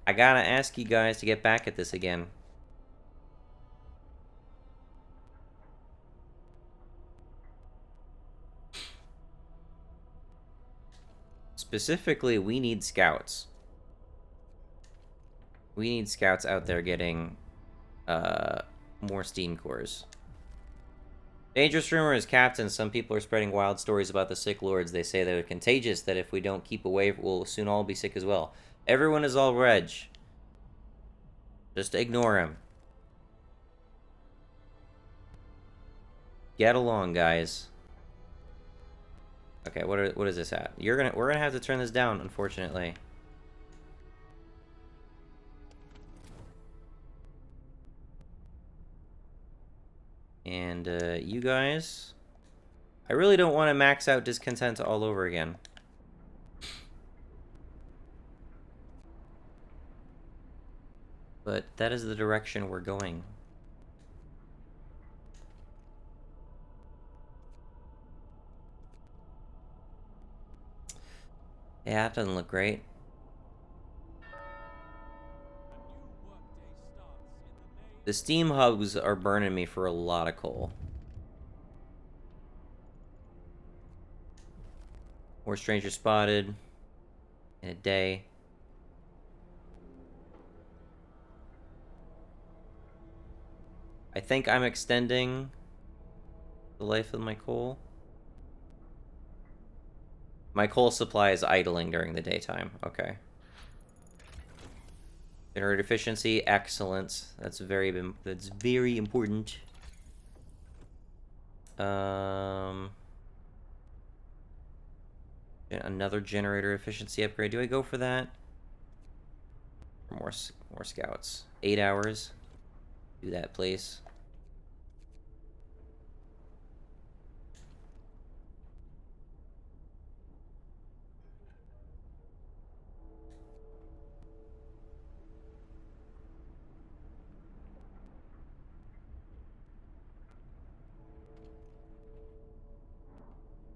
I gotta ask you guys to get back at this again. Specifically, we need scouts. We need scouts out there getting more steam cores. Dangerous rumor is Captain. Some people are spreading wild stories about the sick lords. They say they're contagious, that if we don't keep away, we'll soon all be sick as well. Everyone is all reg. Just ignore him. Get along, guys. Okay, what is this at? We're gonna have to turn this down, unfortunately. And you guys, I really don't want to max out discontent all over again. But that is the direction we're going. Yeah, that doesn't look great. The steam hubs are burning me for a lot of coal. More strangers spotted in a day. I think I'm extending the life of my coal. My coal supply is idling during the daytime. Okay. Generator efficiency, excellent. That's very important. Another generator efficiency upgrade. Do I go for that? Or more scouts. 8 hours. Do that, please.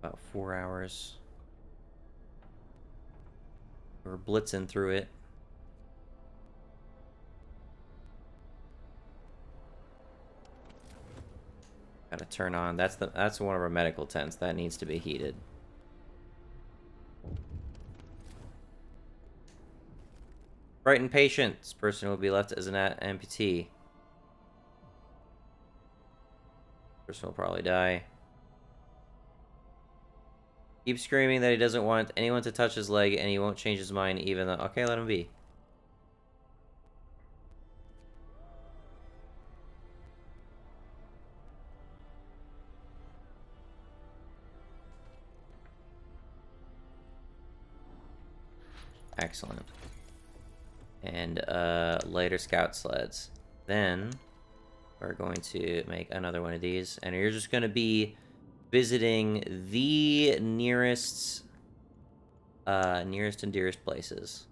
About 4 hours. We're blitzing through it. Gotta turn on. That's one of our medical tents. That needs to be heated. Frightened patient. This person will be left as an amputee. Person will probably die. Keeps screaming that he doesn't want anyone to touch his leg and he won't change his mind even though... Okay, let him be. Excellent. And lighter scout sleds. Then we're going to make another one of these, and you're just going to be visiting the nearest and dearest places.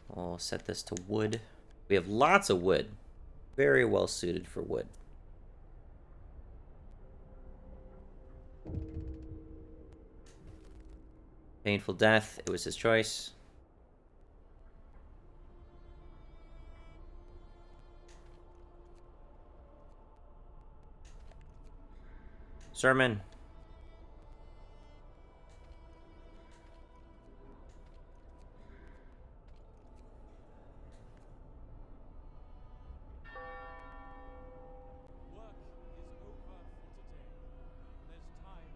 We'll set this to wood. We have lots of wood. Very well suited for wood. Painful death. It was his choice. Sermon.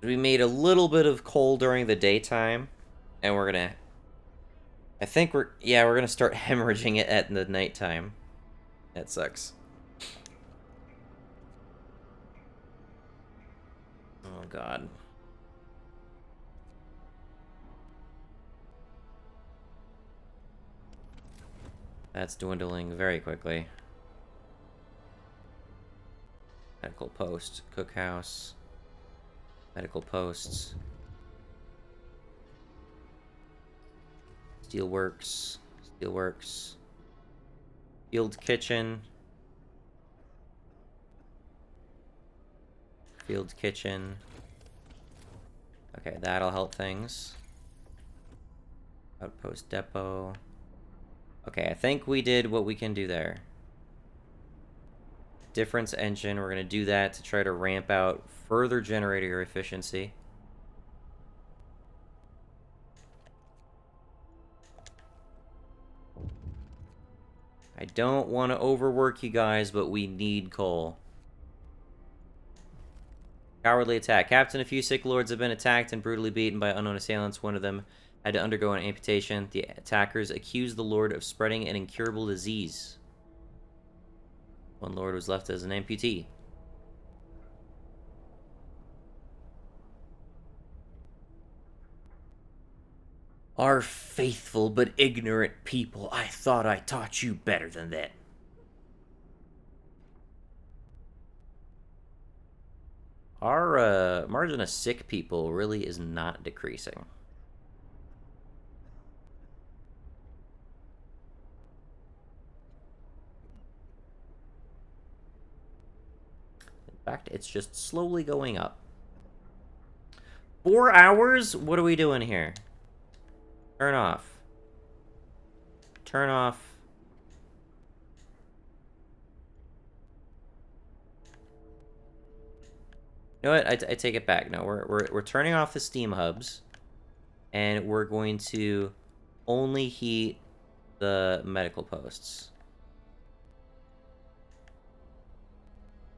We made a little bit of coal during the daytime, and we're gonna... I think we're gonna start hemorrhaging it at the nighttime. That sucks. Oh, God. That's dwindling very quickly. Medical post, cookhouse, medical posts, steelworks, steelworks, field kitchen, field kitchen. Okay, that'll help things. Outpost depot. Okay, I think we did what we can do there. Difference engine, we're going to do that to try to ramp out further generator efficiency. I don't want to overwork you guys, but we need coal. Cowardly attack. Captain, a few sick lords have been attacked and brutally beaten by unknown assailants. One of them had to undergo an amputation. The attackers accused the lord of spreading an incurable disease. One lord was left as an amputee. Our faithful but ignorant people, I thought I taught you better than that. Our margin of sick people really is not decreasing. In fact, it's just slowly going up. 4 hours? What are we doing here? Turn off. Turn off. You know what? I take it back. No, we're turning off the steam hubs, and we're going to only heat the medical posts.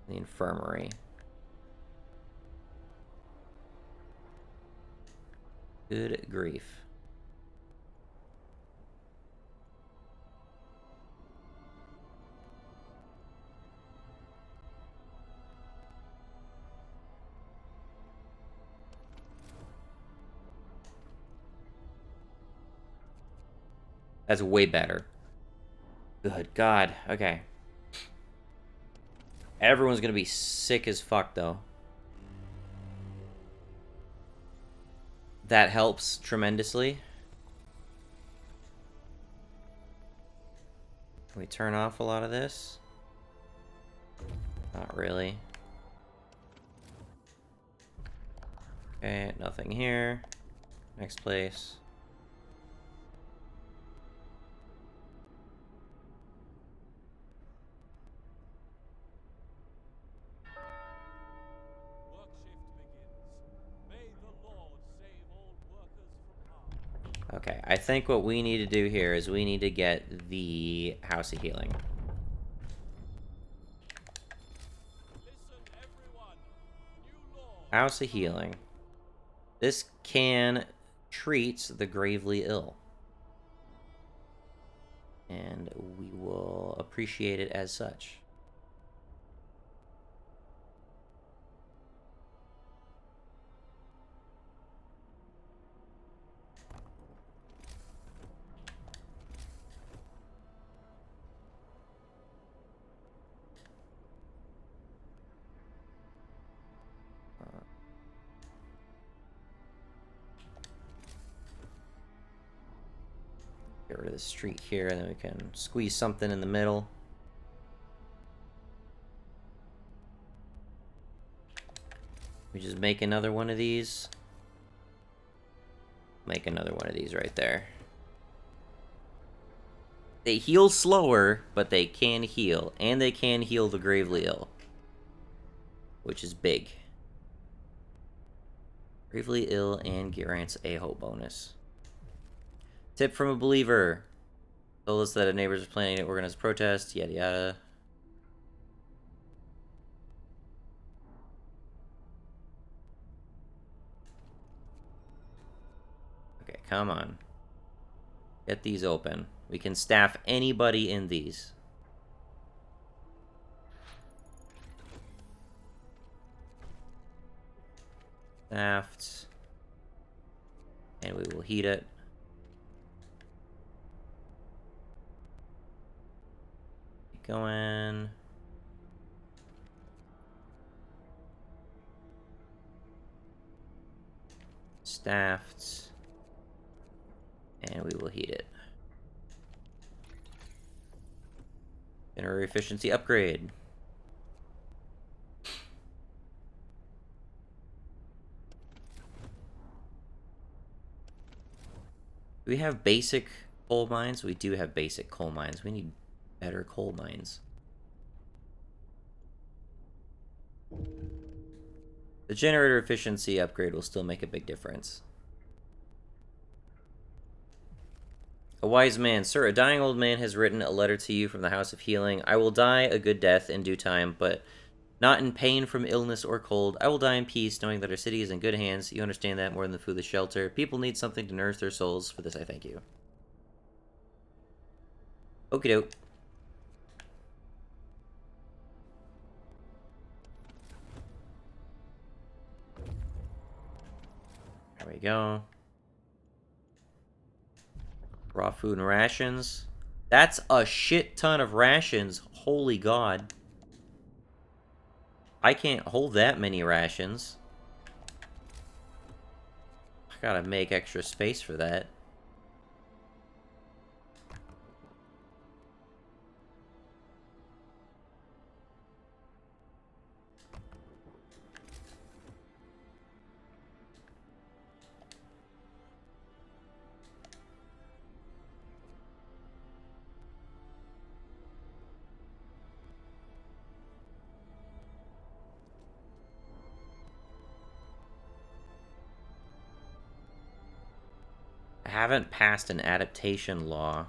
The infirmary. Good grief. That's way better. Good God. Okay. Everyone's gonna be sick as fuck, though. That helps tremendously. Can we turn off a lot of this? Not really. Okay, nothing here. Next place. Work shift begins. May the Lord save all workers from harm. Okay, I think what we need to do here is we need to get the House of Healing. Listen, everyone. New Lord. House of Healing. This can treat the gravely ill. And we will appreciate it as such. Get rid of the street here, and then we can squeeze something in the middle. We just make another one of these. Make another one of these right there. They heal slower, but they can heal. And they can heal the gravely ill. Which is big. Gravely ill and grants a hope bonus. Tip from a believer. Told us that a neighbors are planning to organize a protest, yada yada. Come on. Get these open. We can staff anybody in these. Staffed. And we will heat it. Keep going. Staffed. And we will heat it. Generator efficiency upgrade. Do we have basic coal mines? We do have basic coal mines. We need better coal mines. The generator efficiency upgrade will still make a big difference. A wise man. Sir, a dying old man has written a letter to you from the House of Healing. I will die a good death in due time, but not in pain from illness or cold. I will die in peace, knowing that our city is in good hands. You understand that more than the food, the shelter. People need something to nourish their souls. For this, I thank you. Okie doke. There we go. Raw food and rations. That's a shit ton of rations. Holy God. I can't hold that many rations. I gotta make extra space for that. I haven't passed an adaptation law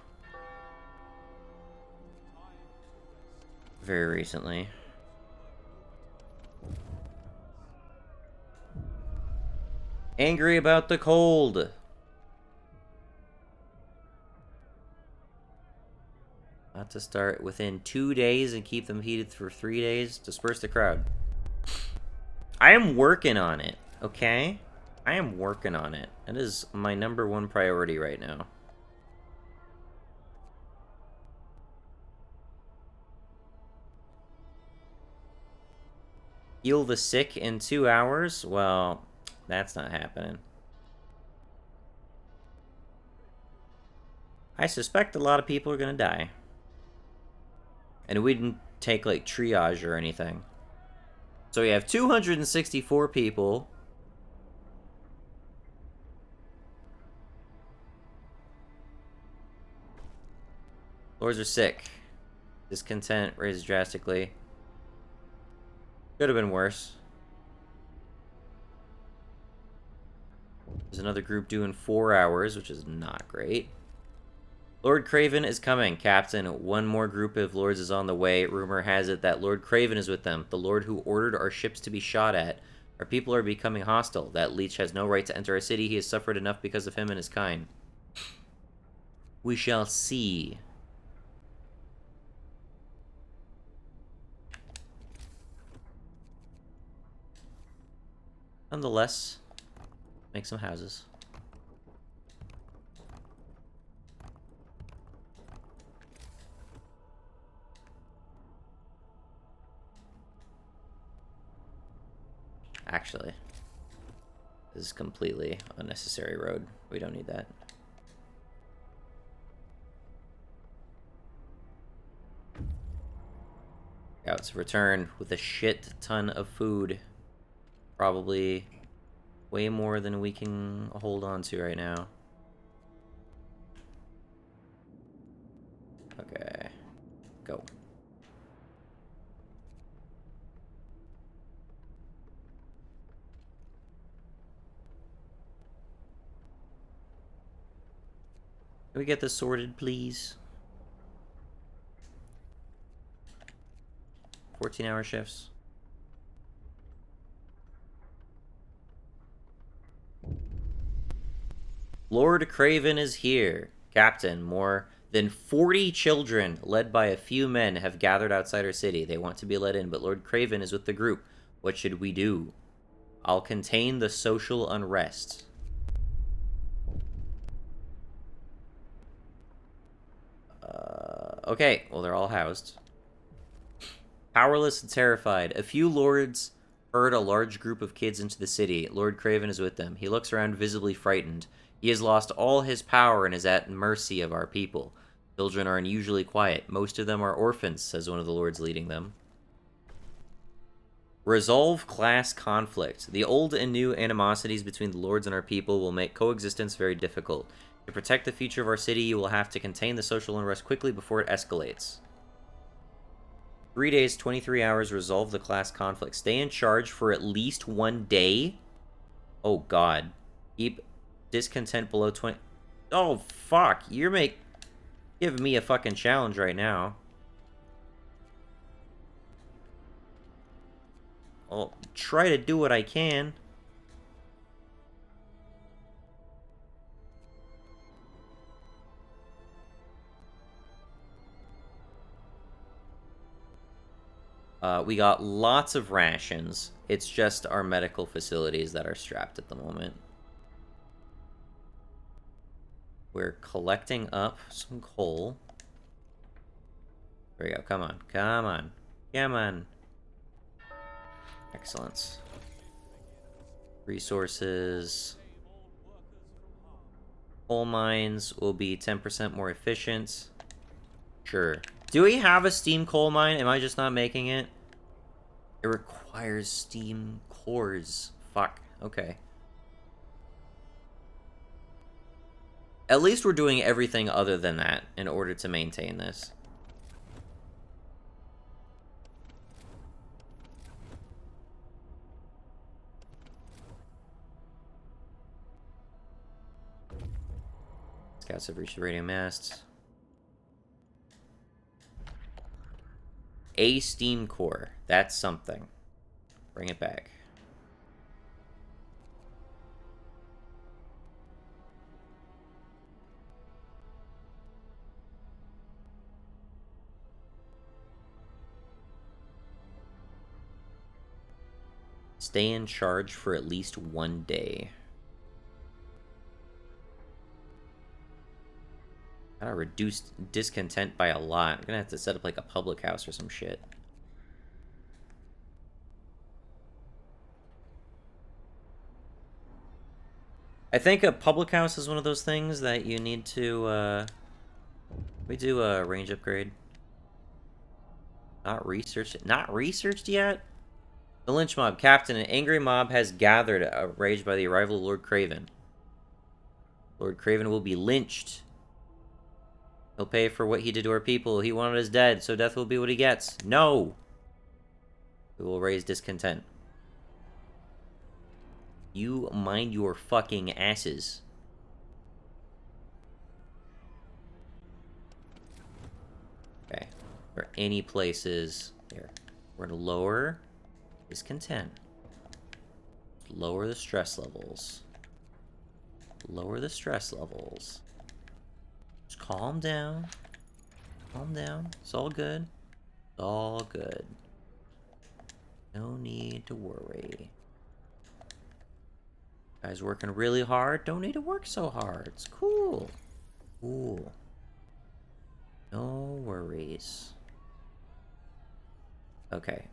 very recently. Angry about the cold. Not to start within 2 days and keep them heated for 3 days. Disperse the crowd. I am working on it, okay? I am working on it. It is my #1 priority right now. Heal the sick in 2 hours? Well, that's not happening. I suspect a lot of people are gonna die. And we didn't take, like, triage or anything. So we have 264 people. Lords are sick. Discontent raised drastically. Could have been worse. There's another group doing 4 hours, which is not great. Lord Craven is coming, Captain. One more group of lords is on the way. Rumor has it that Lord Craven is with them, the lord who ordered our ships to be shot at. Our people are becoming hostile. That leech has no right to enter our city. He has suffered enough because of him and his kind. We shall see. Nonetheless, make some houses. Actually, this is completely unnecessary road. We don't need that. Scouts return with a shit ton of food. Probably way more than we can hold on to right now. Okay, go. Can we get this sorted, please? 14-hour shifts. Lord Craven is here. Captain, more than 40 children, led by a few men, have gathered outside our city. They want to be let in, but Lord Craven is with the group. What should we do? I'll contain the social unrest. Okay, well, they're all housed. Powerless and terrified, a few lords herd a large group of kids into the city. Lord Craven is with them. He looks around visibly frightened. He has lost all his power and is at mercy of our people. Children are unusually quiet. Most of them are orphans, says one of the lords leading them. Resolve class conflict. The old and new animosities between the lords and our people will make coexistence very difficult. To protect the future of our city, you will have to contain the social unrest quickly before it escalates. 3 days, 23 hours, resolve the class conflict. Stay in charge for at least 1 day? Oh, God. Keep discontent below 20... Oh, fuck. You're giving me a fucking challenge right now. I'll try to do what I can. We got lots of rations. It's just our medical facilities that are strapped at the moment. We're collecting up some coal. There we go. Come on. Come on. Come on. Excellent. Resources. Coal mines will be 10% more efficient. Sure. Do we have a steam coal mine? Am I just not making it? It requires steam cores. Fuck. Okay. At least we're doing everything other than that in order to maintain this. Scouts have reached the radio masts. A steam core. That's something. Bring it back. Stay in charge for at least 1 day. Gotta reduce discontent by a lot. I'm gonna have to set up like a public house or some shit. I think a public house is one of those things that you need to, we do a range upgrade. Not researched. Not researched yet? The lynch mob. Captain, an angry mob has gathered, outraged by the arrival of Lord Craven. Lord Craven will be lynched. He'll pay for what he did to our people. He wanted us dead, so death will be what he gets. No! We will raise discontent. You mind your fucking asses. Okay. Are any places... Here. We're gonna lower discontent. Lower the stress levels. Lower the stress levels. Just calm down. Calm down. It's all good. It's all good. No need to worry. Guys working really hard. Don't need to work so hard. It's cool. Cool. No worries. Okay.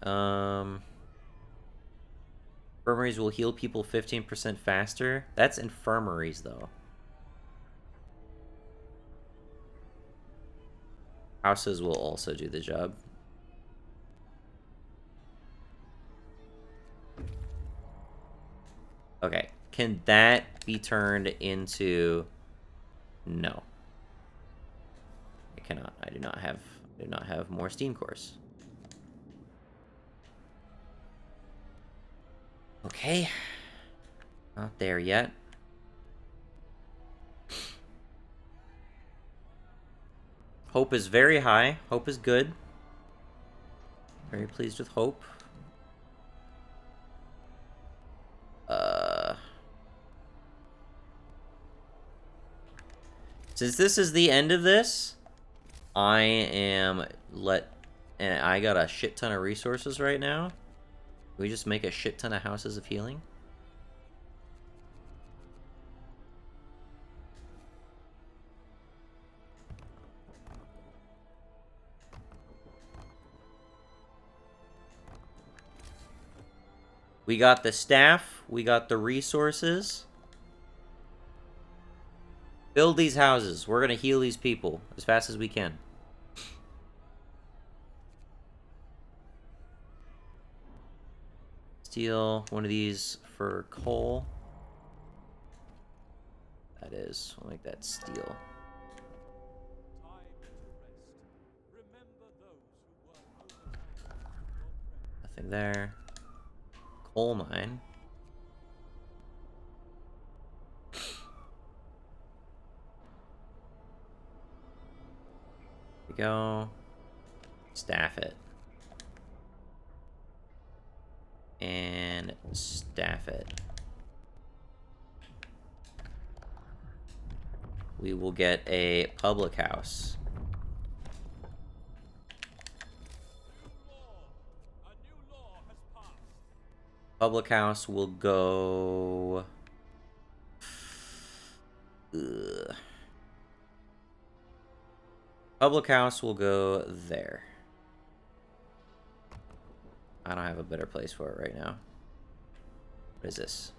Infirmaries will heal people 15% faster. That's infirmaries, though. Houses will also do the job. Okay. Can that be turned into... No. I cannot. I do not have more steam cores. Okay. Not there yet. Hope is very high. Hope is good. Very pleased with hope. Since this is the end of this, and I got a shit ton of resources right now. Can we just make a shit ton of houses of healing? We got the staff, we got the resources. Build these houses. We're gonna heal these people as fast as we can. Steal one of these for coal. That is, I'll make that steel. Time to rest. Remember those who work overtime for your friends. Nothing there. Coal mine. Here we go. Staff it. And staff it. We will get a public house. A new law has passed. Public house will go... Ugh. Public house will go there. I don't have a better place for it right now. What is this?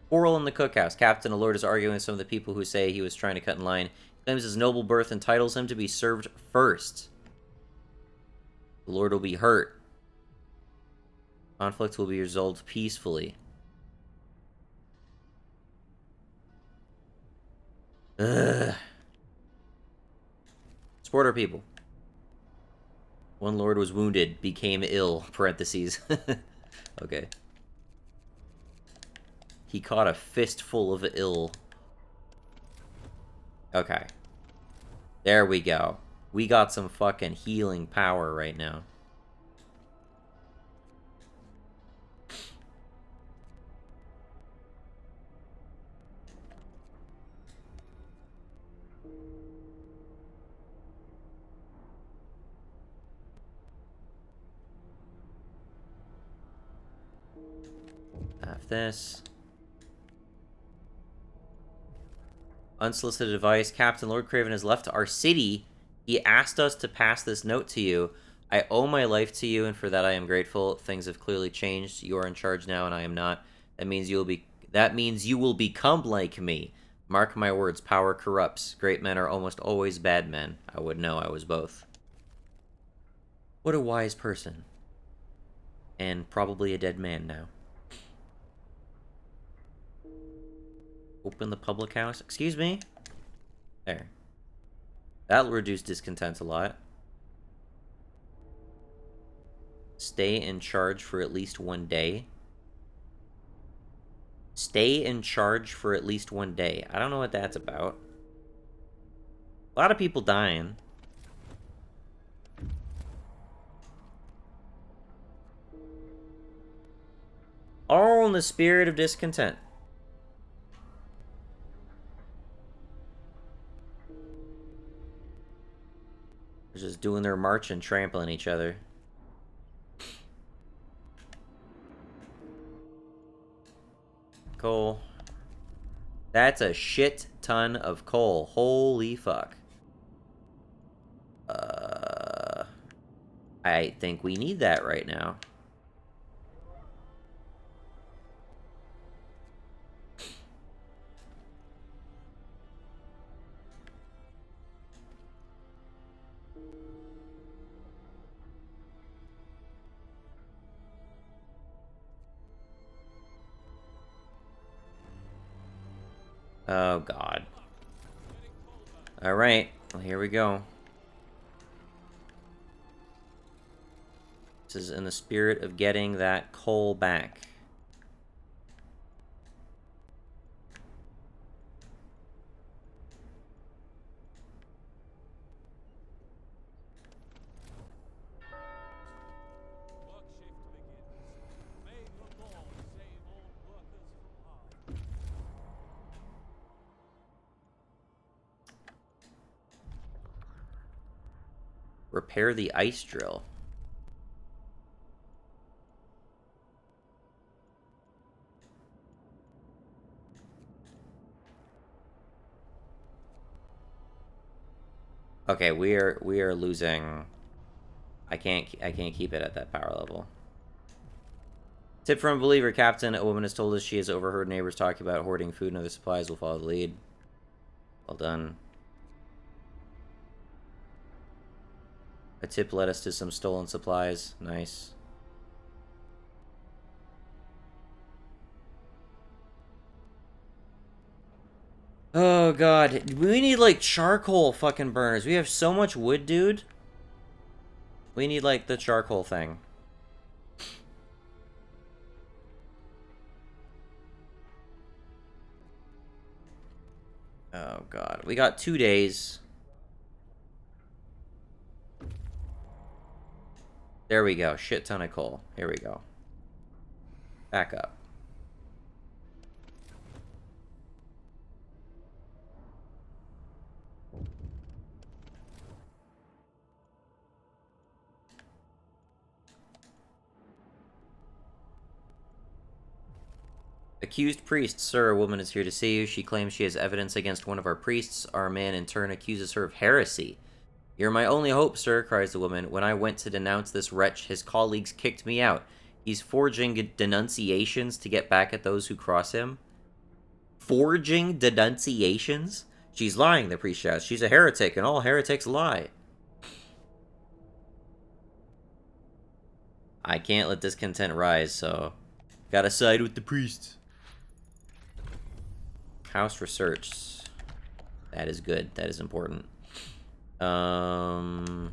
Quarrel in the cookhouse. Captain Allord is arguing with some of the people who say he was trying to cut in line. He claims his noble birth entitles him to be served first. The Lord will be hurt. Conflict will be resolved peacefully. Ugh. Support our people. One lord was wounded, became ill, parentheses. Okay. He caught a fistful of ill. Okay. There we go. We got some fucking healing power right now. Have this. Unsolicited advice. Captain Lord Craven has left our city. He asked us to pass this note to you. I owe my life to you, and for that I am grateful. Things have clearly changed. You are in charge now, and I am not. That means you will become like me. Mark my words, power corrupts. Great men are almost always bad men. I would know I was both. What a wise person. And probably a dead man now. Open the public house. Excuse me? There. That'll reduce discontent a lot. Stay in charge for at least 1 day. Stay in charge for at least 1 day. I don't know what that's about. A lot of people dying. All in the spirit of discontent. They're just doing their march and trampling each other. Coal. That's a shit ton of coal. Holy fuck. I think we need that right now. Oh, God. Alright. Well, here we go. This is in the spirit of getting that coal back. Work shift begins. May the Lord save all workers from harm. Repair the ice drill. Okay, we are losing. I can't keep it at that power level. Tip from a believer, Captain. A woman has told us she has overheard neighbors talking about hoarding food and other supplies. Will follow the lead. Well done. A tip led us to some stolen supplies. Nice. Oh god, we need like charcoal fucking burners. We have so much wood, dude. We need like the charcoal thing. Oh god, we got 2 days. There we go, shit ton of coal. Here we go. Back up. Accused priest, sir, a woman is here to see you. She claims she has evidence against one of our priests. Our man, in turn, accuses her of heresy. You're my only hope, sir, cries the woman. When I went to denounce this wretch, his colleagues kicked me out. He's forging denunciations to get back at those who cross him. Forging denunciations? She's lying, the priest shouts. She's a heretic, and all heretics lie. I can't let discontent rise, so gotta side with the priest. House research. That is good. That is important. Public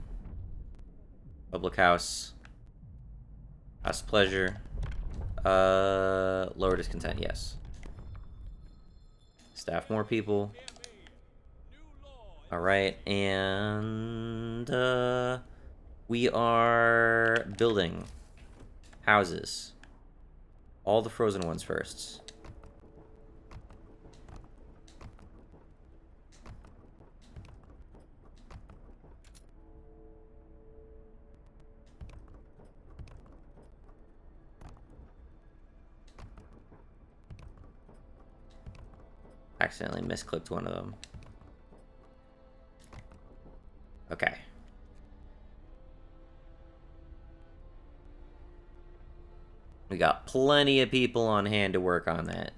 house. House of pleasure. Lower discontent, yes. Staff more people. Alright, and we are building houses. All the frozen ones first. Accidentally misclicked one of them. Okay. We got plenty of people on hand to work on that.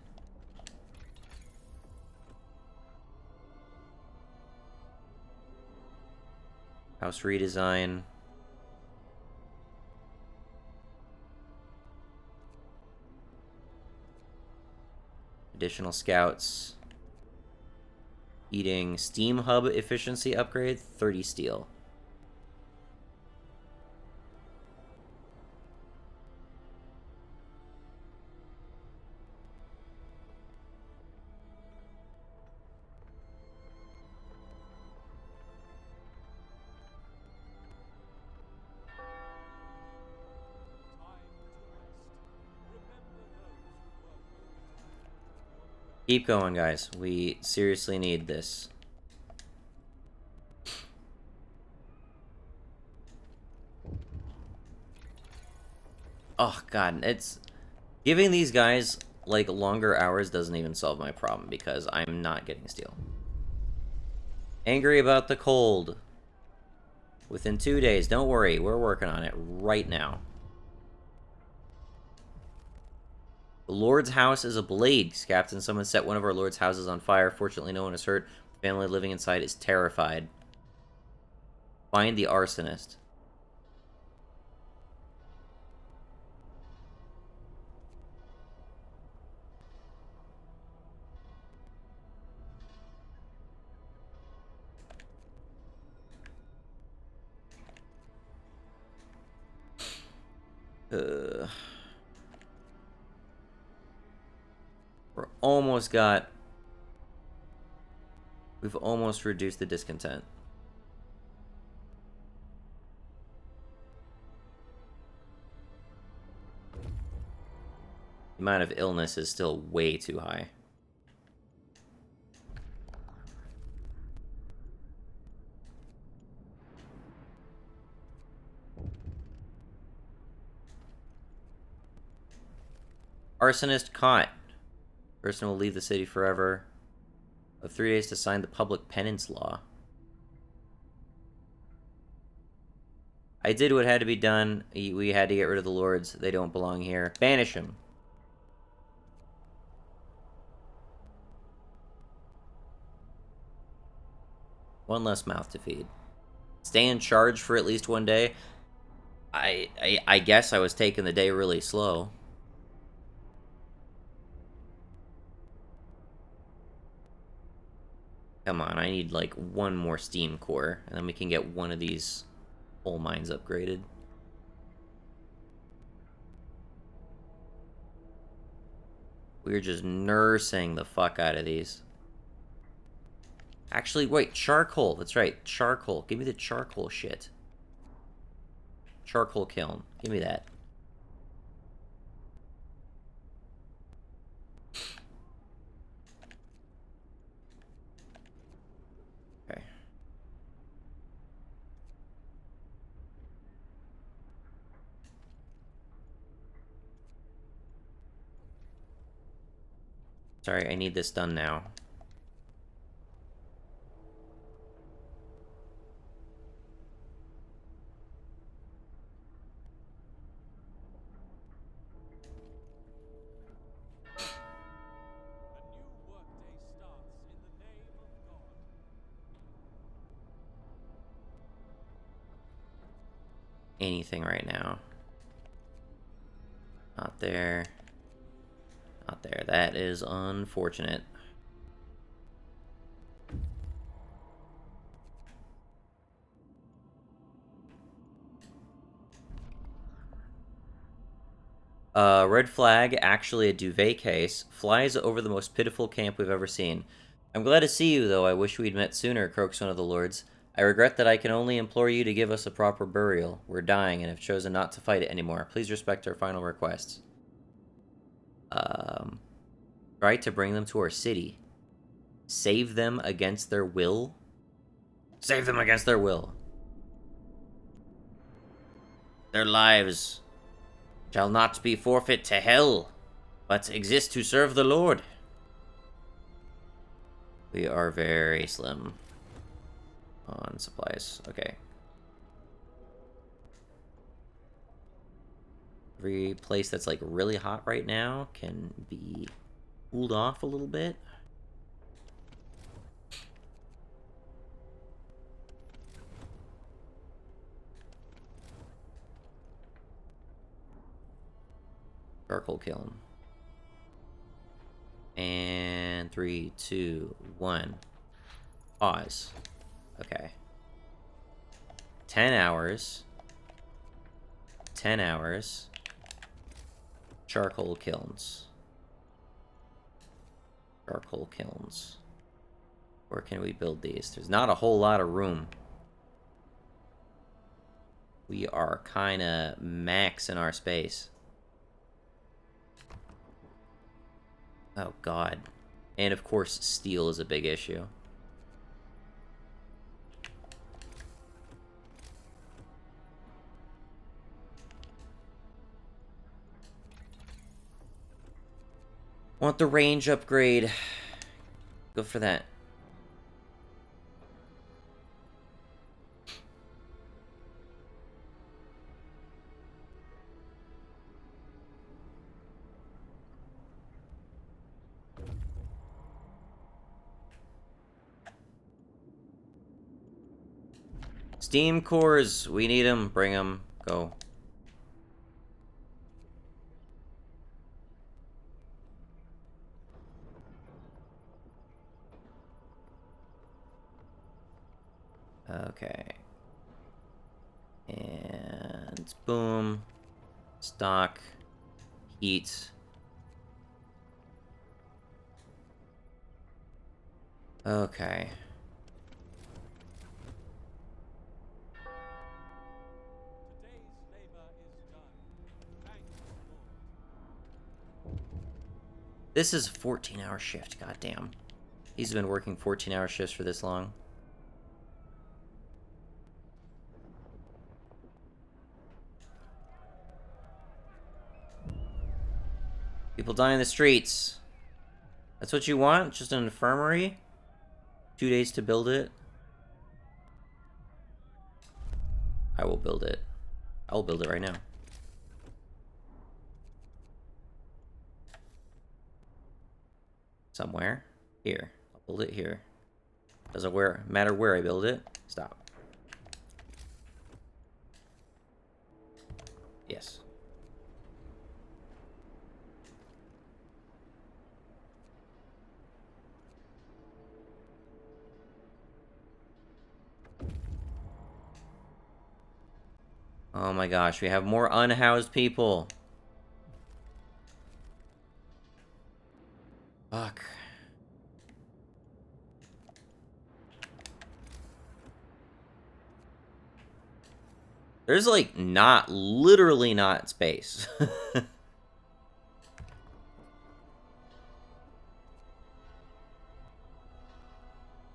House redesign. Additional scouts. Eating steam hub efficiency upgrade, 30 steel. Keep going, guys. We seriously need this. Oh, God. It's... Giving these guys, like, longer hours doesn't even solve my problem because I'm not getting steel. Angry about the cold. Within 2 days. Don't worry. We're working on it right now. The Lord's house is ablaze, Captain. Someone set one of our Lord's houses on fire. Fortunately, no one is hurt. The family living inside is terrified. Find the arsonist. We're almost got... We've almost reduced the discontent. The amount of illness is still way too high. Arsonist caught. Person will leave the city forever. Of 3 days to sign the public penance law. I did what had to be done. We had to get rid of the lords. They don't belong here. Banish them. One less mouth to feed. Stay in charge for at least 1 day. I guess I was taking the day really slow. Come on, I need like 1 more steam core, and then we can get one of these coal mines upgraded. We're just nursing the fuck out of these. Actually, wait, charcoal. That's right, charcoal. Give me the charcoal shit. Charcoal kiln. Give me that. Okay. Sorry, I need this done now. A new workday starts in the name of God. Anything right now. Not there. Not there. That is unfortunate. Red flag, actually a duvet case, flies over the most pitiful camp we've ever seen. I'm glad to see you, though I wish we'd met sooner, croaks one of the lords. I regret that I can only implore you to give us a proper burial. We're dying and have chosen not to fight it anymore. Please respect our final requests. Try to bring them to our city. Save them against their will? Save them against their will. Their lives shall not be forfeit to hell, but exist to serve the Lord. We are very slim on supplies. Okay. Every place that's like really hot right now can be cooled off a little bit. Charcoal kiln. And 3, 2, 1. Pause. Okay. 10 hours. 10 hours. Charcoal kilns. Charcoal kilns. Where can we build these? There's not a whole lot of room. We are kind of maxing our space. Oh, God. And, of course, steel is a big issue. Want the range upgrade. Go for that. Steam cores, we need them. Bring them. Go. Okay. And boom. Stock. Heat. Okay. Today's labor is done. Thank the Lord. This is a 14-hour shift, goddamn. He's been working 14-hour shifts for this long. People dying in the streets. That's what you want? Just an infirmary? 2 days to build it? I will build it. I'll build it right now. Somewhere. Here. I'll build it here. Doesn't matter where I build it. Stop. Yes. Oh my gosh, we have more unhoused people. Fuck. There's like literally not space.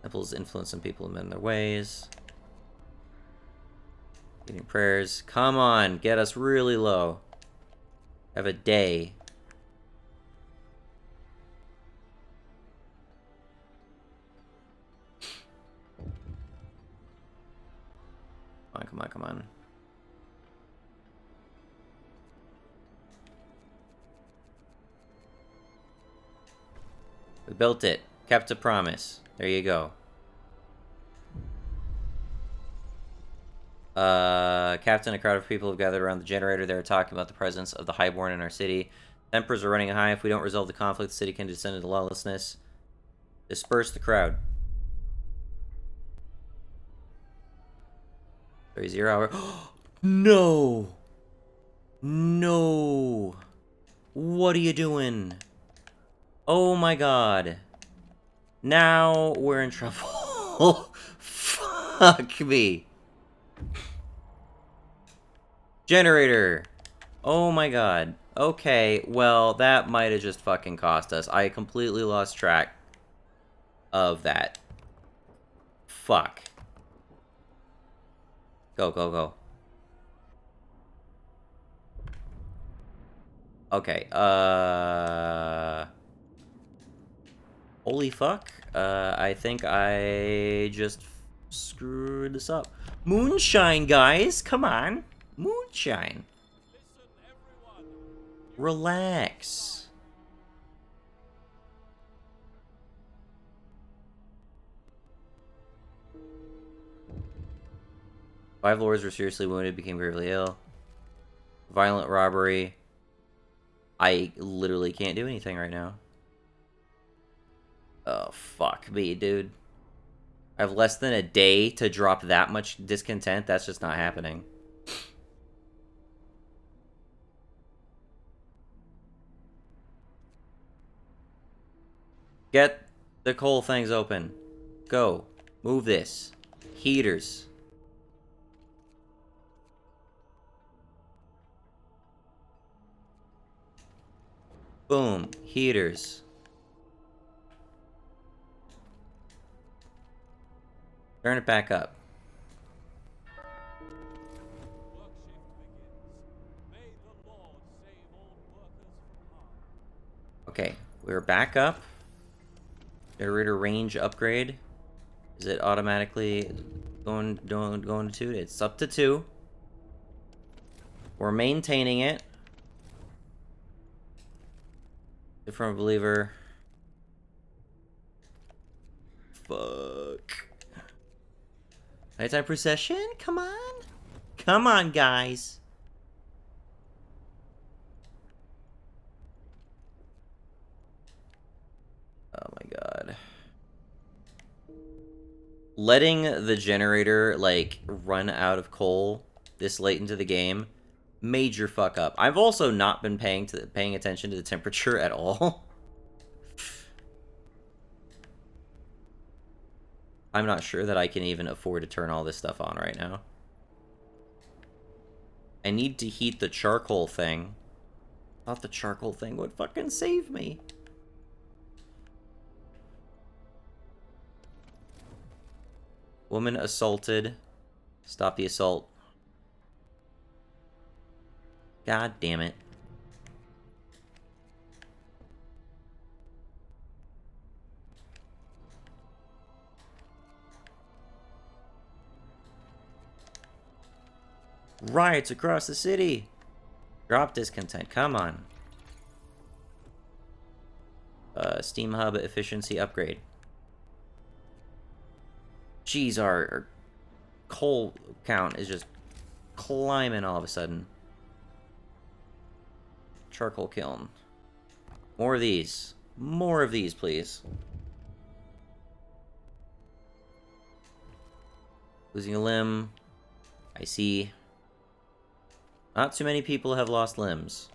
Temples influence some people to mend their ways. Getting prayers. Come on, get us really low. Have a day. Come on, come on, come on. We built it. Kept a promise. There you go. Captain, a crowd of people have gathered around the generator. They're talking about the presence of the Highborn in our city. Tempers are running high. If we don't resolve the conflict, the city can descend into lawlessness. Disperse the crowd. 30 hour. No! No! What are you doing? Oh my god. Now we're in trouble. Fuck me. Generator. Oh my god. Okay, well, that might have just fucking cost us. I completely lost track of that. Fuck. Go, go, go. Okay, holy fuck. I think I just screwed this up. Moonshine, guys! Come on! Moonshine! Listen, everyone. Relax. Five lords were seriously wounded, became gravely ill. Violent robbery. I literally can't do anything right now. Oh, fuck me, dude. I have less than a day to drop that much discontent. That's just not happening. Get the coal things open. Go. Move this. Heaters. Boom. Heaters. Turn it back up. Work shift begins. May the Lord save all workers from harm. Okay, we're back up. Generator range upgrade. Is it automatically going to 2? It's up to 2. We're maintaining it. Different believer. Fuck. Nighttime procession? Come on. Come on, guys. Oh my god. Letting the generator, like, run out of coal this late into the game, major fuck up. I've also not been paying attention to the temperature at all. I'm not sure that I can even afford to turn all this stuff on right now. I need to heat the charcoal thing. Thought the charcoal thing would fucking save me. Woman assaulted. Stop the assault. God damn it. Riots across the city. Drop discontent. Come on. Steam hub efficiency upgrade. Jeez, our coal count is just climbing all of a sudden. Charcoal kiln. More of these. More of these, please. Losing a limb. I see. Not too many people have lost limbs.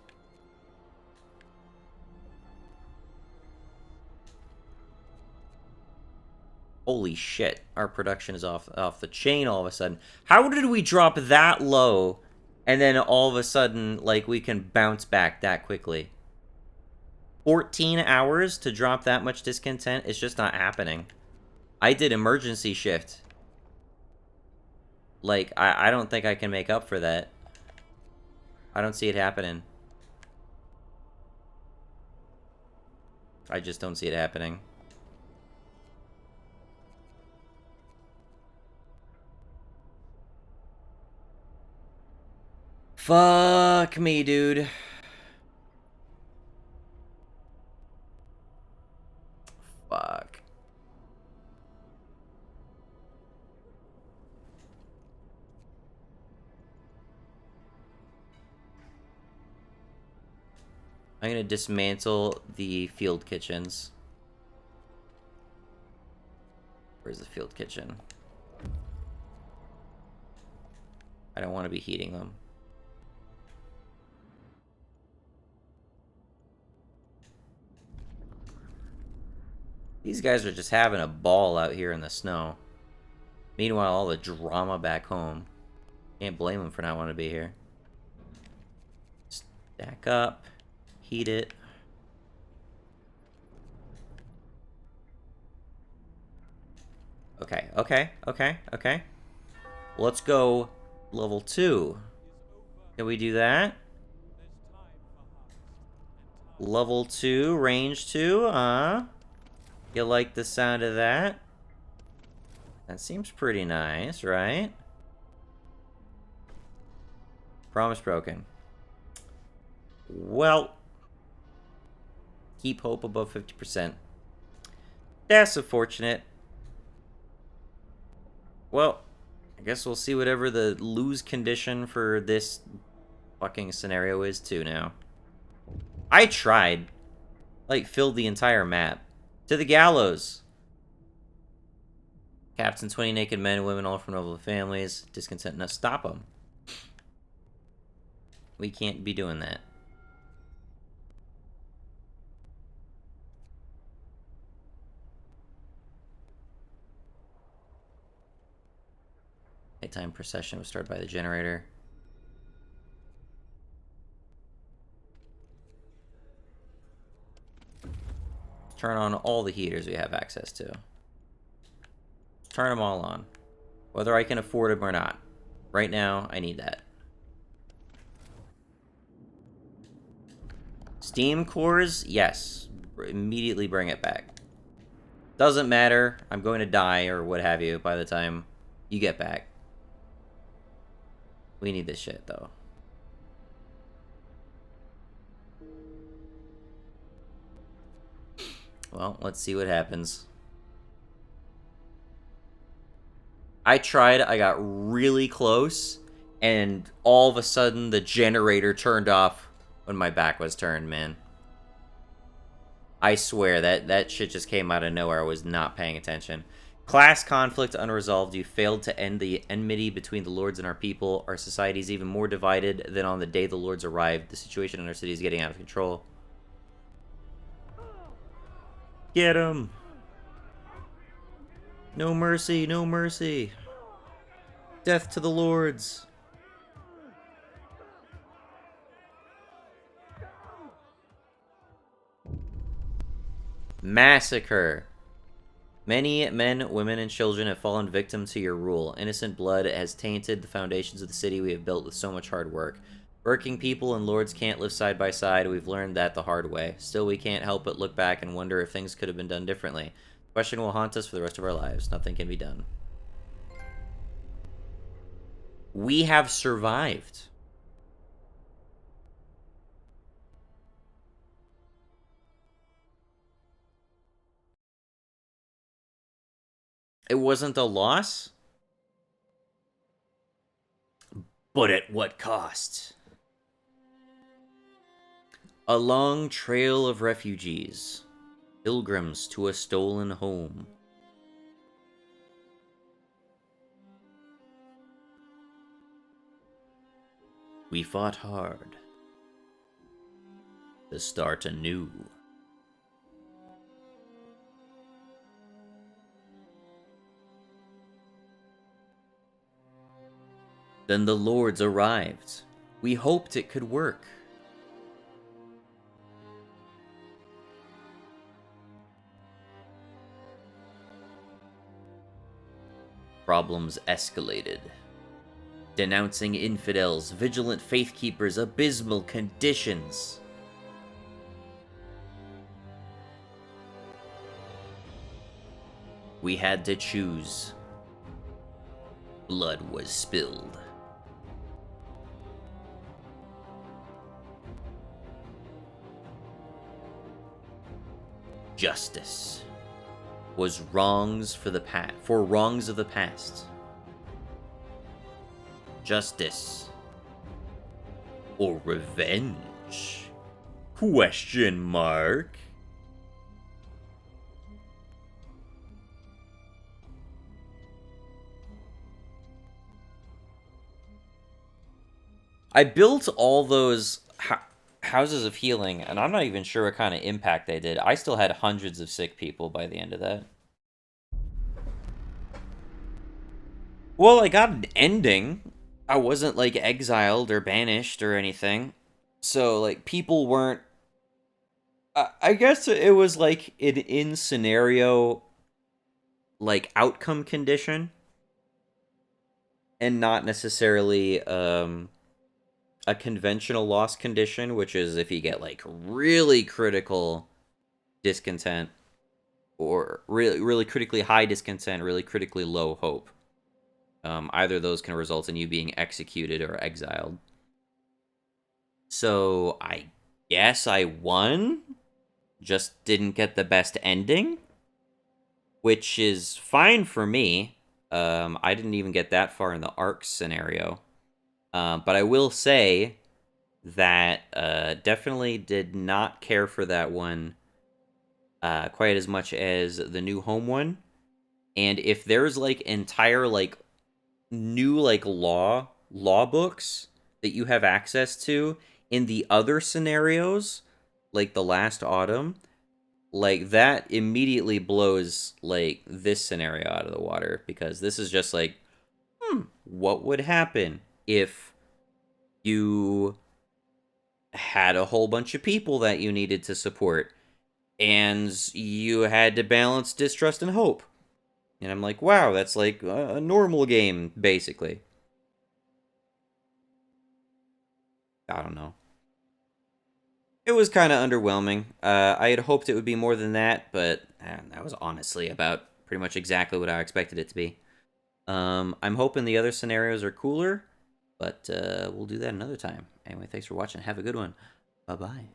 Holy shit. Our production is off the chain all of a sudden. How did we drop that low and then all of a sudden, like, we can bounce back that quickly? 14 hours to drop that much discontent? It's just not happening. I did emergency shift. Like, I don't think I can make up for that. I don't see it happening. I just don't see it happening. Fuck me, dude. Fuck. I'm gonna dismantle the field kitchens. Where's the field kitchen? I don't want to be heating them. These guys are just having a ball out here in the snow. Meanwhile, all the drama back home. Can't blame them for not wanting to be here. Stack up. Heat it. Okay, okay, okay, okay. Let's go level 2. Can we do that? Level 2, range 2, You like the sound of that? That seems pretty nice, right? Promise broken. Well, keep hope above 50%. That's unfortunate. Well, I guess we'll see whatever the lose condition for this fucking scenario is too now. I tried. Like, filled the entire map. To the gallows. Captain 20 naked men and women, all from noble families. Discontent. Now stop them. We can't be doing that. Nighttime procession was started by the generator. Turn on all the heaters we have access to. Turn them all on. Whether I can afford them or not. Right now, I need that. Steam cores? Yes. Immediately bring it back. Doesn't matter. I'm going to die or what have you by the time you get back. We need this shit, though. Well, let's see what happens. I tried, I got really close, and all of a sudden the generator turned off when my back was turned, man. I swear, that shit just came out of nowhere. I was not paying attention. Class conflict unresolved. You failed to end the enmity between the lords and our people. Our society is even more divided than on the day the lords arrived. The situation in our city is getting out of control. Get him! No mercy, no mercy. Death to the lords. Massacre. Many men, women, and children have fallen victim to your rule. Innocent blood has tainted the foundations of the city we have built with so much hard work. Working people and lords can't live side by side. We've learned that the hard way. Still, we can't help but look back and wonder if things could have been done differently. The question will haunt us for the rest of our lives. Nothing can be done. We have survived. It wasn't a loss, but at what cost? A long trail of refugees, pilgrims to a stolen home. We fought hard to start anew. Then the Lords arrived. We hoped it could work. Problems escalated. Denouncing infidels, vigilant faithkeepers, abysmal conditions. We had to choose. Blood was spilled. Justice was wrongs for wrongs of the past. Justice or revenge? Question mark. I built all those houses of healing, and I'm not even sure what kind of impact they did. I still had hundreds of sick people by the end of that. Well, I got an ending. I wasn't, like, exiled or banished or anything. So, like, people weren't... I guess it was, like, an in-scenario, like, outcome condition. And not necessarily, a conventional loss condition, which is if you get, like, really critical discontent, or really, really critically high discontent, really critically low hope. Either of those can result in you being executed or exiled. So I guess I won, just didn't get the best ending, which is fine for me. I didn't even get that far in the arc scenario. But I will say that definitely did not care for that one quite as much as the new home one. And if there's, like, entire, like, new, like, law books that you have access to in the other scenarios, like the last autumn, like, that immediately blows, like, this scenario out of the water, because this is just like, what would happen if you had a whole bunch of people that you needed to support and you had to balance distrust and hope? And I'm like, wow, that's like a normal game, basically. I don't know. It was kind of underwhelming. I had hoped it would be more than that, but that was honestly about pretty much exactly what I expected it to be. I'm hoping the other scenarios are cooler, but we'll do that another time. Anyway, thanks for watching. Have a good one. Bye-bye.